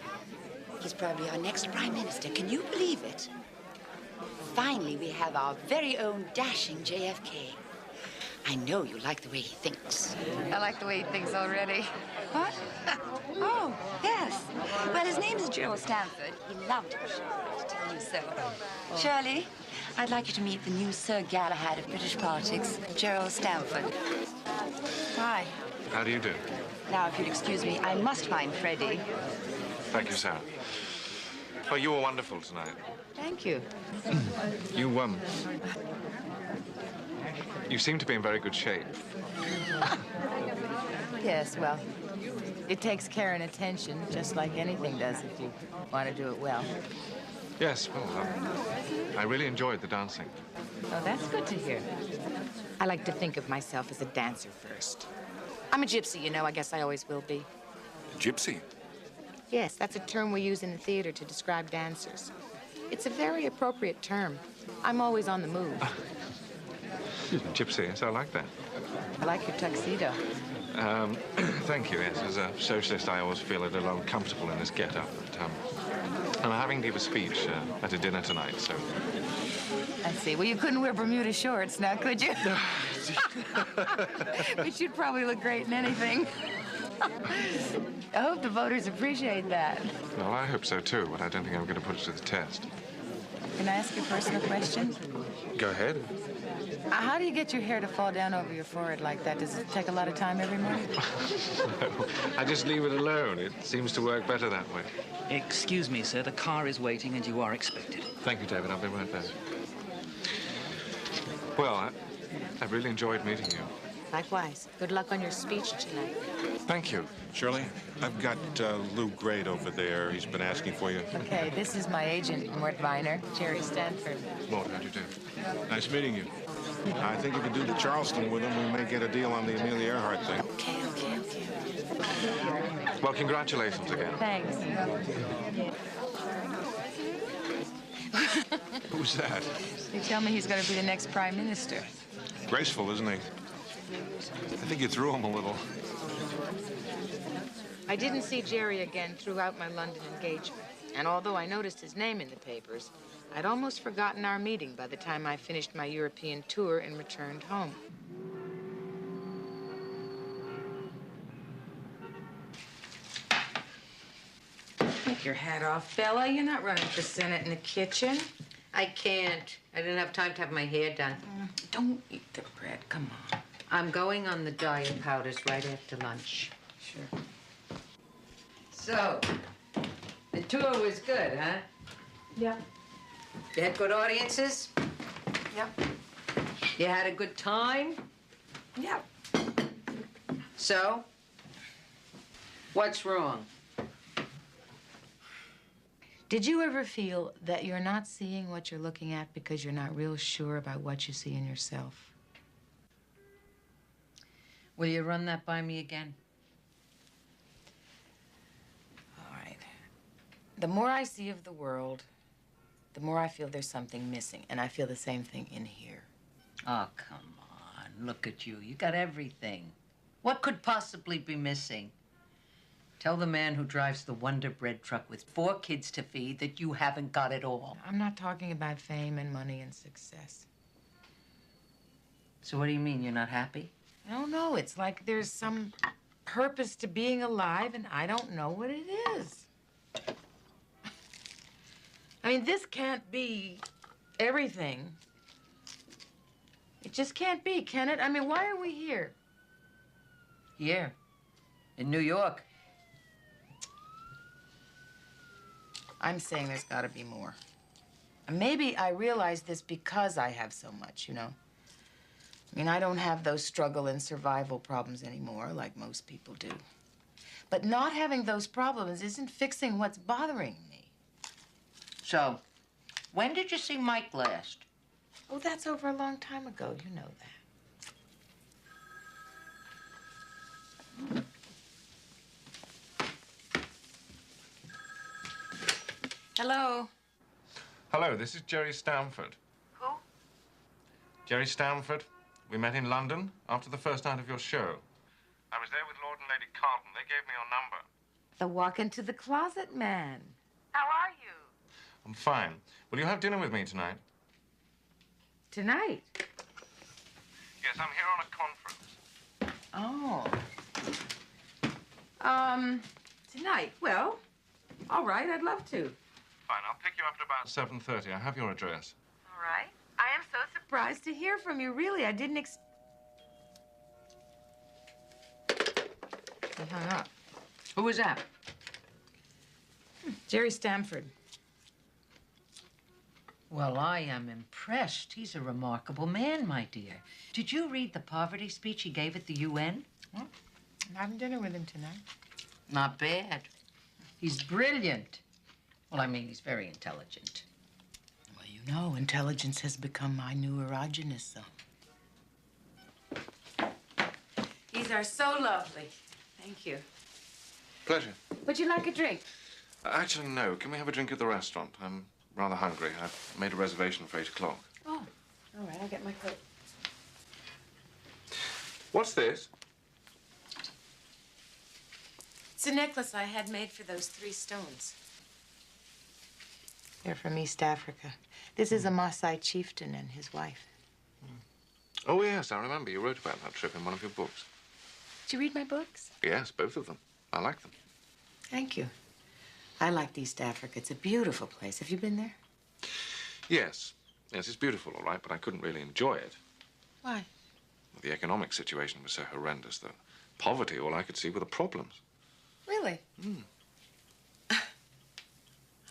He's probably our next prime minister. Can you believe it? Finally, we have our very own dashing JFK. I know you like the way he thinks.
I like the way he thinks already.
What? Oh, yes. Well, his name is Gerald Stanford. He loved it, to tell you so. Shirley, I'd like you to meet the new Sir Galahad of British politics, Gerald Stanford.
Hi.
How do you do?
Now, if you'd excuse me, I must find Freddie.
Thank you, Sarah. Oh, you were wonderful tonight.
Thank you.
You seem to be in very good shape.
Yes, well, It takes care and attention, just like anything does if you want to do it well.
Yes, well, I really enjoyed the dancing.
Oh, that's good to hear. I like to think of myself as a dancer first. I'm a gypsy, you know. I guess I always will be.
Gypsy?
Yes, that's a term we use in the theater to describe dancers. It's a very appropriate term. I'm always on the move.
Gypsy, yes, I like that.
I like your tuxedo.
Thank you, yes. As a socialist, I always feel a little uncomfortable in this get-up. But, I'm having to give a speech at a dinner tonight, so...
I see. Well, you couldn't wear Bermuda shorts now, could you? But you'd probably look great in anything. I hope the voters appreciate that.
Well, I hope so, too, but I don't think I'm going to put it to the test.
Can I ask you a personal question?
Go ahead.
How do you get your hair to fall down over your forehead like that? Does it take a lot of time every morning?
No, I just leave it alone. It seems to work better that way.
Excuse me, sir. The car is waiting and you are expected.
Thank you, David. I'll be right back. Well, I've really enjoyed meeting you.
Likewise. Good luck on your speech tonight.
Thank you.
Shirley, I've got Lou Grade over there. He's been asking for you.
Okay, this is my agent, Mort Viner, Jerry Stanford.
Mort, how do you do?
Nice meeting you. I think if we do the Charleston with him, we may get a deal on the Amelia Earhart thing.
Okay.
Well, congratulations again.
Thanks.
Who's that?
They tell me he's going to be the next prime minister.
Graceful, isn't he? I think you threw him a little.
I didn't see Jerry again throughout my London engagement. And although I noticed his name in the papers, I'd almost forgotten our meeting by the time I finished my European tour and returned home. Take your hat off, Bella. You're not running for Senate in the kitchen.
I can't. I didn't have time to have my hair done.
Don't eat the bread. Come on.
I'm going on the diet powders right after lunch.
Sure.
So, the tour was good, huh?
Yeah.
You had good audiences?
Yeah.
You had a good time?
Yeah.
So, what's wrong?
Did you ever feel that you're not seeing what you're looking at because you're not real sure about what you see in yourself?
Will you run that by me again?
All right. The more I see of the world, the more I feel there's something missing, and I feel the same thing in here.
Oh, come on. Look at you. You got everything. What could possibly be missing? Tell the man who drives the Wonder Bread truck with 4 kids to feed that you haven't got it all.
I'm not talking about fame and money and success.
So what do you mean, you're not happy?
I don't know. It's like there's some purpose to being alive, and I don't know what it is. I mean, this can't be everything. It just can't be, can it? I mean, why are we here?
Here, in New York.
I'm saying there's got to be more. And maybe I realize this because I have so much, you know? I mean, I don't have those struggle and survival problems anymore, like most people do. But not having those problems isn't fixing what's bothering me.
So, when did you see Mike last?
Oh, that's over a long time ago. You know that. Hello.
Hello, this is Jerry Stanford.
Who?
Jerry Stanford. We met in London after the first night of your show. I was there with Lord and Lady Carlton. They gave me your number.
The walk into the closet man.
How are you?
I'm fine. Will you have dinner with me tonight?
Tonight?
Yes, I'm here on a conference.
Oh. Tonight. Well, all right, I'd love to.
Fine, I'll pick you up at about 7:30. I have your address.
All right. I am so surprised to hear from you, really. I didn't He hung up.
Who was that?
Jerry Stanford.
Well, I am impressed. He's a remarkable man, my dear. Did you read the poverty speech he gave at the UN?
Well, I'm having dinner with him tonight.
Not bad. He's brilliant. Well, I mean, he's very intelligent.
Well, you know, intelligence has become my new erogenous zone. These are so lovely. Thank you.
Pleasure.
Would you like a drink?
Actually, no. Can we have a drink at the restaurant? I'm rather hungry. I've made a reservation for 8 o'clock.
Oh, all right. I'll get my coat.
What's this?
It's a necklace I had made for those 3 stones. They're from East Africa. This is a Maasai chieftain and his wife.
Oh, yes, I remember. You wrote about that trip in one of your books.
Did you read my books?
Yes, both of them. I like them.
Thank you. I liked East Africa. It's a beautiful place. Have you been there?
Yes. Yes, it's beautiful, all right, but I couldn't really enjoy it.
Why?
The economic situation was so horrendous that poverty, all I could see were the problems.
Really?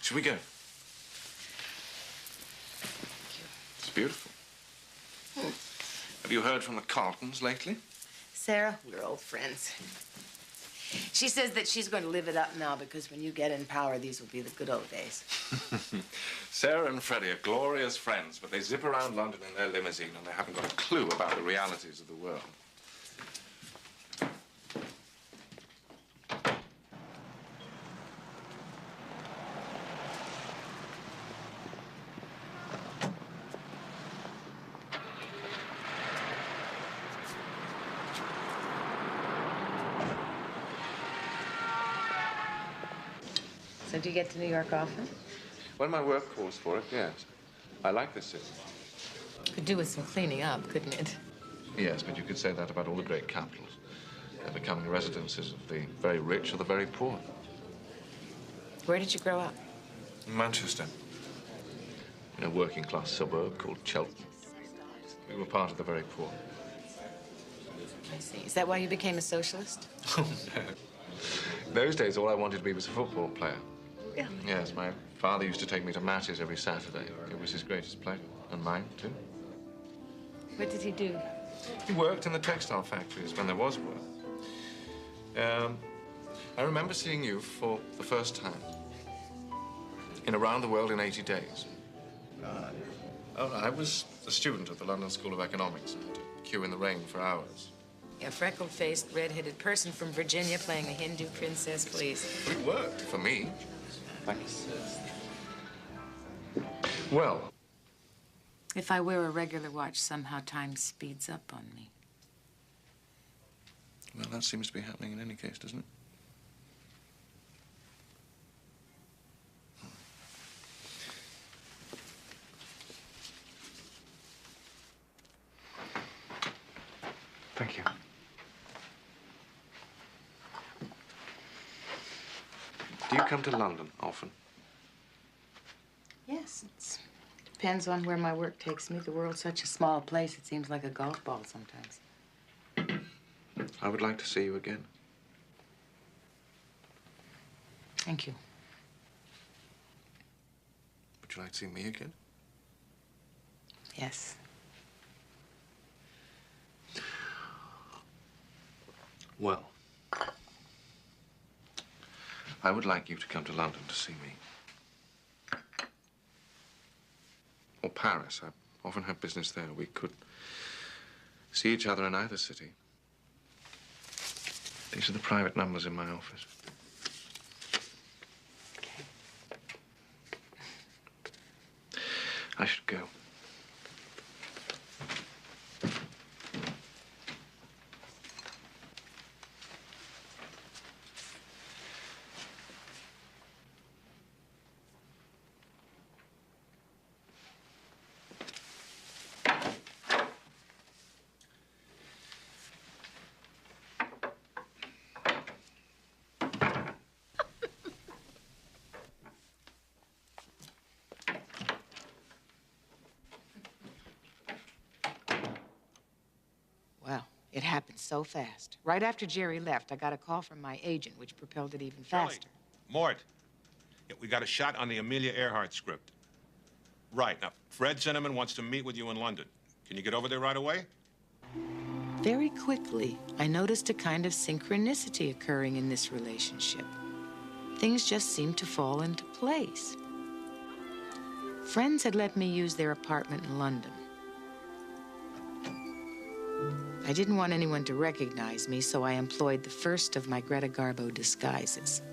Should we go? It's beautiful. Have you heard from the Carltons lately?
Sarah, we're old friends. She says that she's going to live it up now because when you get in power, these will be the good old days.
Sarah and Freddie are glorious friends, but they zip around London in their limousine and they haven't got a clue about the realities of the world.
So do you get to New York often?
When my work calls for it, yes. I like this city.
Could do with some cleaning up, couldn't it?
Yes, but you could say that about all the great capitals. They're becoming residences of the very rich or the very poor.
Where did you grow up?
In Manchester. In a working-class suburb called Cheltenham. We were part of the very poor.
I see. Is that why you became a socialist?
Oh, no. Those days, all I wanted to be was a football player.
Really?
Yes, my father used to take me to matches every Saturday. It was his greatest pleasure, and mine, too.
What did he do?
He worked in the textile factories when there was work. I remember seeing you for the first time in Around the World in 80 Days. Oh, I was a student at the London School of Economics. I had to queue in the rain for hours.
A freckled-faced, red-headed person from Virginia playing a Hindu princess, please.
It worked for me. Thanks. Well,
if I wear a regular watch, somehow time speeds up on me.
Well, that seems to be happening in any case, doesn't it? Thank you. Do you come to London often?
Yes, it depends on where my work takes me. The world's such a small place, it seems like a golf ball sometimes.
I would like to see you again.
Thank you.
Would you like to see me again?
Yes.
Well, I would like you to come to London to see me. Or Paris. I often have business there. We could see each other in either city. These are the private numbers in my office.
Okay.
I should go.
Well, it happened so fast. Right after Jerry left, I got a call from my agent, which propelled it even faster.
Mort, yeah, we got a shot on the Amelia Earhart script. Right. Now, Fred Zinnemann wants to meet with you in London. Can you get over there right away?
Very quickly, I noticed a kind of synchronicity occurring in this relationship. Things just seemed to fall into place. Friends had let me use their apartment in London. I didn't want anyone to recognize me, so I employed the first of my Greta Garbo disguises.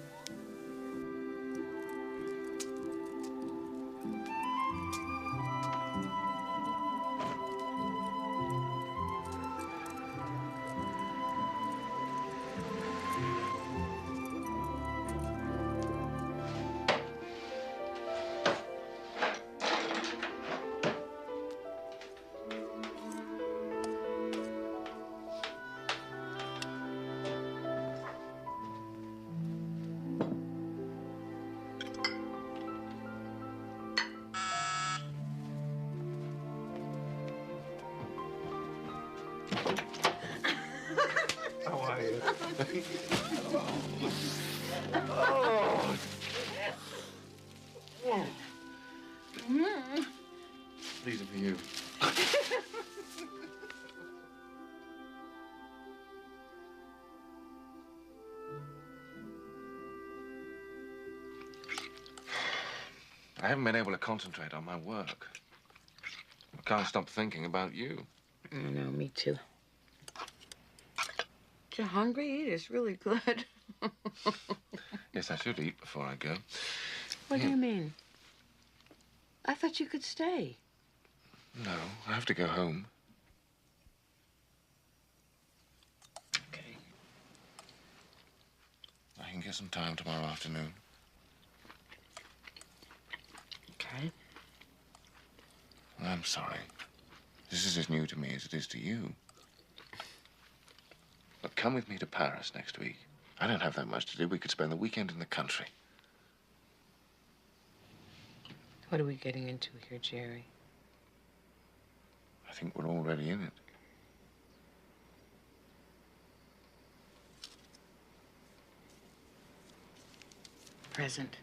How are you? These are for you. I haven't been able to concentrate on my work. I can't stop thinking about you.
I know, me too. You're hungry? Eat. It's really good.
Yes, I should eat before I go.
What do you mean? I thought you could stay.
No, I have to go home.
Okay.
I can get some time tomorrow afternoon.
Okay.
I'm sorry. This is as new to me as it is to you. But come with me to Paris next week. I don't have that much to do. We could spend the weekend in the country.
What are we getting into here, Jerry?
I think we're already in it.
Present.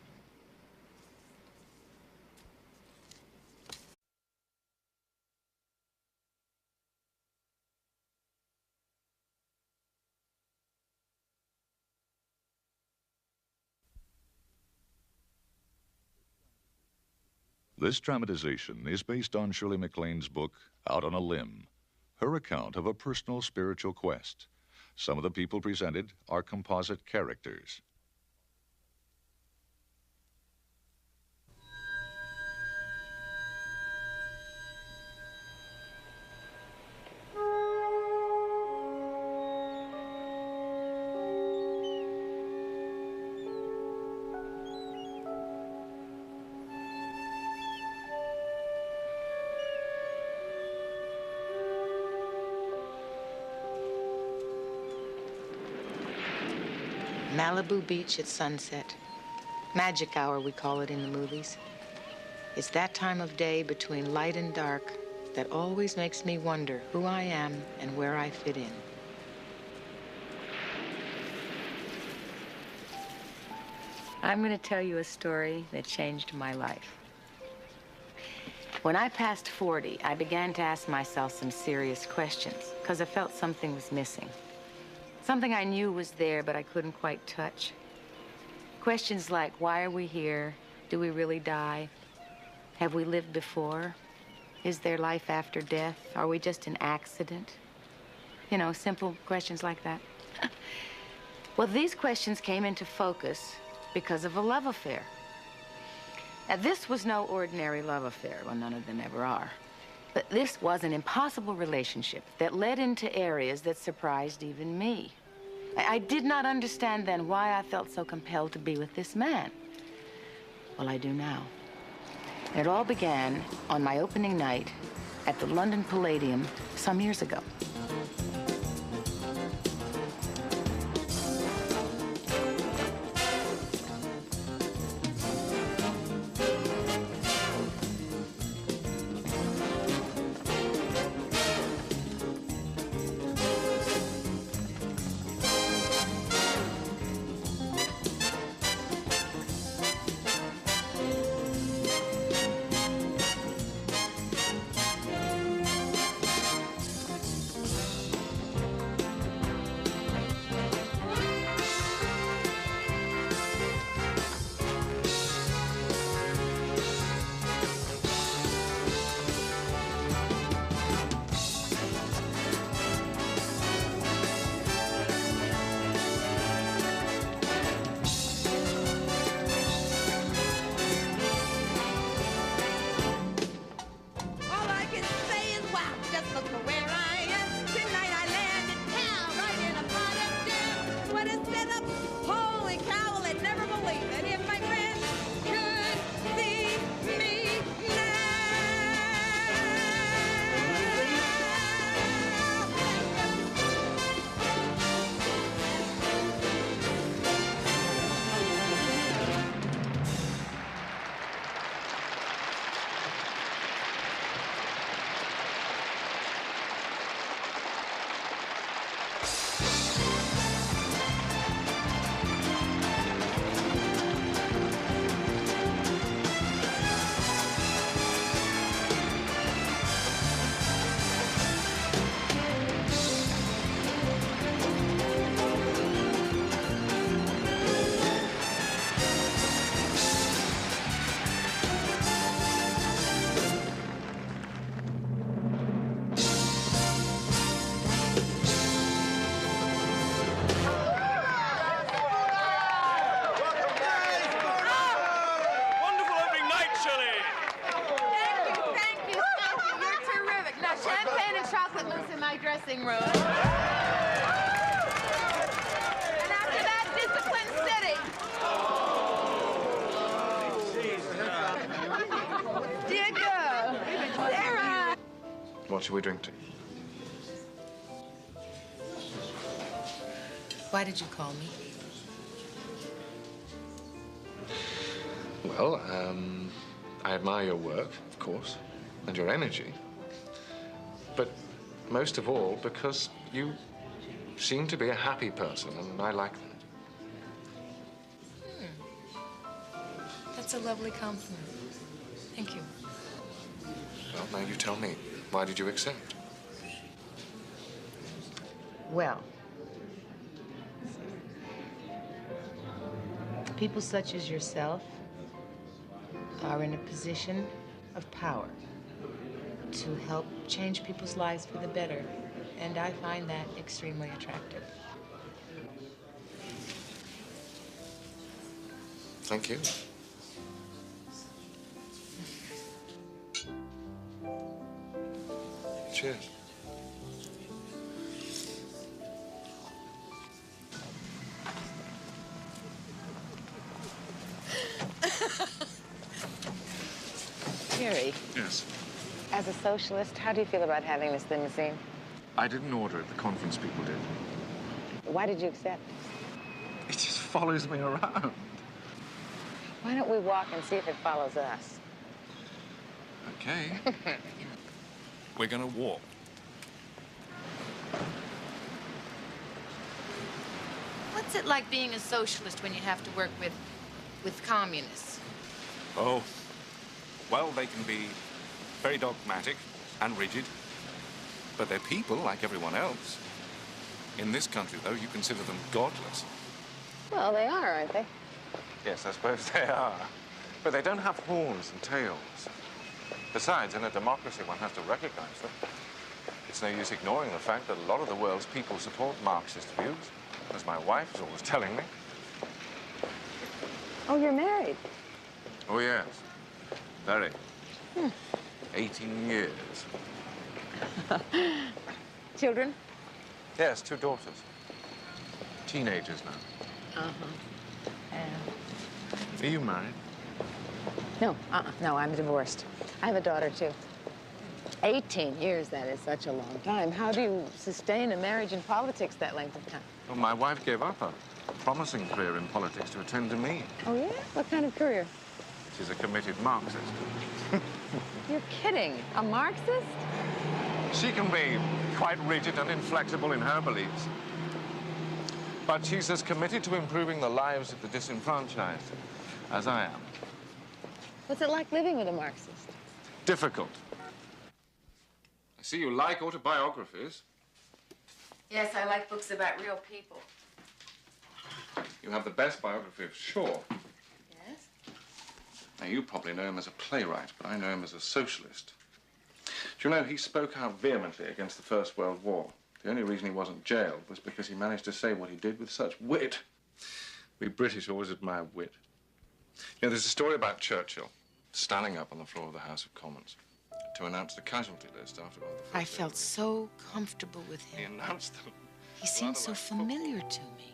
This dramatization is based on Shirley McLane's book, Out on a Limb, her account of a personal spiritual quest. Some of the people presented are composite characters.
Malibu Beach at sunset. Magic hour, we call it in the movies. It's that time of day between light and dark that always makes me wonder who I am and where I fit in. I'm going to tell you a story that changed my life. When I passed 40, I began to ask myself some serious questions because I felt something was missing. Something I knew was there, but I couldn't quite touch. Questions like, why are we here? Do we really die? Have we lived before? Is there life after death? Are we just an accident? You know, simple questions like that. Well, these questions came into focus because of a love affair. Now, this was no ordinary love affair. Well, none of them ever are. But this was an impossible relationship that led into areas that surprised even me. I did not understand then why I felt so compelled to be with this man. Well, I do now. And it all began on my opening night at the London Palladium some years ago.
Shirley.
Thank you. You're terrific. Now, champagne and chocolate mousse in my dressing room. And after that, discipline sitting. Dear girl. Sarah.
What should we drink to?
Why did you call me?
Well, I admire your work, of course, and your energy. But most of all, because you seem to be a happy person, and I like that.
That's a lovely compliment. Thank you.
Well, now you tell me. Why did you accept?
Well, people such as yourself are in a position of power to help change people's lives for the better, and I find that extremely attractive.
Thank you. Cheers.
Jerry,
Yes.
as a socialist, how do you feel about having this limousine?
I didn't order it. The conference people did.
Why did you accept?
It just follows me around.
Why don't we walk and see if it follows us?
Okay. We're gonna walk.
What's it like being a socialist when you have to work with communists?
Oh, well, they can be very dogmatic and rigid, but they're people like everyone else. In this country, though, you consider them godless.
Well, they are, aren't they?
Yes, I suppose they are. But they don't have horns and tails. Besides, in a democracy, one has to recognize them. It's no use ignoring the fact that a lot of the world's people support Marxist views, as my wife is always telling me.
Oh, you're married?
Oh, yes. Very. 18 years.
Children?
Yes, 2 daughters. Teenagers now. Are you married?
No, no, I'm divorced. I have a daughter, too. 18 years, that is such a long time. How do you sustain a marriage in politics that length of time?
Well, my wife gave up a promising career in politics to attend to me.
Oh, yeah? What kind of career?
She's a committed Marxist.
You're kidding. A Marxist?
She can be quite rigid and inflexible in her beliefs. But she's as committed to improving the lives of the disenfranchised as I am.
What's it like living with a Marxist?
Difficult. I see you like autobiographies.
Yes, I like books about real people.
You have the best biography of Shaw.
Yes?
Now, you probably know him as a playwright, but I know him as a socialist. Do you know, he spoke out vehemently against the First World War. The only reason he wasn't jailed was because he managed to say what he did with such wit. We British always admire wit. You know, there's a story about Churchill standing up on the floor of the House of Commons to announce the casualty list after one of the first.
I felt so comfortable with him.
He announced them.
He seemed so familiar to me.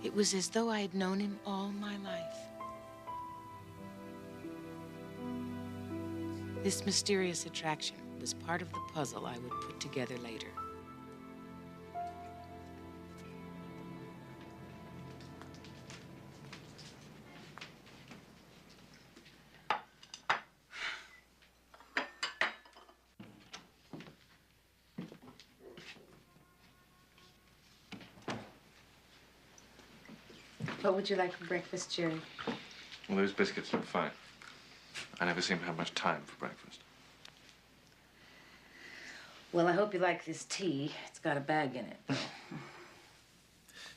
It was as though I had known him all my life. This mysterious attraction was part of the puzzle I would put together later. What would you like for breakfast, Jerry?
Well, those biscuits look fine. I never seem to have much time for breakfast.
Well, I hope you like this tea. It's got a bag in it.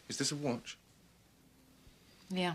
Is this a watch?
Yeah.